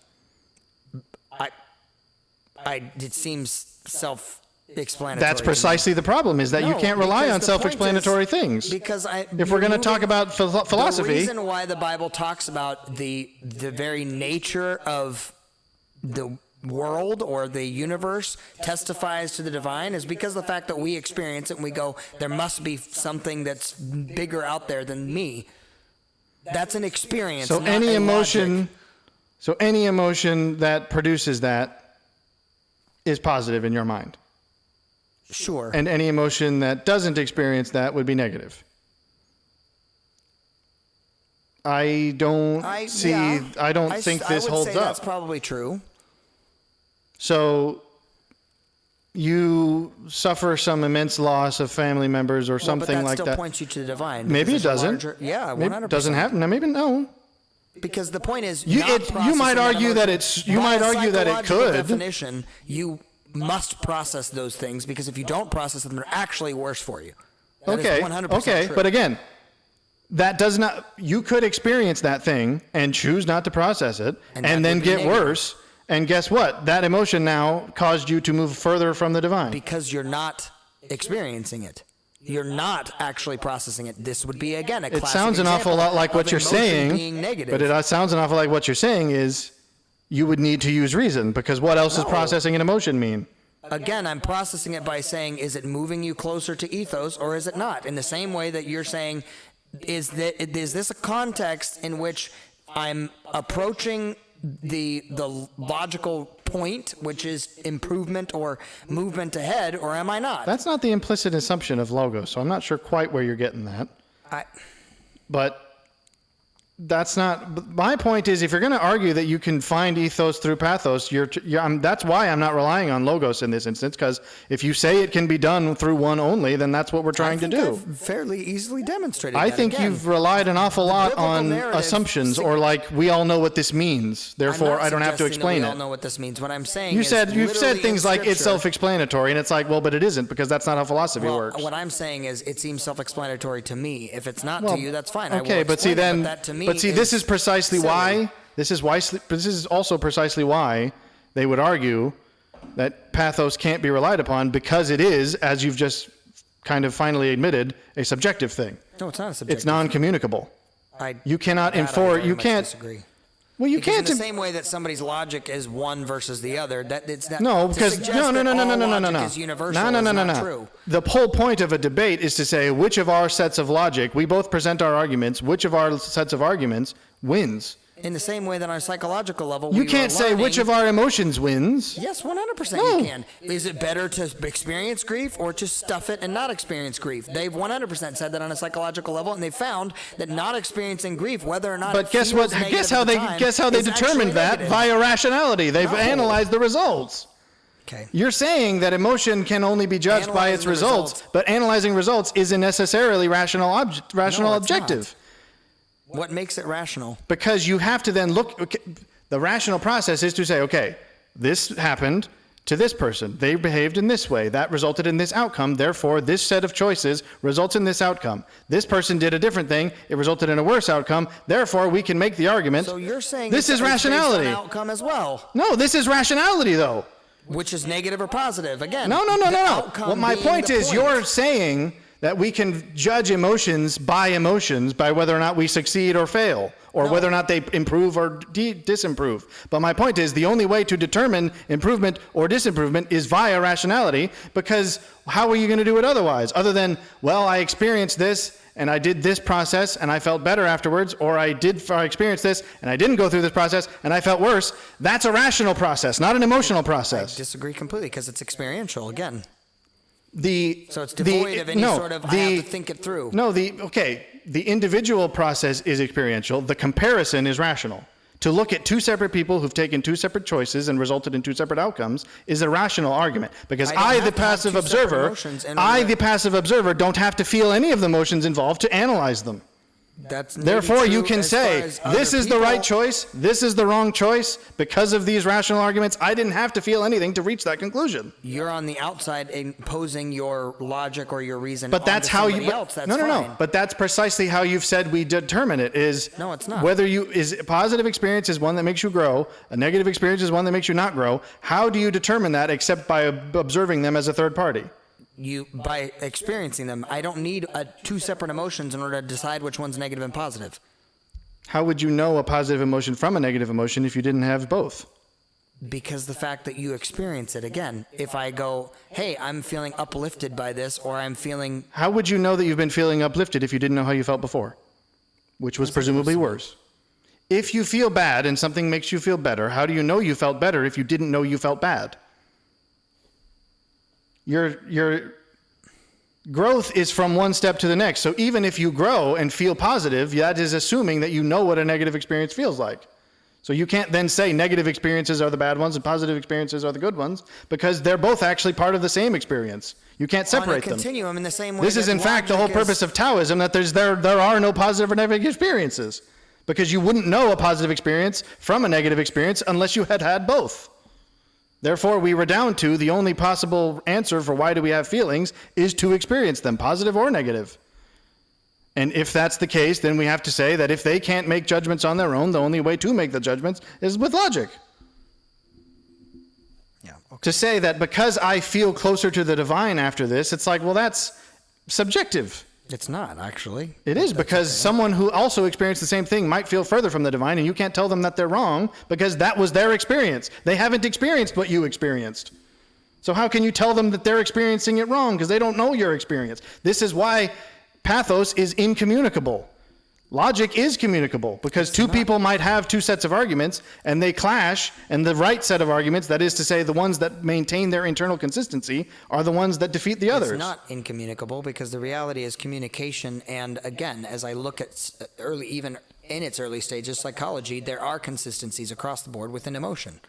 It seems self-explanatory. That's precisely the problem: is that you No, can't rely because on the self-explanatory point is- things. Because if we're going to talk about philosophy, the reason why the Bible talks about the very nature of the world or the universe testifies to the divine is because of the fact that we experience it and we go, there must be something that's bigger out there than me. That's an experience. so not any a emotion, logic. so any emotion that produces that is positive in your mind, Sure. and any emotion that doesn't experience that would be negative. I don't think this I would holds say up. That's probably true. So you suffer some immense loss of family members or something but that like still that. points you to the divine. Maybe it because there's a doesn't. larger- yeah, Maybe 100%. it doesn't happen. No, maybe no. Because the point is, You not might processing argue that emotion. it's. You By might a argue that it psychological could. Definition, must process those things, because if you don't process them, they're actually worse for you. That is Okay, 100% true. but again, that does not, you could experience that thing and choose not to process it And that and then would be get negative. worse. And guess what? That emotion now caused you to move further from the divine. Because you're not experiencing it. You're not actually processing it. This would be, again, a It classic sounds an awful lot like example what of you're emotion saying, being negative. but it sounds an awful like what you're saying is you would need to use reason, because what else does No. processing an emotion mean? Again, I'm processing it by saying, is it moving you closer to ethos or is it not? In the same way that you're saying, is this a context in which I'm approaching the logical point, which is improvement or movement ahead, or am I not? That's not the implicit assumption of logos, so I'm not sure quite where you're getting that. But that's not, my point is, if you're going to argue that you can find ethos through pathos, that's why I'm not relying on logos in this instance, because if you say it can be done through one only, then that's what we're trying to do. I've fairly easily demonstrated I that. think Again, you've relied an awful lot biblical on narrative assumptions, or like, we all know what this means, I'm therefore not I don't have to suggesting that explain we it. all know what this means. What I'm saying You've is said literally things in like it's Scripture- self-explanatory, and it's like, well, but it isn't, because that's not how philosophy Well, works. what I'm saying is, it seems self-explanatory to me. If it's not Well, to you, that's fine. I okay, will but see explain it, then, that to me but see, this is precisely silly. why. This is also precisely why they would argue that pathos can't be relied upon, because it is, as you've just kind of finally admitted, a subjective thing. No, it's not a subjective. It's non-communicable. You cannot that I enforce. very You much can't. disagree. Well, you Because can't. in the same way that somebody's logic is one versus the other, that it's not. No, to because suggest no, that all logic no. is universal No. is not true. The whole point of a debate is to say which of our sets of logic, we both present our arguments, which of our sets of arguments wins. In the same way that on a psychological level, You we can't were say learning, which of our emotions wins. Yes, 100% No. you can. Is it better to experience grief or to stuff it and not experience grief? They've 100% said that on a psychological level, and they found that not experiencing grief, whether or not But it guess feels what? negative Guess at how the they time, guess how they is actually determined that negative. via rationality. They've No. analyzed the results. Okay. You're saying that emotion can only be judged by its Analyzing the results, results. but analyzing results isn't necessarily rational No, it's objective. not. What makes it rational? Because you have to then look. Okay, the rational process is to say, okay, this happened to this person. They behaved in this way. That resulted in this outcome. Therefore, this set of choices results in this outcome. This person did a different thing. It resulted in a worse outcome. Therefore, we can make the argument. So you're saying this is it's based on rationality. outcome as well, No, this is rationality, though. which is negative or positive. Again, No. the outcome Well, my being point the is, you're saying that we can judge emotions by whether or not we succeed or fail, or No. whether or not they improve or disimprove. But my point is, the only way to determine improvement or disimprovement is via rationality, because how are you going to do it otherwise? Other than, well, I experienced this and I did this process and I felt better afterwards, or I experienced this and I didn't go through this process and I felt worse. That's a rational process, not an emotional process. disagree completely because it's experiential. Again, The so it's devoid of any sort of I have to think it through. No, the individual process is experiential. The comparison is rational. To look at two separate people who've taken two separate choices and resulted in two separate outcomes is a rational argument. Because I don't I, have the to have passive two separate observer, emotions in order to- the passive observer, don't have to feel any of the emotions involved to analyze them. That's maybe Therefore, you true can as far say, as other this is the right people- choice, this is the wrong choice. Because of these rational arguments, I didn't have to feel anything to reach that conclusion. You're on the outside imposing your logic or your reason. But that's onto how somebody you. else. That's No. fine. But that's precisely how you've said we determine it. Is No, it's not. Whether a positive experience is one that makes you grow, a negative experience is one that makes you not grow. How do you determine that except by observing them as a third party? By experiencing them, I don't need two separate emotions in order to decide which one's negative and positive. How would you know a positive emotion from a negative emotion if you didn't have both? Because the fact that you experience it again. If I go, hey, I'm feeling uplifted by this, or I'm feeling. How would you know that you've been feeling uplifted if you didn't know how you felt before? Which was presumably worse. If you feel bad and something makes you feel better, how do you know you felt better if you didn't know you felt bad? Your growth is from one step to the next. So even if you grow and feel positive, that is assuming that you know what a negative experience feels like. So you can't then say negative experiences are the bad ones and positive experiences are the good ones, because they're both actually part of the same experience. You can't separate on a them. continuum in the same way. This is that in fact the whole logic is- purpose of Taoism, that there are no positive or negative experiences, because you wouldn't know a positive experience from a negative experience unless you had had both. Therefore, we were down to the only possible answer for why do we have feelings is to experience them, positive or negative. And if that's the case, then we have to say that if they can't make judgments on their own, the only way to make the judgments is with logic. Yeah. Okay. To say that because I feel closer to the divine after this, it's like, well, that's subjective. It's not, actually. It is, because someone who also experienced the same thing might feel further from the divine, and you can't tell them that they're wrong because that was their experience. They haven't experienced what you experienced. So how can you tell them that they're experiencing it wrong because they don't know your experience? This is why pathos is incommunicable. Logic is communicable because two people might have two sets of arguments and they clash, and the right set of arguments, that is to say the ones that maintain their internal consistency, are the ones that defeat the others. It's not incommunicable because the reality is communication, and again, as I look at even in its early stages, psychology, there are consistencies across the board within emotion.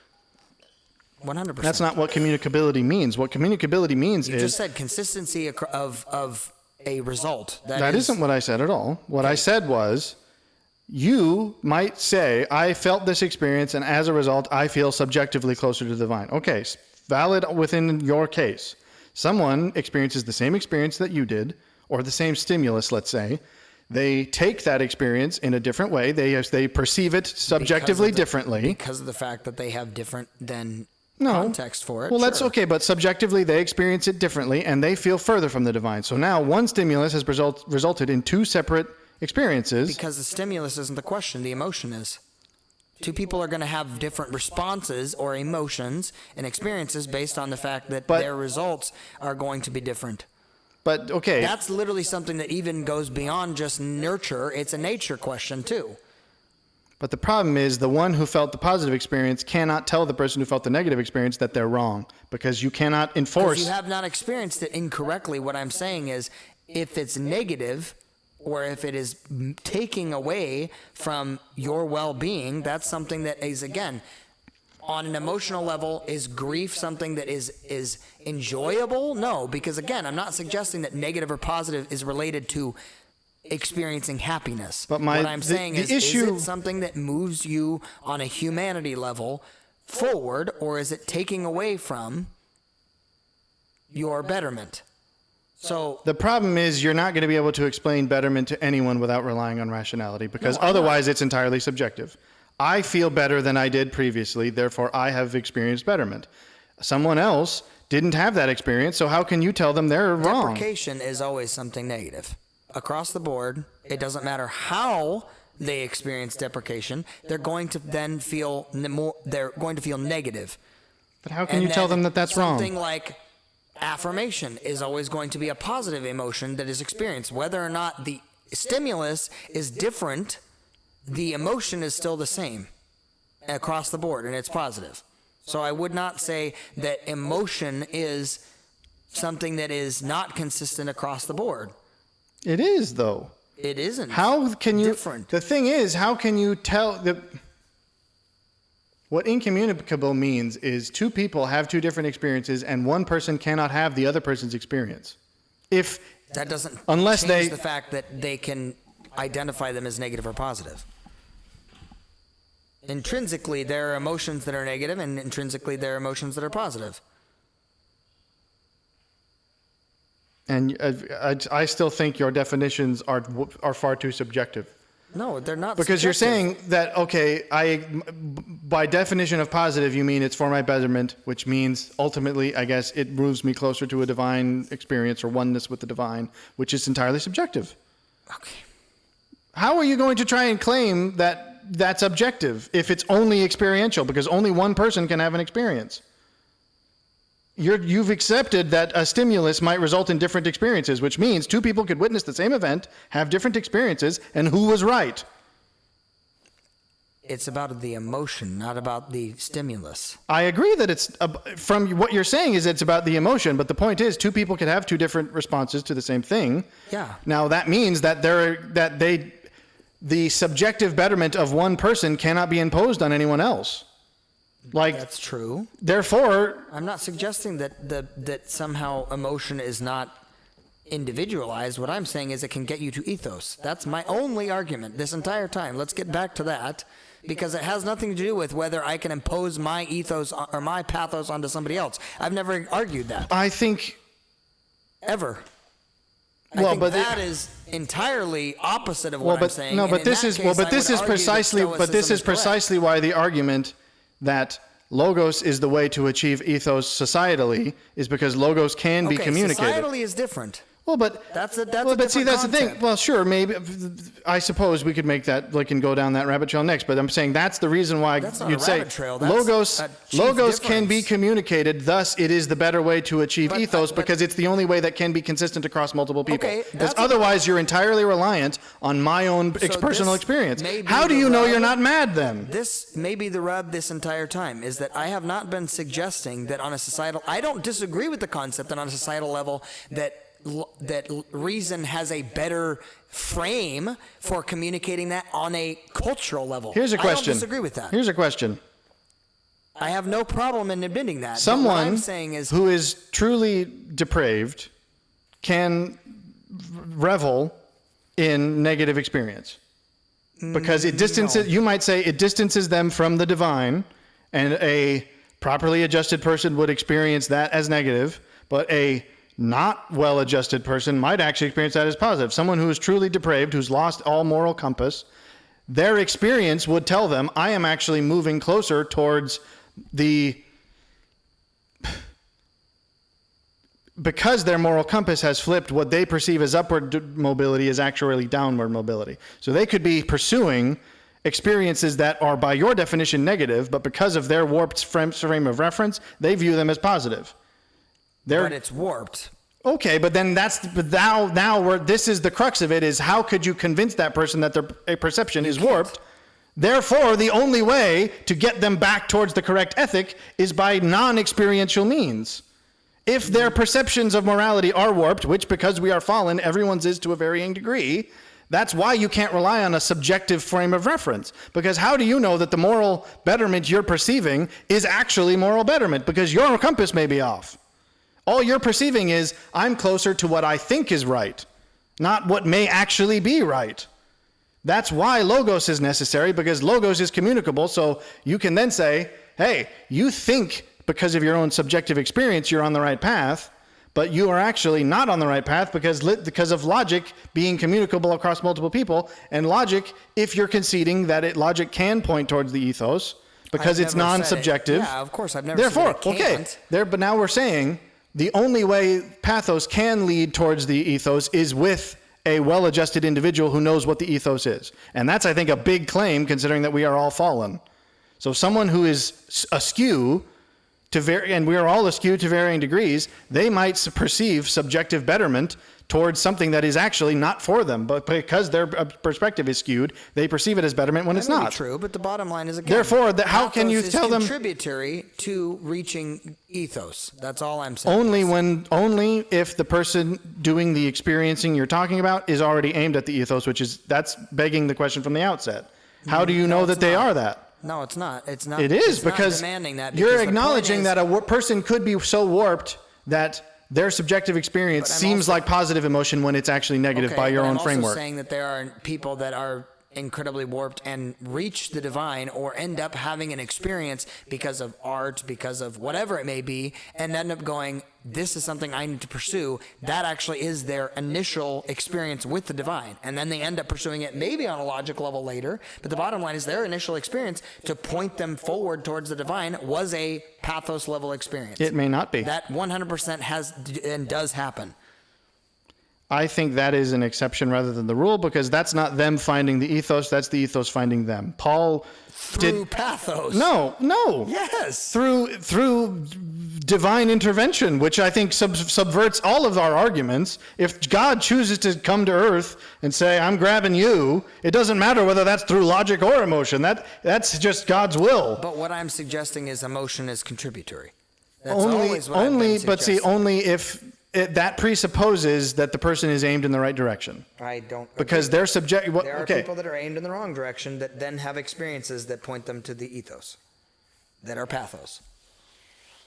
100%. That's not what communicability means. What communicability means You is... just said consistency of a result. That isn't what I said at all. What I said was, you might say, I felt this experience, and as a result, I feel subjectively closer to the divine. Okay, valid within your case. Someone experiences the same experience that you did, or the same stimulus, let's say. They take that experience in a different way. They perceive it subjectively differently. Because of the fact that they have different No. context for it. Well, that's sure. okay, but subjectively they experience it differently and they feel further from the divine. So now one stimulus has resulted in two separate experiences. Because the stimulus isn't the question, the emotion is. Two people are going to have different responses or emotions and experiences based on the fact that their results are going to be different. But, okay. That's literally something that even goes beyond just nurture. It's a nature question, too. But the problem is the one who felt the positive experience cannot tell the person who felt the negative experience that they're wrong, because you cannot enforce. Because you have not experienced it incorrectly. What I'm saying is, if it's negative or if it is taking away from your well-being, that's something that is, again, on an emotional level. Is grief something that is enjoyable? No, because again, I'm not suggesting that negative or positive is related to experiencing happiness. But what I'm saying is it something that moves you on a humanity level forward, or is it taking away from your betterment? So the problem is you're not going to be able to explain betterment to anyone without relying on rationality, because otherwise it's entirely subjective. I feel better than I did previously, therefore I have experienced betterment. Someone else didn't have that experience, so how can you tell them they're wrong? Deprecation is always something negative. Across the board, it doesn't matter how they experience deprecation, they're going to then feel they're going to feel negative. But how can you tell them that that's wrong? Something like affirmation is always going to be a positive emotion that is experienced. Whether or not the stimulus is different, the emotion is still the same across the board, and it's positive. So I would not say that emotion is something that is not consistent across the board. It is, though. It isn't. How can you? Different. The thing is, how can you tell what incommunicable means is two people have two different experiences, and one person cannot have the other person's experience. If that doesn't change the fact that they can identify them as negative or positive. Intrinsically, there are emotions that are negative, and intrinsically, there are emotions that are positive. And I still think your definitions are far too subjective. No, they're not. Because you're saying that, okay, by definition of positive, you mean it's for my betterment, which means ultimately, I guess, it moves me closer to a divine experience or oneness with the divine, which is entirely subjective. Okay. How are you going to try and claim that that's objective if it's only experiential? Because only one person can have an experience. You've accepted that a stimulus might result in different experiences, which means two people could witness the same event, have different experiences, and who was right? It's about the emotion, not about the stimulus. I agree that it's, from what you're saying is it's about the emotion, but the point is two people could have two different responses to the same thing. Yeah. Now that means that the subjective betterment of one person cannot be imposed on anyone else. Like, that's true. Therefore, I'm not suggesting that somehow emotion is not individualized. What I'm saying is it can get you to ethos. That's my only argument this entire time. Let's get back to that. because it has nothing to do with whether I can impose my ethos or my pathos onto somebody else. I've never argued that I think. ever. Well, I think but that is entirely opposite of what I'm saying. No, and but in this that is case, well, but I this would is argue that precisely but this stoicism is correct. precisely why the argument that logos is the way to achieve ethos societally is because logos can be Okay, communicated. societally is different. Well, but That's a but see, different that's the thing. concept. Well, sure, maybe. I suppose we could make that and go down that rabbit trail next. But I'm saying that's the reason why That's not you'd a say rabbit trail. That's logos a chief logos can be difference. communicated. Thus, it is the better way to achieve But- ethos but- because it's the only way that can be consistent across multiple people. Okay, Because that's a- otherwise, you're entirely reliant on my own So personal this experience. may be How do the you know you're rub. not mad then? This may be the rub this entire time, is that I have not been suggesting that on a societal, I don't disagree with the concept that on a societal level that reason has a better frame for communicating that on a cultural level. Here's a question. I don't disagree with that. Here's a question. I have no problem in admitting that. But what Someone I'm saying is, who is truly depraved can revel in negative experience because it distances. You might say it distances them from the divine, and a properly adjusted person would experience that as negative, but a not well-adjusted person might actually experience that as positive. Someone who is truly depraved, who's lost all moral compass, their experience would tell them, I am actually moving closer towards because their moral compass has flipped, what they perceive as upward mobility is actually downward mobility. So they could be pursuing experiences that are, by your definition, negative, but because of their warped frame of reference, they view them as positive. but it's warped. Okay, but then this is the crux of it, is how could you convince that person that their perception is warped? Therefore, the only way to get them back towards the correct ethic is by non-experiential means. If their perceptions of morality are warped, which because we are fallen, everyone's is to a varying degree, that's why you can't rely on a subjective frame of reference. Because how do you know that the moral betterment you're perceiving is actually moral betterment? Because your compass may be off. All you're perceiving is, I'm closer to what I think is right, not what may actually be right. That's why logos is necessary, because logos is communicable, so you can then say, hey, you think because of your own subjective experience you're on the right path, but you are actually not on the right path because of logic being communicable across multiple people, and logic, if you're conceding that logic can point towards the ethos, because I've it's never said it. non-subjective. Yeah, of course, I've never Therefore, said it can't. but now we're saying the only way pathos can lead towards the ethos is with a well-adjusted individual who knows what the ethos is. And that's, I think, a big claim, considering that we are all fallen. So someone who is askew and we are all askew to varying degrees, they might perceive subjective betterment towards something that is actually not for them, but because their perspective is skewed, they perceive it as betterment when it's That may be not. true, but the bottom line is, again, Therefore, how can you pathos tell is them contributory to reaching ethos? That's all I'm saying. only if the person doing the experiencing you're talking about is already aimed at the ethos, that's begging the question from the outset. How do you know that they are that? No, it's not. It's not. It is, it's not because demanding that. you're because the point acknowledging is- that a person could be so warped that their subjective experience But I'm seems also- like positive emotion when it's actually negative by your but own I'm framework. also saying that there are people that are incredibly warped and reach the divine or end up having an experience because of art, because of whatever it may be, and end up going, this is something I need to pursue. That actually is their initial experience with the divine. And then they end up pursuing it maybe on a logic level later. But the bottom line is their initial experience to point them forward towards the divine was a pathos level experience. It may not be. That 100% has and does happen. I think that is an exception rather than the rule, because that's not them finding the ethos, that's the ethos finding them. Paul Through pathos. No. Yes. Through divine intervention, which I think subverts all of our arguments. If God chooses to come to earth and say, I'm grabbing you, it doesn't matter whether that's through logic or emotion. That's just God's will. But what I'm suggesting is emotion is contributory. That's always what I've been Only suggesting. if that presupposes that the person is aimed in the right direction. I don't. Because they're subject. There are people that are aimed in the wrong direction that then have experiences that point them to the ethos, that are pathos.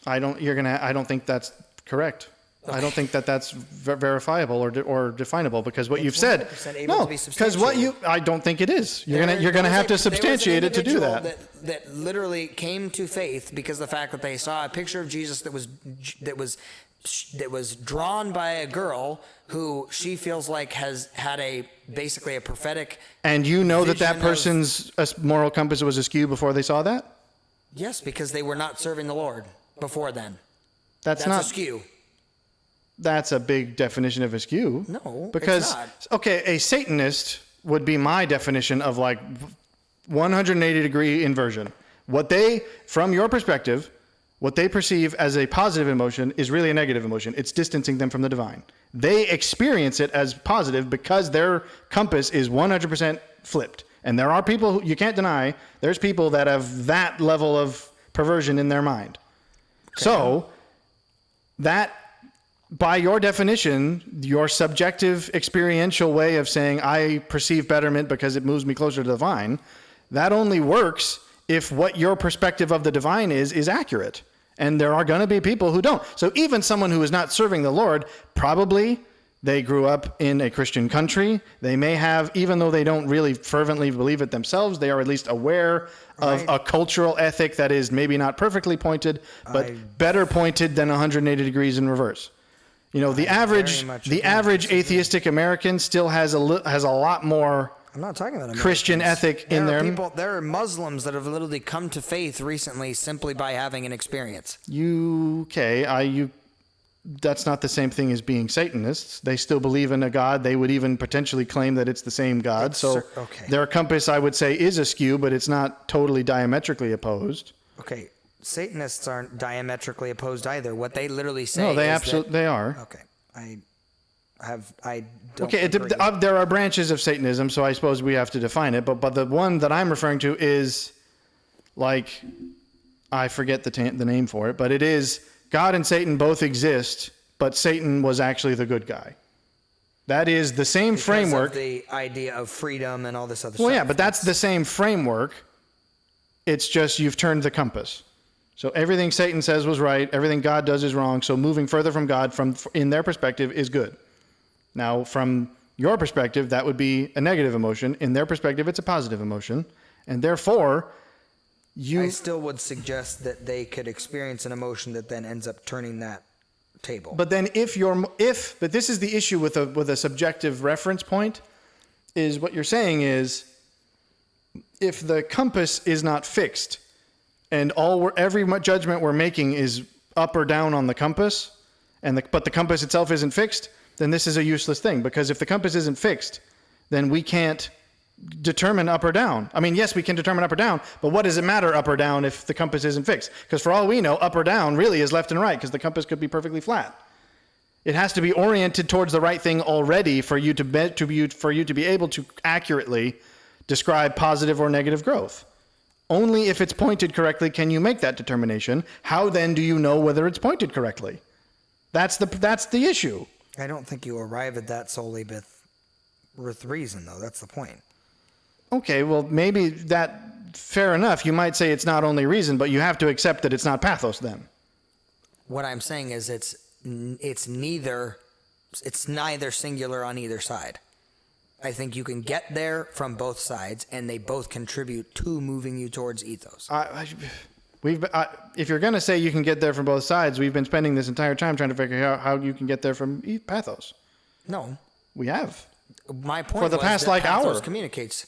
I don't think that's correct. I don't think that that's verifiable or definable because what you've said. 100% able No, to be because I don't think it is. You're gonna have to substantiate it to do that. That literally came to faith because of the fact that they saw a picture of Jesus that was drawn by a girl who she feels like has had basically a prophetic. And you know that vision person's moral compass was askew before they saw that? Yes, because they were not serving the Lord before then. That's That's not askew. That's a big definition of askew. No, because it's not. Okay, a Satanist would be my definition of like 180-degree inversion. From your perspective, what they perceive as a positive emotion is really a negative emotion. It's distancing them from the divine. They experience it as positive because their compass is 100% flipped. And there are people who you can't deny, there's people that have that level of perversion in their mind. Okay. So that, by your definition, your subjective experiential way of saying I perceive betterment because it moves me closer to the divine, that only works if what your perspective of the divine is accurate. And there are going to be people who don't. So even someone who is not serving the Lord, probably they grew up in a Christian country. They may have, even though they don't really fervently believe it themselves, they are at least aware of a cultural ethic that is maybe not perfectly pointed, but better pointed than 180 degrees in reverse. You know, the average atheistic American still has a lot more. I'm not talking about Americans. Christian ethic in them. There are Muslims that have literally come to faith recently simply by having an experience. That's not the same thing as being Satanists. They still believe in a God. They would even potentially claim that it's the same God. Their compass, I would say, is askew, but it's not totally diametrically opposed. Okay, Satanists aren't diametrically opposed either. What they literally say No, they are. Okay, I don't agree. There are branches of Satanism, so I suppose we have to define it. But the one that I'm referring to is, like, I forget the name for it, but it is God and Satan both exist, but Satan was actually the good guy. That is the same framework. Of the idea of freedom and all this other stuff. Well, yeah, but that's the same framework. It's just you've turned the compass. So everything Satan says was right. Everything God does is wrong. So moving further from God, in their perspective, is good. Now, from your perspective, that would be a negative emotion. In their perspective, it's a positive emotion. And therefore, I still would suggest that they could experience an emotion that then ends up turning that table. But then but this is the issue with a subjective reference point, is what you're saying is, if the compass is not fixed and every judgment we're making is up or down on the compass, but the compass itself isn't fixed, then this is a useless thing, because if the compass isn't fixed, then we can't determine up or down. I mean, yes, we can determine up or down, but what does it matter up or down if the compass isn't fixed? Because for all we know, up or down really is left and right, because the compass could be perfectly flat. It has to be oriented towards the right thing already for you to be able to accurately describe positive or negative growth. Only if it's pointed correctly can you make that determination. How then do you know whether it's pointed correctly? That's the issue. I don't think you arrive at that solely with reason, though. That's the point. Okay, well, maybe fair enough. You might say it's not only reason, but you have to accept that it's not pathos then. What I'm saying is it's neither singular on either side. I think you can get there from both sides, and they both contribute to moving you towards ethos. If you're going to say you can get there from both sides, we've been spending this entire time trying to figure out how you can get there from pathos. No. We have. My point for the past pathos hour communicates.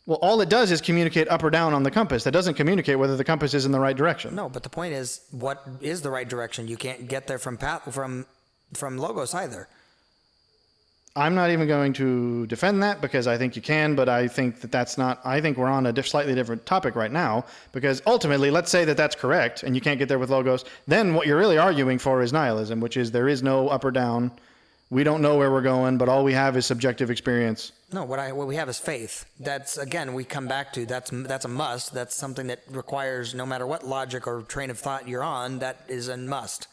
Well, all it does is communicate up or down on the compass. That doesn't communicate whether the compass is in the right direction. No, but the point is, what is the right direction? You can't get there from logos either. I'm not even going to defend that because I think you can, but I think that's not. I think we're on a slightly different topic right now, because ultimately, let's say that that's correct and you can't get there with logos. Then what you're really arguing for is nihilism, which is there is no up or down. We don't know where we're going, but all we have is subjective experience. No, what we have is faith. That's, again, we come back to, that's a must. That's something that requires, no matter what logic or train of thought you're on, that is a must.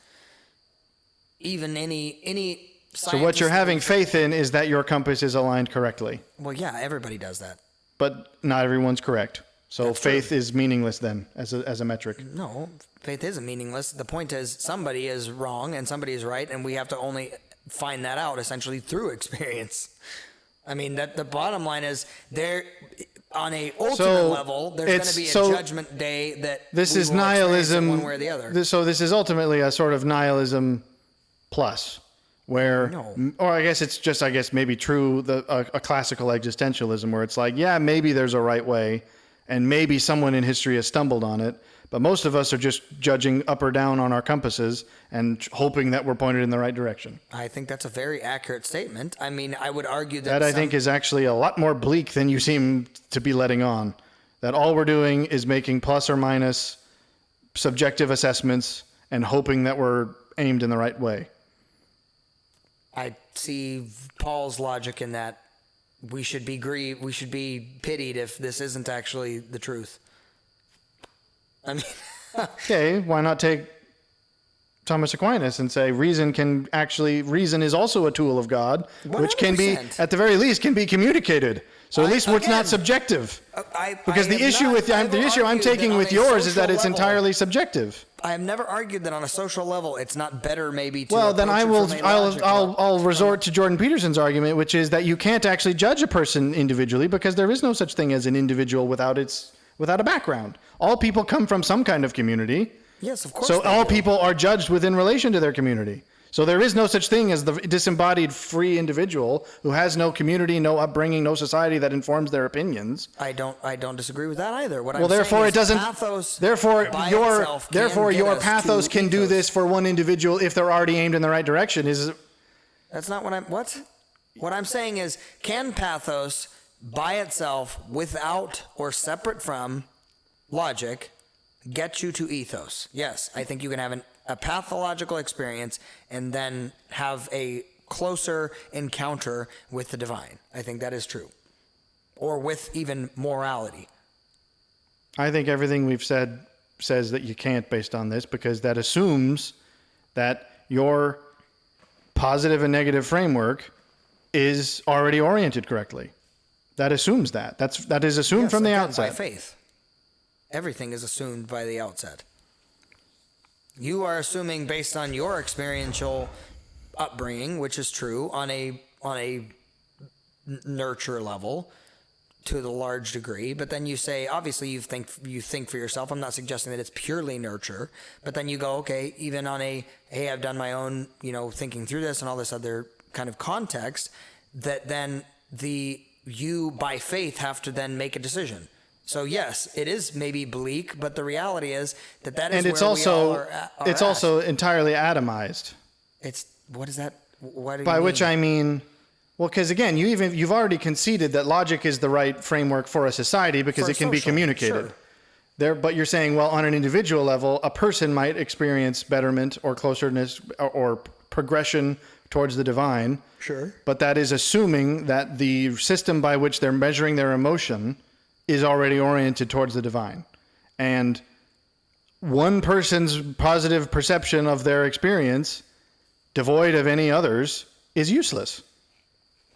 Even any So what you're having faith in is that your compass is aligned correctly. Well, yeah, everybody does that. But not everyone's correct. So That's faith true. is meaningless then as a metric. No, faith isn't meaningless. The point is somebody is wrong and somebody is right, and we have to only find that out essentially through experience. I mean, that the bottom line is there on a ultimate So level, there's going to be a judgment day that this we is will experience it nihilism one way or the other. So this is ultimately a sort of nihilism plus, where, No. or I guess it's just, I guess maybe true, a classical existentialism where it's like, yeah, maybe there's a right way, and maybe someone in history has stumbled on it, but most of us are just judging up or down on our compasses and hoping that we're pointed in the right direction. I think that's a very accurate statement. I mean, I would argue That I think is actually a lot more bleak than you seem to be letting on. That all we're doing is making plus or minus subjective assessments and hoping that we're aimed in the right way. I see Paul's logic in that we should be we should be pitied if this isn't actually the truth. I mean, Okay, why not take Thomas Aquinas and say reason is also a tool of God, which can be, 100%. at the very least, can be communicated. So at least it's again, not subjective. I Because the have issue not with the ever issue I'm argued taking that with on a yours is that social it's level- entirely subjective. I have never argued that on a social level it's not better maybe to Well, then approach I it will. from a logical- I'll resort to Jordan Peterson's argument, which is that you can't actually judge a person individually because there is no such thing as an individual without a background. All people come from some kind of community. Yes, of course. So they all do. people are judged within relation to their community. So there is no such thing as the disembodied free individual who has no community, no upbringing, no society that informs their opinions. I don't disagree with that either. What Well, I'm saying therefore is it doesn't. pathos Therefore, by your itself can get your us pathos to can do ethos. this for one individual if they're already aimed in the right direction. That's not what I'm. What? What I'm saying is, can pathos by itself, without or separate from logic, get you to ethos? Yes, I think you can have a pathological experience and then have a closer encounter with the divine. I think that is true. Or with even morality. I think everything we've said says that you can't based on this because that assumes that your positive and negative framework is already oriented correctly. That assumes that. That is assumed Yes, from the again, outset. By faith. Everything is assumed by the outset. You are assuming based on your experiential upbringing, which is true on a nurture level to the large degree, but then you say obviously you think for yourself. I'm not suggesting that it's purely nurture, but then you go, okay, even on a hey, I've done my own, thinking through this and all this other kind of context, that then you by faith have to then make a decision. So yes, it is maybe bleak, but the reality is that is And where it's we also all are it's at. also entirely atomized. It's what is that? What do you By mean? which I mean, well, because again, you've already conceded that logic is the right framework for a society because For it can be social, communicated. sure. But you're saying, well, on an individual level, a person might experience betterment or closeness or progression towards the divine. Sure. But that is assuming that the system by which they're measuring their emotion is already oriented towards the divine. And one person's positive perception of their experience, devoid of any others, is useless.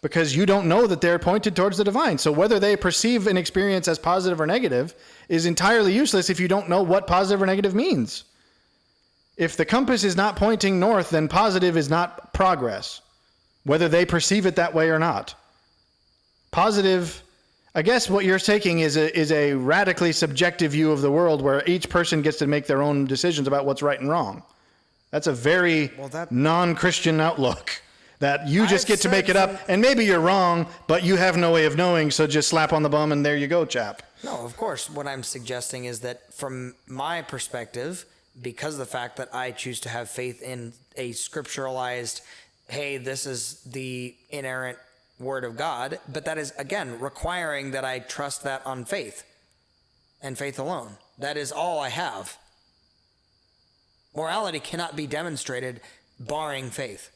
Because you don't know that they're pointed towards the divine. So whether they perceive an experience as positive or negative is entirely useless if you don't know what positive or negative means. If the compass is not pointing north, then positive is not progress, whether they perceive it that way or not. Positive, I guess what you're taking is a radically subjective view of the world where each person gets to make their own decisions about what's right and wrong. That's a very non-Christian outlook. That you just I've get to make said it up, and maybe you're wrong, but you have no way of knowing, so just slap on the bum and there you go, chap. No, of course. What I'm suggesting is that from my perspective, because of the fact that I choose to have faith in a scripturalized, hey, this is the inerrant word of God, but that is, again, requiring that I trust that on faith and faith alone. That is all I have. Morality cannot be demonstrated barring faith.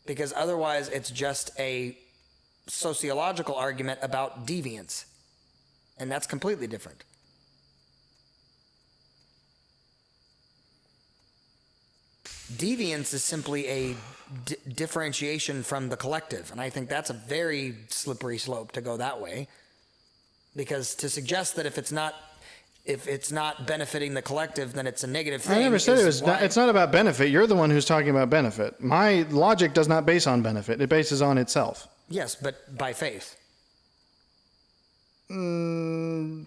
Because otherwise it's just a sociological argument about deviance. And that's completely different. Deviance is simply a differentiation from the collective, and I think that's a very slippery slope to go that way. Because to suggest that if it's not benefiting the collective, then it's a negative thing. I never said it was. It's not about benefit. You're the one who's talking about benefit. My logic does not base on benefit. It bases on itself. Yes, but by faith. I'm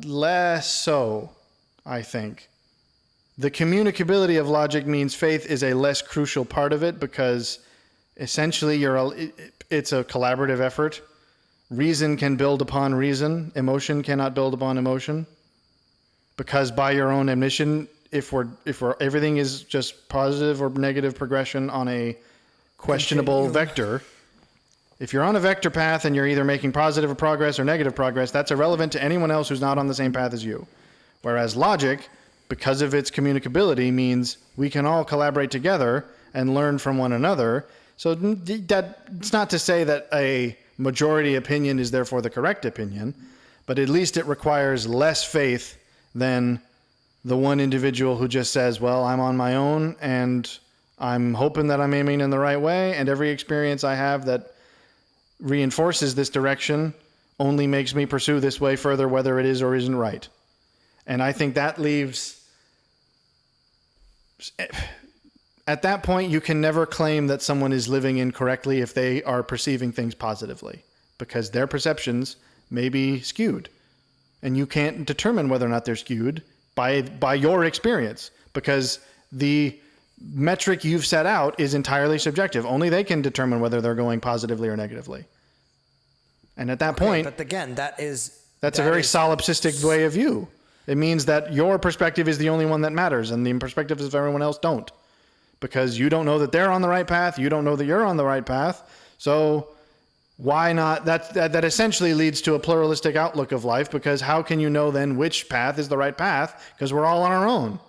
less so, I think. The communicability of logic means faith is a less crucial part of it because essentially it's a collaborative effort. Reason can build upon reason. Emotion cannot build upon emotion. Because by your own admission, if everything is just positive or negative progression on a questionable vector, if you're on a vector path and you're either making positive progress or negative progress, that's irrelevant to anyone else who's not on the same path as you. Whereas logic, because of its communicability, means we can all collaborate together and learn from one another. So that's not to say that a majority opinion is therefore the correct opinion, but at least it requires less faith than the one individual who just says, well, I'm on my own and I'm hoping that I'm aiming in the right way, and every experience I have that reinforces this direction only makes me pursue this way further, whether it is or isn't right. And I think that leaves... At that point, you can never claim that someone is living incorrectly if they are perceiving things positively, because their perceptions may be skewed. And you can't determine whether or not they're skewed by your experience, because the metric you've set out is entirely subjective. Only they can determine whether they're going positively or negatively. And at that point... But again, that's a very solipsistic way of view. It means that your perspective is the only one that matters, and the perspectives of everyone else don't. Because you don't know that they're on the right path, you don't know that you're on the right path. So why not? That essentially leads to a pluralistic outlook of life, because how can you know then which path is the right path? Because we're all on our own.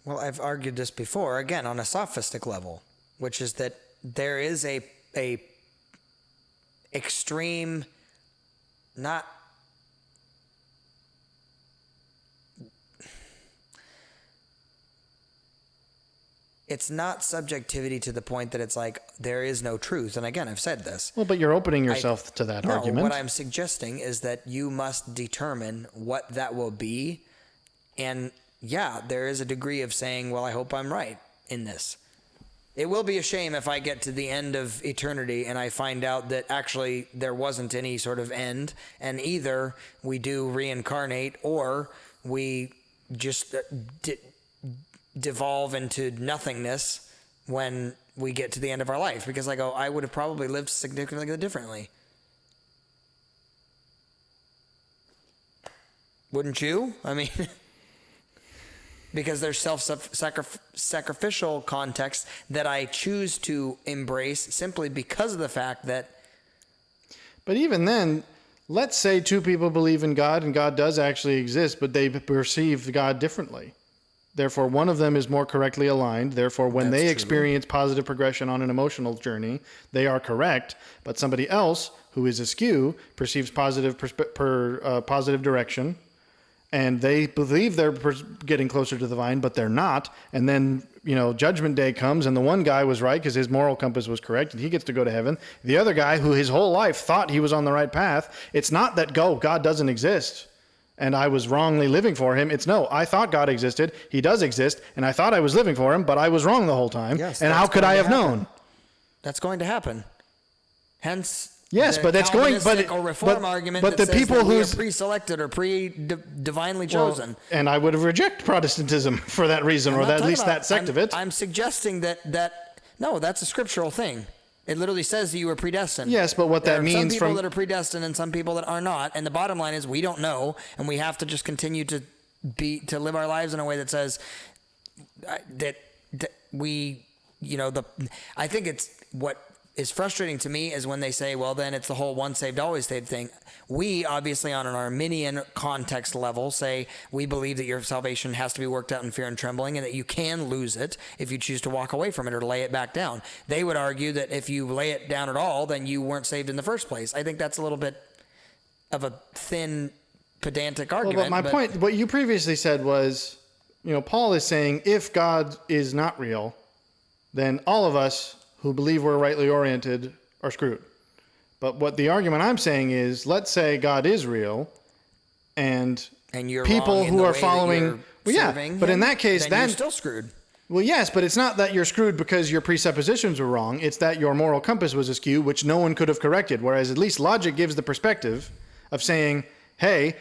Well, I've argued this before, again, on a sophistic level, which is that there is a extreme, not... It's not subjectivity to the point that it's like there is no truth. And again, I've said this. Well, but you're opening yourself to that argument. What I'm suggesting is that you must determine what that will be. And yeah, there is a degree of saying, well, I hope I'm right in this. It will be a shame if I get to the end of eternity and I find out that actually there wasn't any sort of end, and either we do reincarnate or we just devolve into nothingness when we get to the end of our life, because I go, I would have probably lived significantly differently. Wouldn't you? I mean, because there's self-sacrificial context that I choose to embrace simply because of the fact that... But even then, let's say two people believe in God and God does actually exist, but they perceive God differently. Therefore, one of them is more correctly aligned. Therefore, when they experience positive progression on an emotional journey, they are correct. But somebody else who is askew perceives positive direction, and they believe they're getting closer to the divine, but they're not. And then, Judgment Day comes, and the one guy was right because his moral compass was correct, and he gets to go to heaven. The other guy, who his whole life thought he was on the right path, it's not that God doesn't exist and I was wrongly living for him. It's no, I thought God existed, he does exist, and I thought I was living for him, but I was wrong the whole time. Yes, and how could I have known? That's going to happen. Hence, yes, but that's going. But or reform argument. But that the says people that we who are pre-selected or divinely chosen. And I would have rejected Protestantism for that reason, or at least that sect of it. I'm suggesting that no, that's a scriptural thing. It literally says that you were predestined. Yes, but what that means some people that are predestined and some people that are not. And the bottom line is we don't know, and we have to just continue to live our lives in a way that says that we, I think it's what is frustrating to me is when they say, well, then it's the whole once saved, always saved thing. We, obviously, on an Arminian context level, say we believe that your salvation has to be worked out in fear and trembling, and that you can lose it if you choose to walk away from it or lay it back down. They would argue that if you lay it down at all, then you weren't saved in the first place. I think that's a little bit of a thin, pedantic argument. Well, but my point, what you previously said was, Paul is saying if God is not real, then all of us who believe we're rightly oriented are screwed. But what the argument I'm saying is, let's say God is real, and you're people wrong in who the are way that following, you're well, yeah, serving but in him, that case, then you're still screwed. Well, yes, but it's not that you're screwed because your presuppositions were wrong. It's that your moral compass was askew, which no one could have corrected. Whereas at least logic gives the perspective of saying, hey,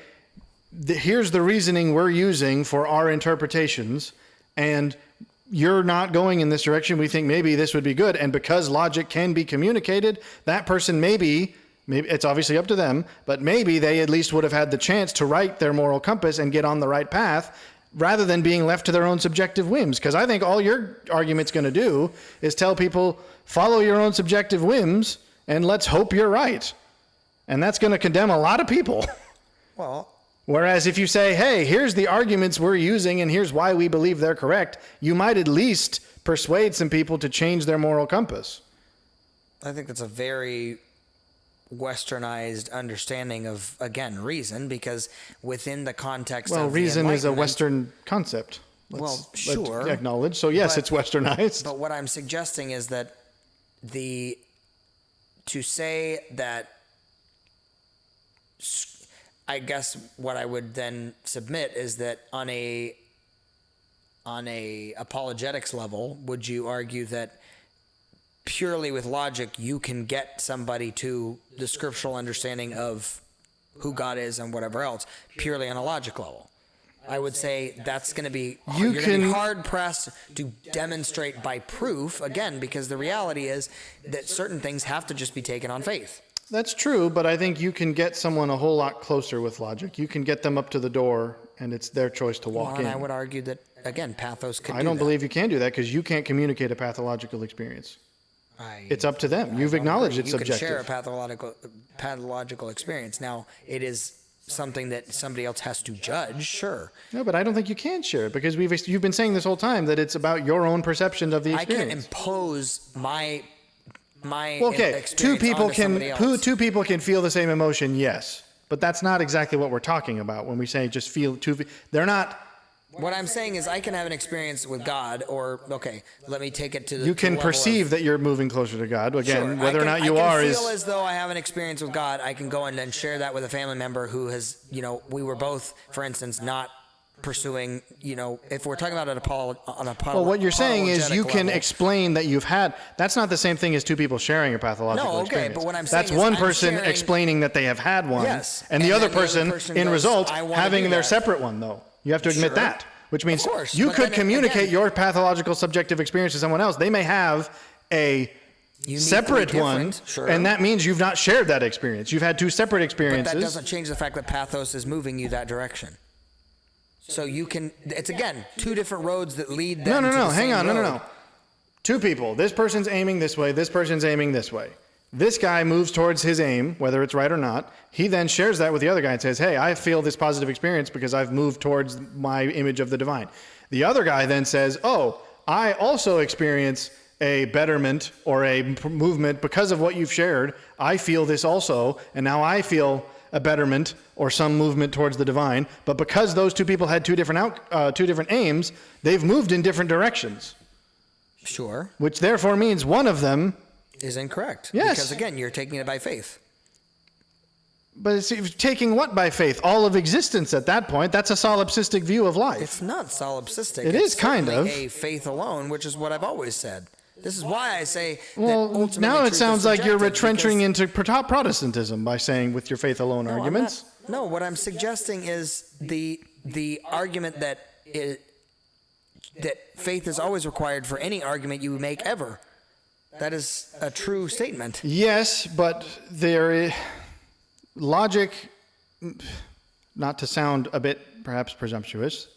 here's the reasoning we're using for our interpretations, and you're not going in this direction. We think maybe this would be good. And because logic can be communicated, that person maybe it's obviously up to them, but maybe they at least would have had the chance to write their moral compass and get on the right path, rather than being left to their own subjective whims. Because I think all your argument's going to do is tell people, follow your own subjective whims, and let's hope you're right. And that's going to condemn a lot of people. Well, whereas if you say, hey, here's the arguments we're using, and here's why we believe they're correct, you might at least persuade some people to change their moral compass. I think that's a very westernized understanding of, again, reason, because within the context of reason is a Enlightenment- Western concept. Let's sure. acknowledge. So yes, But- it's westernized. But what I'm suggesting is that to say that, I guess what I would then submit is that on a apologetics level, would you argue that purely with logic you can get somebody to the scriptural understanding of who God is and whatever else purely on a logic level? I would say that's going to be you're going to be hard pressed to demonstrate by proof, again, because the reality is that certain things have to just be taken on faith. That's true, but I think you can get someone a whole lot closer with logic. You can get them up to the door, and it's their choice to walk in. And I would argue that, again, pathos could I don't believe you can do that because you can't communicate a pathological experience. It's up to them. You've acknowledged it's subjective. You can share a pathological experience. Now, it is something that somebody else has to judge, sure. No, but I don't think you can share it because you've been saying this whole time that it's about your own perception of the experience. I can't impose my okay, experience two people can feel the same emotion, yes. But that's not exactly what we're talking about when we say just feel they're not. What I'm saying is I can have an experience with God, or, okay, let me take it to the You can perceive that you're moving closer to God. Again, sure, whether or not you are is... I can feel as though I have an experience with God. I can go and then share that with a family member who has, we were both, for instance, not pursuing, if we're talking about Well, what you're saying is you can explain that you've had... That's not the same thing as two people sharing a pathological experience. But what I'm saying that's is one I'm person sharing, explaining that they have had one, yes, and the other person, in goes, result, having their that. separate one, though. You have to admit that. Which means you but could then communicate again, your pathological subjective experience to someone else. They may have a separate one, sure. And that means you've not shared that experience. You've had two separate experiences. But that doesn't change the fact that pathos is moving you that direction. So you can, it's again, two different roads that lead them to the same road. No. Two people. This person's aiming this way. This person's aiming this way. This guy moves towards his aim, whether it's right or not. He then shares that with the other guy and says, hey, I feel this positive experience because I've moved towards my image of the divine. The other guy then says, oh, I also experience a betterment or a movement because of what you've shared. I feel this also, and now I feel a betterment or some movement towards the divine. But because those two people had two different aims, they've moved in different directions. Sure. Which therefore means one of them is incorrect. Yes. Because again, you're taking it by faith. But it's taking what by faith? All of existence at that point. That's a solipsistic view of life. It's not solipsistic. It's kind of a faith alone, which is what I've always said. This is why I say well, that now it sounds like you're retrenching into into Protestantism by saying with your faith alone arguments. No, what I'm suggesting is the argument that faith is always required for any argument you make ever. That is a true statement. Yes, but logic, not to sound a bit perhaps presumptuous,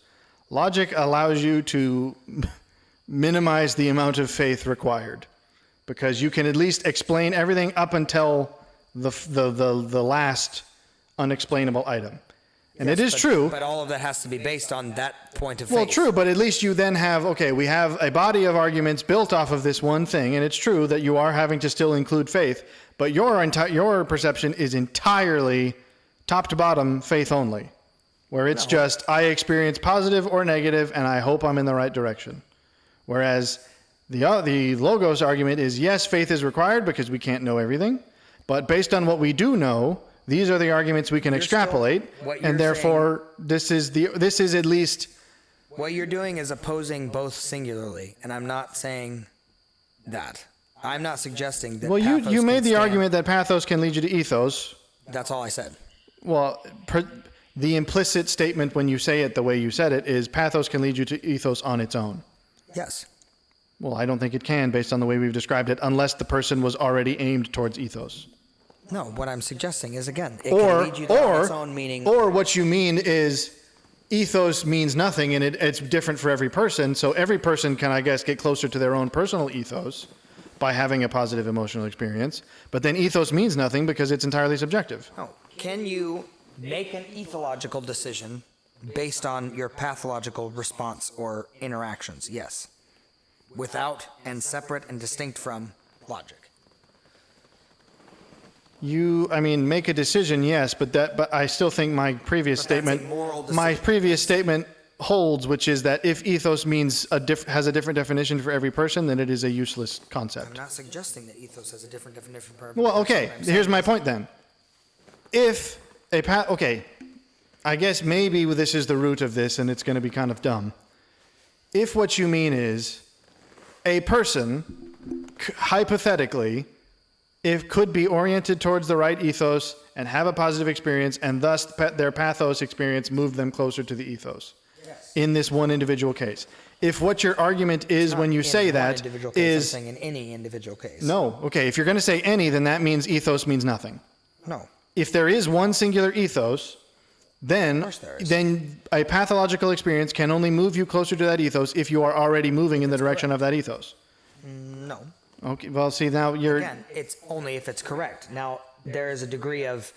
logic allows you to minimize the amount of faith required because you can at least explain everything up until the last unexplainable item. And yes, it is true. But all of that has to be based on that point of faith. Well, true, but at least you then have, we have a body of arguments built off of this one thing, and it's true that you are having to still include faith, but your perception is entirely top to bottom faith only. where it's just, I experience positive or negative, and I hope I'm in the right direction. Whereas the Logos argument is, yes, faith is required because we can't know everything, but based on what we do know, these are the arguments we can extrapolate, and therefore this is at least... What you're doing is opposing both singularly, and I'm not saying that. I'm not suggesting that. Well, pathos you made can the stand. argument that pathos can lead you to ethos. That's all I said. Well, the implicit statement when you say it the way you said it is pathos can lead you to ethos on its own. Yes. Well, I don't think it can based on the way we've described it, unless the person was already aimed towards ethos. No, what I'm suggesting is, again, it can lead you to its own meaning. Or what you mean is ethos means nothing, and it's different for every person, so every person can, I guess, get closer to their own personal ethos by having a positive emotional experience, but then ethos means nothing because it's entirely subjective. No. Can you make an ethological decision based on your pathological response or interactions? Yes. Without and separate and distinct from logic. Make a decision, yes, but I still think my previous statement holds, which is that if ethos means has a different definition for every person, then it is a useless concept. I'm not suggesting that ethos has a different definition for Well, okay, here's my point then. I guess maybe this is the root of this, and it's going to be kind of dumb. If what you mean is a person, hypothetically, could be oriented towards the right ethos and have a positive experience, and thus their pathos experience moved them closer to the ethos. Yes. In this one individual case. If what your argument is when you say that is... I'm saying in any individual case. No. Okay, if you're going to say any, then that means ethos means nothing. No. If there is one singular ethos, then a pathological experience can only move you closer to that ethos if you are already moving in the direction of that ethos. No. Okay, well, see, now you're... Again, it's only if it's correct. Now, there is a degree of...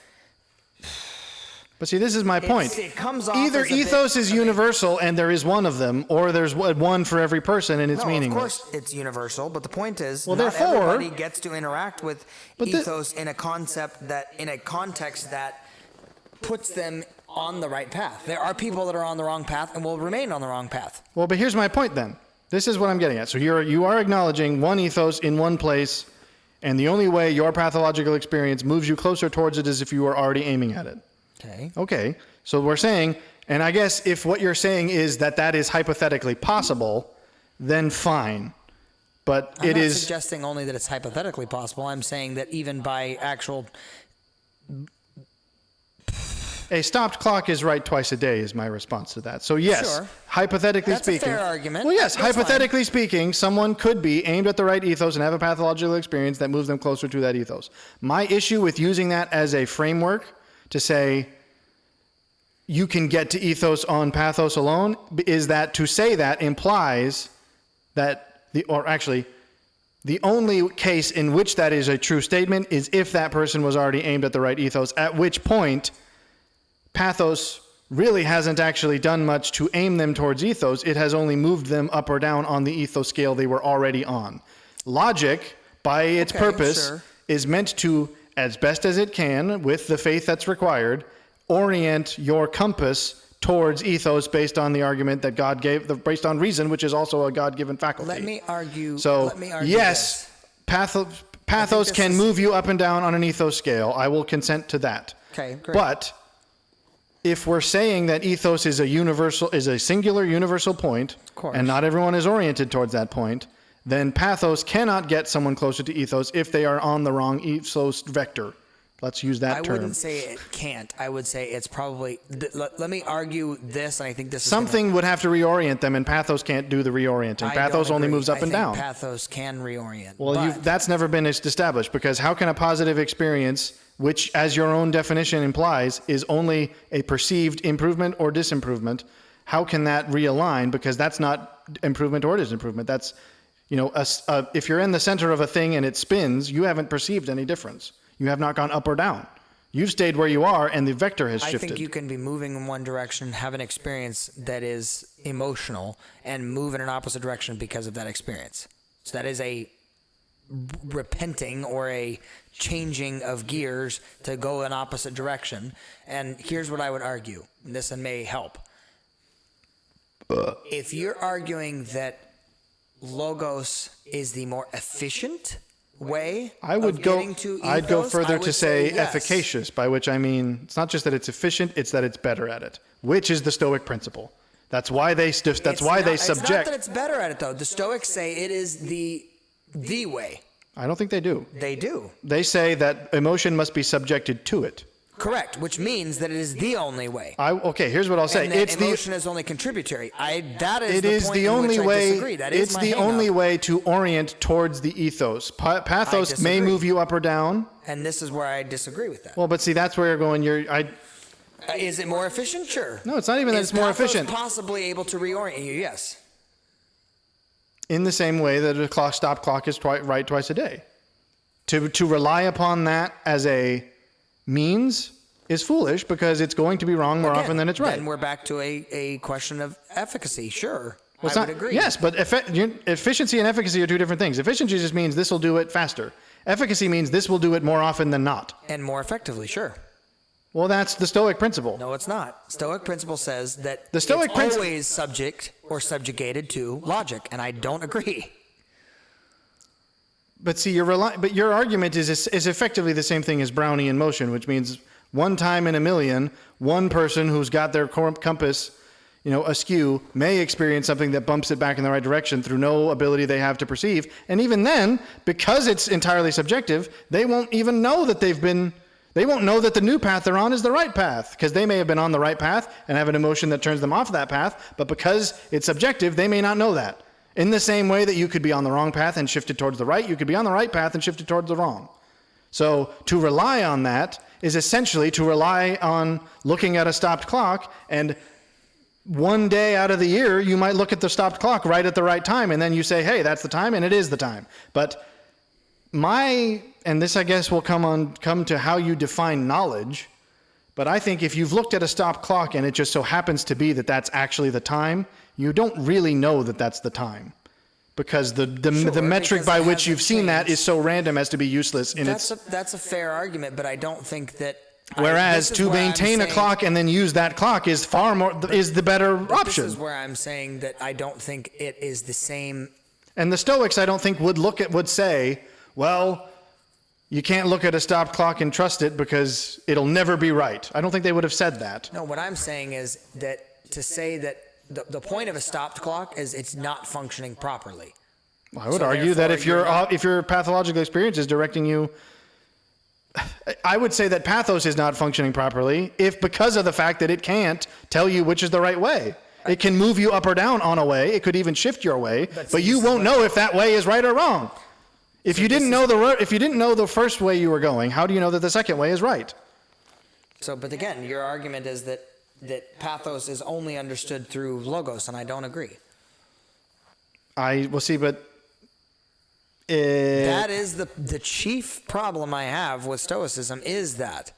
But see, this is my point. It comes off either as a ethos bit, is universal and there is one of them, or there's one for every person and it's meaningless. Of course it's universal, but the point is, well, not therefore, everybody gets to interact with ethos in a context that puts them on the right path. There are people that are on the wrong path and will remain on the wrong path. Well, but here's my point then. This is what I'm getting at. So you are acknowledging one ethos in one place, and the only way your pathological experience moves you closer towards it is if you are already aiming at it. Okay. So we're saying, and I guess if what you're saying is that is hypothetically possible, then fine. But I'm not suggesting only that it's hypothetically possible. I'm saying that even by actual... A stopped clock is right twice a day is my response to that. So yes, hypothetically speaking... That's a fair argument. Well, yes, hypothetically speaking, someone could be aimed at the right ethos and have a pathological experience that moves them closer to that ethos. My issue with using that as a framework to say you can get to ethos on pathos alone is that to say that implies that the only case in which that is a true statement is if that person was already aimed at the right ethos, at which point pathos really hasn't actually done much to aim them towards ethos. It has only moved them up or down on the ethos scale they were already on. Logic, by its purpose, is meant to, as best as it can, with the faith that's required, orient your compass towards ethos based on the argument that God gave, based on reason, which is also a God-given faculty. Let me argue. Yes, pathos can move you up and down on an ethos scale. I will consent to that. Okay, great. But if we're saying that ethos is a singular universal point, and not everyone is oriented towards that point, then pathos cannot get someone closer to ethos if they are on the wrong ethos vector. Let's use that term. I wouldn't say it can't. I would say it's probably... Let me argue this, and I think this is... Something would have to reorient them, and pathos can't do the reorienting. Pathos only moves up and down. Pathos can reorient. Well, that's never been established, because how can a positive experience, which, as your own definition implies, is only a perceived improvement or disimprovement, how can that realign? Because that's not improvement or disimprovement. That's, if you're in the center of a thing and it spins, you haven't perceived any difference. You have not gone up or down. You've stayed where you are, and the vector has shifted. I think you can be moving in one direction, have an experience that is emotional, and move in an opposite direction because of that experience. So that is a repenting or a changing of gears to go in opposite direction. And here's what I would argue. This may help. If you're arguing that logos is the more efficient way of getting to ethos, I'd go further I would to say yes. efficacious, by which I mean it's not just that it's efficient, it's that it's better at it, which is the Stoic principle. That's why they subject. It's not that it's better at it though. The Stoics say it is the way. I don't think they do. They do. They say that emotion must be subjected to it. Correct, which means that it is the only way. Okay, here's what I'll say. And that emotion is only contributory. That is the point in which I disagree. That is it's my the hang-up. only way to orient towards the ethos. Pathos may disagree. move you up or down. And this is where I disagree with that. Well, but see, that's where you're going. Is it more efficient? Sure. No, it's not even that it's more efficient. Is possibly able to reorient you? Yes. In the same way that a stop clock is right twice a day. To rely upon that as a means is foolish because it's going to be wrong more often than it's right. Then we're back to a question of efficacy. Sure. Well, I would agree. Yes, but efficiency and efficacy are two different things. Efficiency just means this will do it faster. Efficacy means this will do it more often than not. And more effectively, sure. Well, that's the Stoic principle. No, it's not. Stoic principle says that The Stoic it's always subject or subjugated to logic, and I don't agree. But see, but your argument is effectively the same thing as Brownian motion, which means one time in a million, one person who's got their compass, askew may experience something that bumps it back in the right direction through no ability they have to perceive. And even then, because it's entirely subjective, they won't even know that they won't know that the new path they're on is the right path because they may have been on the right path and have an emotion that turns them off that path. But because it's subjective, they may not know that. In the same way that you could be on the wrong path and shifted towards the right, you could be on the right path and shifted towards the wrong. So to rely on that is essentially to rely on looking at a stopped clock, and one day out of the year, you might look at the stopped clock right at the right time, and then you say, hey, that's the time, and it is the time. But and this I guess will come to how you define knowledge, but I think if you've looked at a stopped clock and it just so happens to be that that's actually the time, you don't really know that that's the time. Because the metric by which you've seen that is so random as to be useless in its... That's a fair argument, but I don't think that... Whereas to maintain a clock and then use that clock is the better option. This is where I'm saying that I don't think it is the same... And the Stoics, I don't think, would say, well, you can't look at a stopped clock and trust it because it'll never be right. I don't think they would have said that. No, what I'm saying is that to say that the point of a stopped clock is it's not functioning properly. I would argue that if your pathological experience is directing you, I would say that pathos is not functioning properly because of the fact that it can't tell you which is the right way. It can move you up or down on a way. It could even shift your way, but you won't know if that way is right or wrong. If you didn't know the first way you were going, how do you know that the second way is right? But again, your argument is that pathos is only understood through logos, and I don't agree. We'll see, but that is the chief problem I have with Stoicism is that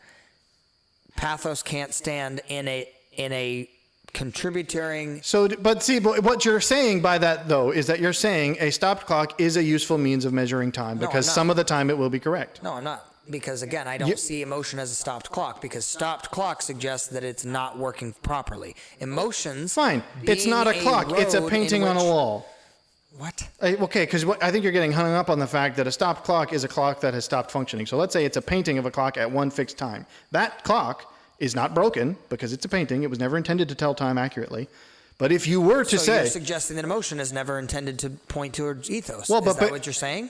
pathos can't stand in a contributing. But what you're saying by that though is that you're saying a stopped clock is a useful means of measuring time because some of the time it will be correct. No, I'm not. Because again, I don't see emotion as a stopped clock because stopped clock suggests that it's not working properly. Emotions. Fine. It's not a clock. It's a painting on a wall. What? Okay, because I think you're getting hung up on the fact that a stopped clock is a clock that has stopped functioning. So let's say it's a painting of a clock at one fixed time. That clock is not broken because it's a painting. It was never intended to tell time accurately. But if you were to say... you're suggesting that emotion is never intended to point towards ethos. Well, is that what you're saying?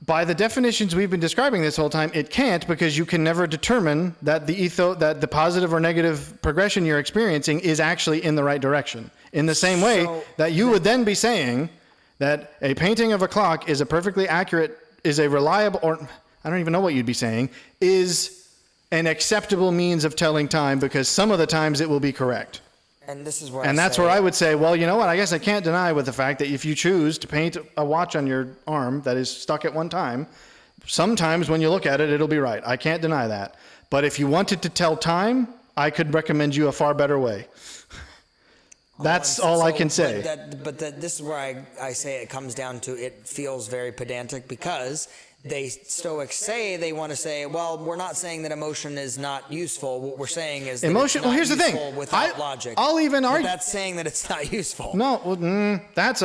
By the definitions we've been describing this whole time, it can't because you can never determine that that the positive or negative progression you're experiencing is actually in the right direction. In the same way that you would then be saying that a painting of a clock is a perfectly accurate, is a reliable, or I don't even know what you'd be saying, is an acceptable means of telling time because some of the times it will be correct. And this is where that's where I would say, well, you know what? I guess I can't deny with the fact that if you choose to paint a watch on your arm that is stuck at one time, sometimes when you look at it, it'll be right. I can't deny that. But if you wanted to tell time, I could recommend you a far better way. That's all I can say. But this is where I say it comes down to, it feels very pedantic, because Stoics say they want to say, well, we're not saying that emotion is not useful. What we're saying is that Emotion. it's not Well, here's the thing. useful without logic. I'll even But argue. that's saying that it's not useful. No, well, that's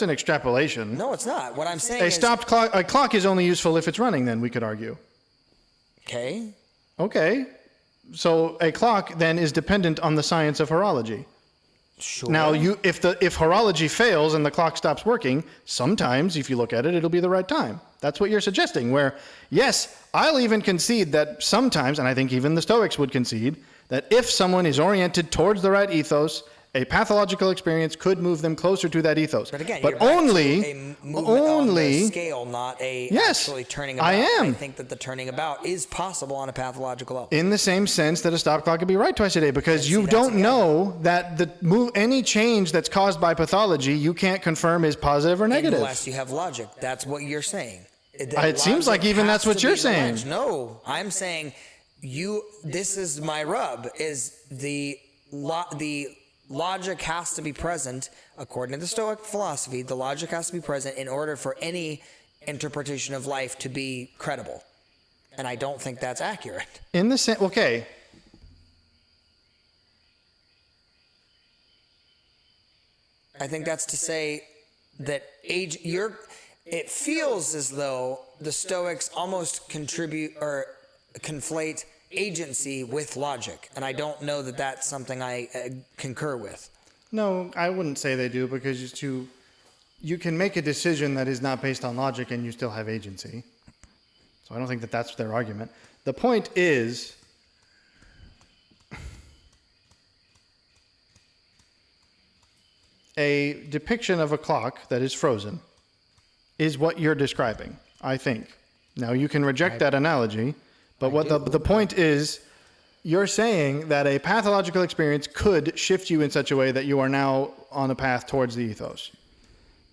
an extrapolation. No, it's not. What I'm saying A is, stopped clock. A clock is only useful if it's running. Then we could argue. okay, Okay, so a clock then is dependent on the science of horology. sure. Now, if horology fails and the clock stops working, sometimes, if you look at it, it'll be the right time. That's what you're suggesting. Where, yes, I'll even concede that sometimes, and I think even the Stoics would concede, that if someone is oriented towards the right ethos, a pathological experience could move them closer to that ethos. But again, but you're back only, to a movement on the scale, not a Yes, actually turning about. I am. I think that the turning about is possible on a pathological level. in the same sense that a stop clock could be right twice a day, because you that's don't again- know that any change that's caused by pathology you can't confirm is positive or negative. Unless you have logic. That's what you're saying. It seems like even has that's what to you're be the saying. wedge. No, I'm saying this is my rub, is the logic has to be present. According to the Stoic philosophy, the logic has to be present in order for any interpretation of life to be credible. And I don't think that's accurate. In the sense, okay. I think that's to say that it feels as though the Stoics almost contribute or conflate agency with logic, and I don't know that that's something I concur with. No, I wouldn't say they do, because you can make a decision that is not based on logic and you still have agency. So I don't think that that's their argument. The point is, a depiction of a clock that is frozen is what you're describing, I think. Now, you can reject that analogy, but what the point is, you're saying that a pathological experience could shift you in such a way that you are now on a path towards the ethos.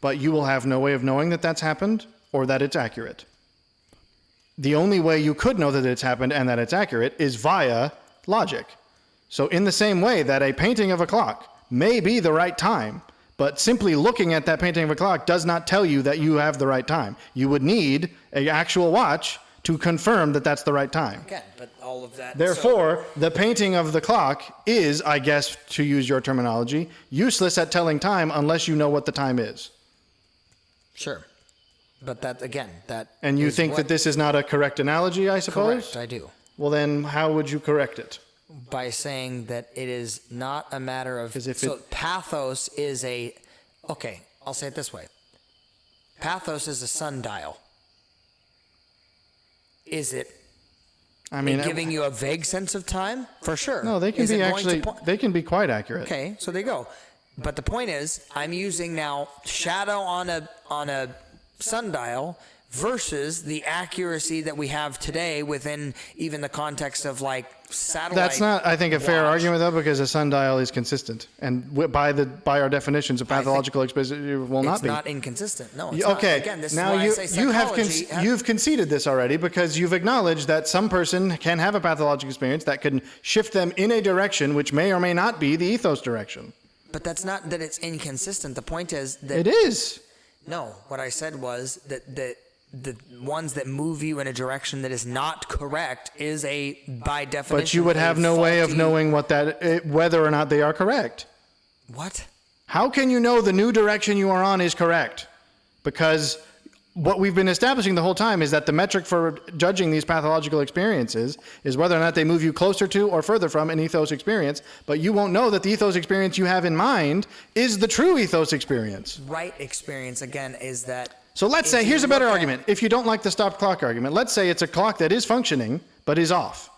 But you will have no way of knowing that that's happened or that it's accurate. The only way you could know that it's happened and that it's accurate is via logic. So in the same way that a painting of a clock may be the right time, but simply looking at that painting of a clock does not tell you that you have the right time. You would need an actual watch to confirm that that's the right time. Again, but all of that. Therefore, the painting of the clock is, I guess, to use your terminology, useless at telling time unless you know what the time is. Sure. But that, again, that. And you is think that this is not a correct analogy, I suppose? Correct, I do. Well, then how would you correct it? By saying that it is not a matter of. 'Cause if so it- pathos is okay, I'll say it this way. Pathos is a sundial. Is it I mean, giving you a vague sense of time? For sure. no, they can Is be it going actually, to they can be quite accurate. Okay, so there you go. But the point is, I'm using now shadow on a sundial versus the accuracy that we have today within even the context of like satellite. That's not, I think, a fair watch. argument, though, because a sundial is consistent. And by our definitions, a pathological experience will not It's be. not inconsistent. No, it's not. Okay, Again, this now is why I say you've conceded this already, because you've acknowledged that some person can have a pathological experience that can shift them in a direction which may or may not be the ethos direction. But that's not that it's inconsistent. The point is that It is. no. What I said was that the ones that move you in a direction that is not correct is by definition. But you would have no way of knowing whether or not they are correct. What? How can you know the new direction you are on is correct? Because what we've been establishing the whole time is that the metric for judging these pathological experiences is whether or not they move you closer to or further from an ethos experience, but you won't know that the ethos experience you have in mind is the true ethos experience. Right experience again is that. So let's say, here's a better argument. If you don't like the stop clock argument, let's say it's a clock that is functioning, but is off.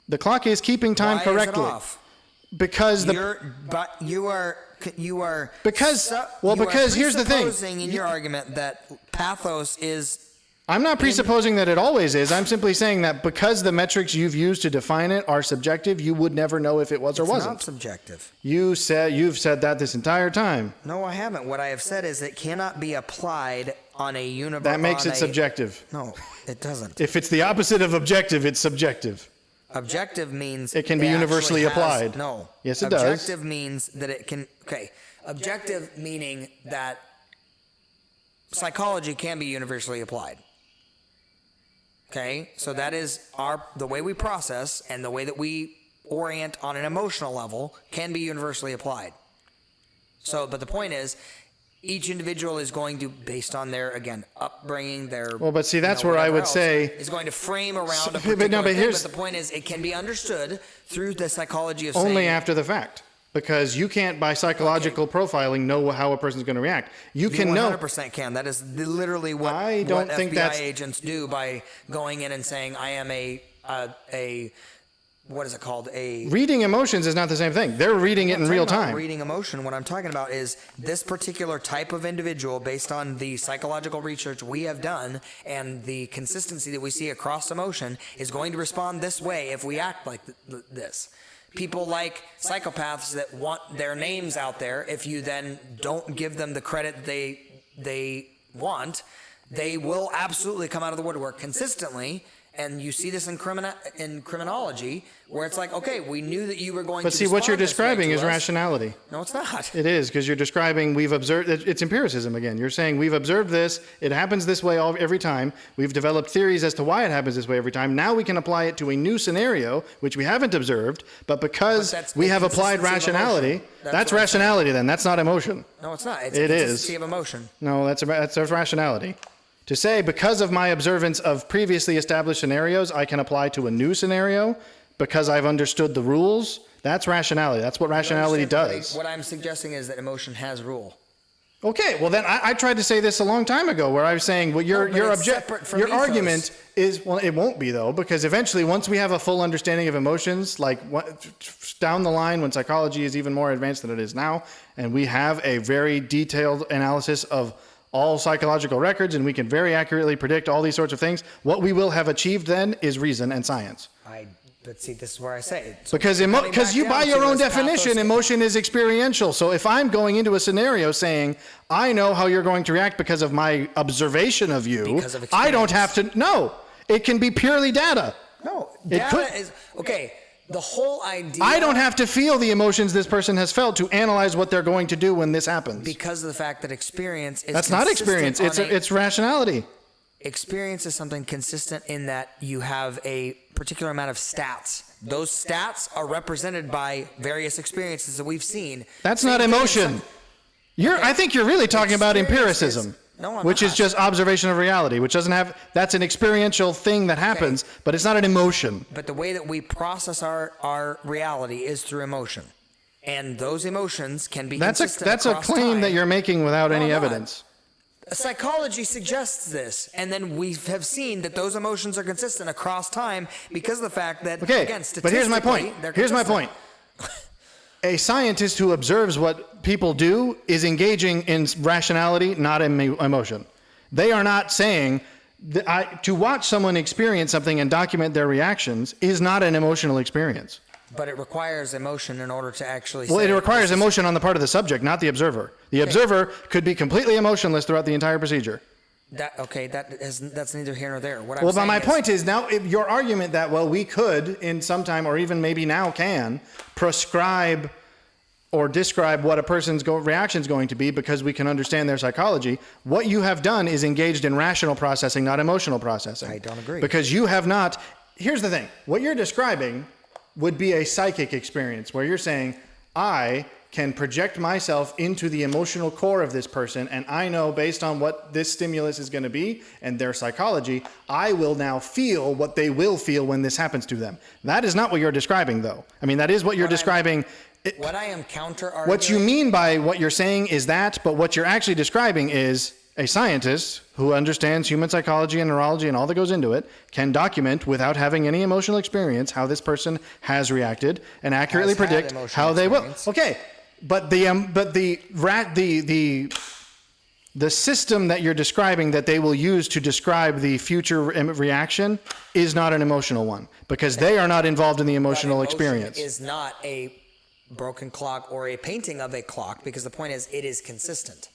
The clock is keeping time Why correctly. Is it off? Because you are because here's the thing. Presupposing in your argument that pathos is. I'm not presupposing that it always is. I'm simply saying that because the metrics you've used to define it are subjective, you would never know if it was or It's wasn't. not subjective. You've said that this entire time. No, I haven't. What I have said is it cannot be applied on a universe. That makes it subjective. No, it doesn't. If it's the opposite of objective, it's subjective. Objective means It can be it universally actually has- applied. No. Yes, it does. Objective means that it can. Okay. Objective meaning that psychology can be universally applied. Okay, so that is the way we process and the way that we orient on an emotional level can be universally applied. So, but the point is, each individual is going to, based on their, again, upbringing, their... Well, but see, that's where I whatever would else, say... is going to frame around a but particular no, but thing, here's- but the point is, it can be understood through the psychology of Only saying... after the fact. Because you can't, by psychological profiling, know how a person's going to react. You can know... 100% can. That is literally what, I don't what think FBI that's- agents do by going in and saying, I am a what is it called? Reading emotions is not the same thing. They're reading it in I'm real talking about time. Reading emotion. What I'm talking about is this particular type of individual, based on the psychological research we have done and the consistency that we see across emotion, is going to respond this way if we act like this. People like psychopaths that want their names out there. If you then don't give them the credit they want, they will absolutely come out of the woodwork consistently. And you see this in criminology, where it's like, okay, we knew that you were going But to see, what you're respond this way describing to is us. rationality. No, it's not. It is, because you're describing, we've observed, it's empiricism again. You're saying we've observed this, it happens this way every time. We've developed theories as to why it happens this way every time. Now we can apply it to a new scenario, which we haven't observed, but because that's we the have applied consistency of rationality, emotion. That's that's what I'm rationality then, that's not emotion. No, it's not. It's It a is. consistency of emotion. No, that's rationality. To say, because of my observance of previously established scenarios, I can apply to a new scenario because I've understood the rules, that's rationality. That's what rationality does. What I'm suggesting is that emotion has rule. Okay, well then I tried to say this a long time ago where I was saying, well, your it's separate from ethos. argument is, well, it won't be though, because eventually once we have a full understanding of emotions, like down the line when psychology is even more advanced than it is now, and we have a very detailed analysis of all psychological records, and we can very accurately predict all these sorts of things, what we will have achieved then is reason and science. But see, this is where I say it. So Because coming back you, by down your to own this definition, pathos- emotion is experiential. So if I'm going into a scenario saying, I know how you're going to react because of my observation of you, Because of I don't have experience. to, no, it can be purely data. No, It data could- is okay. The whole idea. I don't have to feel the emotions this person has felt to analyze what they're going to do when this happens. because of the fact that experience is. That's not consistent experience, on it's rationality. Experience is something consistent in that you have a particular amount of stats. Those stats are represented by various experiences that we've seen. That's Same not thing as emotion. I think you're really talking about Experience empiricism. No, I'm which is not. just observation of reality, which doesn't have, that's an experiential thing that happens, but it's not an emotion. But the way that we process our reality is through emotion. And those emotions can be That's consistent a across claim time. that you're making without any I'm not. evidence. Psychology suggests this, and then we have seen that those emotions are consistent across time because of the fact that, Okay, again, but here's my point. they're Here's my consistent. point. A scientist who observes what people do is engaging in rationality, not in emotion. They are not saying to watch someone experience something and document their reactions is not an emotional experience. But it requires emotion in order to actually. Well, say it requires this is- emotion on the part of the subject, not the observer. The observer could be completely emotionless throughout the entire procedure. That's neither here nor there. What Well, I'm but saying my is, point is now your argument that, well, we could in some time or even maybe now can prescribe or describe what a person's reaction is going to be because we can understand their psychology. What you have done is engaged in rational processing, not emotional processing. I don't agree. Because you have not. Here's the thing. What you're describing would be a psychic experience where you're saying, I can project myself into the emotional core of this person, and I know based on what this stimulus is going to be and their psychology, I will now feel what they will feel when this happens to them. That is not what you're describing, though. I mean, that is what you're describing. What I am counter-arguing. What you mean by what you're saying is that, but what you're actually describing is a scientist who understands human psychology and neurology and all that goes into it can document without having any emotional experience how this person has reacted and accurately Has had predict emotional how they will. experience. Okay, but the system that you're describing that they will use to describe the future reaction is not an emotional one because they are not involved in the emotional Emotion experience. is not a broken clock or a painting of a clock because the point is it is consistent.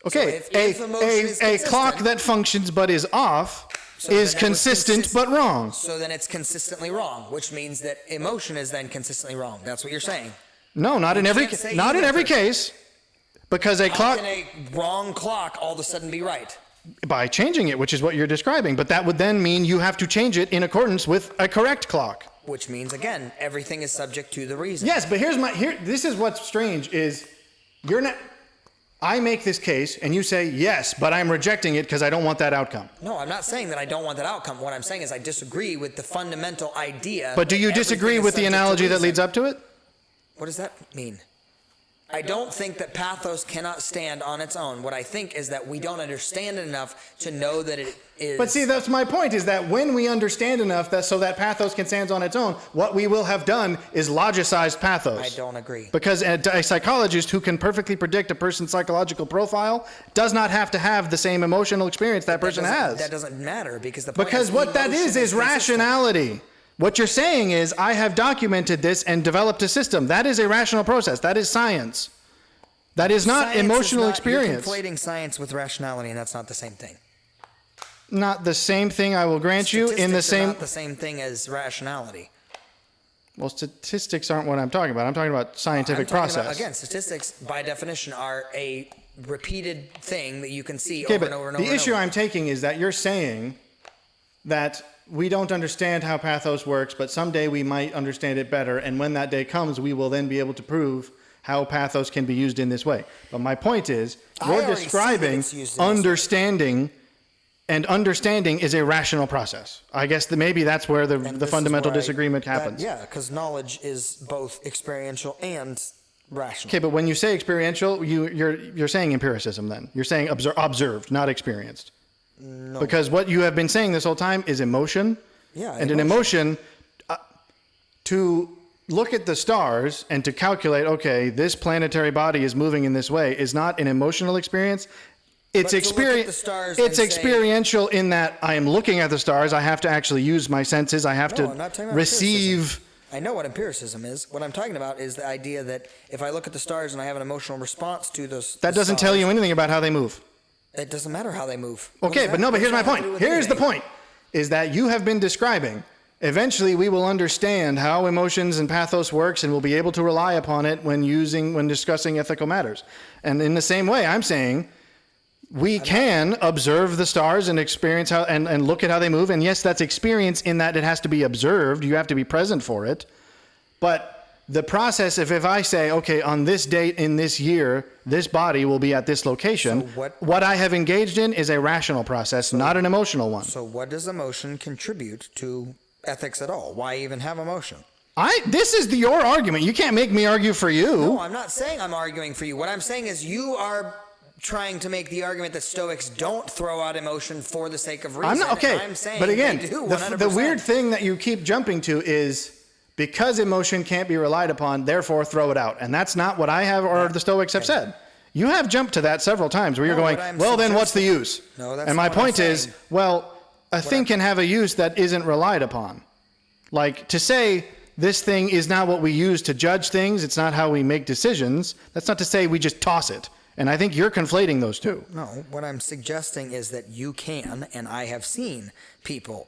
Okay, So if emotion is a clock consistent- that functions but is off is then that was consistent but wrong. So then it's consistently wrong, which means that emotion is then consistently wrong. That's what you're saying. No, not in every can't say not in either every person. case, because a How clock can a wrong clock all of a sudden be right? by changing it, which is what you're describing. But that would then mean you have to change it in accordance with a correct clock. Which means, again, everything is subject to the reason. Yes, but this is what's strange is you're not. I make this case and you say yes, but I'm rejecting it because I don't want that outcome. No, I'm not saying that I don't want that outcome. What I'm saying is I disagree with the fundamental idea. But do you that disagree everything with is the subject to analogy that reason. leads up to it? What does that mean? I don't think that pathos cannot stand on its own. What I think is that we don't understand it enough to know that it is. But see, that's my point, is that when we understand enough that so that pathos can stand on its own, what we will have done is logicized pathos. I don't agree. Because a psychologist who can perfectly predict a person's psychological profile does not have to have the same emotional experience that person has. That doesn't matter because the point Because is what that emotion is consistent. rationality. What you're saying is, I have documented this and developed a system. That is a rational process. That is science. That is not Science is emotional not- experience. You're conflating science with rationality, and that's not the same thing. Not the same thing, I will grant you, in the Statistics are same... not the same thing as rationality. Well, statistics aren't what I'm talking about. I'm talking about scientific I'm talking process. about, again, statistics by definition are a repeated thing that you can see Okay, over but and over and over. the and issue over. I'm taking is that you're saying that we don't understand how pathos works, but someday we might understand it better, and when that day comes, we will then be able to prove how pathos can be used in this way. But my point is, I you're already see that describing it's used in this way. understanding, and understanding is a rational process. I guess maybe that's where the This is fundamental where disagreement happens. yeah, because knowledge is both experiential and rational. Okay, but when you say experiential, you're saying empiricism then. You're saying observed, not experienced. No. Because what you have been saying this whole time is emotion. Yeah, And an emotion, to look at the stars and to calculate, okay, this planetary body is moving in this way, is not an emotional experience. It's But to look at the stars It's and say- experiential in that I am looking at the stars. I have to actually use my senses. I have No, I'm not talking to about receive. empiricism. I know what empiricism is. What I'm talking about is the idea that if I look at the stars and I have an emotional response to those, That doesn't tell you anything about how they move. It doesn't matter how they move. What Okay, does but that- no, but what here's does my that have to do point. with Here's the anything? point, is that you have been describing, eventually we will understand how emotions and pathos works and we'll be able to rely upon it when discussing ethical matters. And in the same way, I'm saying we can observe the stars and experience how, and look at how they move. And yes, that's experience in that it has to be observed. You have to be present for it. But the process, if I say, okay, on this date in this year, this body will be at this location, So what I have engaged in is a rational process, not an emotional one. So what does emotion contribute to ethics at all? Why even have emotion? This is your argument. You can't make me argue for you. No, I'm not saying I'm arguing for you. What I'm saying is you are trying to make the argument that Stoics don't throw out emotion for the sake of reason. I'm not okay. I'm saying But again, they do, the 100%. weird thing that you keep jumping to is because emotion can't be relied upon, therefore throw it out. And that's not what I have or the Stoics have said. You have jumped to that several times where you're No, going, what I'm well, then what's the suggesting- use? No, that's and my not what I'm point is, saying. well, a thing can have a use that isn't relied upon. Like to say this thing is not what we use to judge things, it's not how we make decisions, that's not to say we just toss it. And I think you're conflating those two. No, what I'm suggesting is that you can, and I have seen people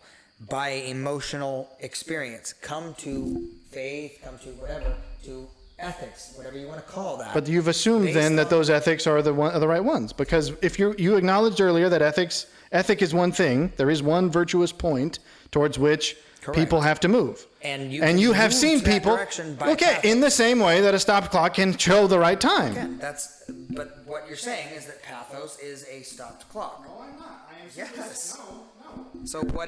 by emotional experience come to faith, come to whatever, to ethics, whatever you want to call that. But you've assumed then that those ethics are the right ones. Because if you acknowledged earlier that ethic is one thing, there is one virtuous point towards which people have to move. And you and can you have move seen to that people, direction by okay, pathos. in the same way that a stopped clock can show the right time. Again, but what you're saying is that pathos is a stopped clock. No, I'm not. I am Yes. no. So what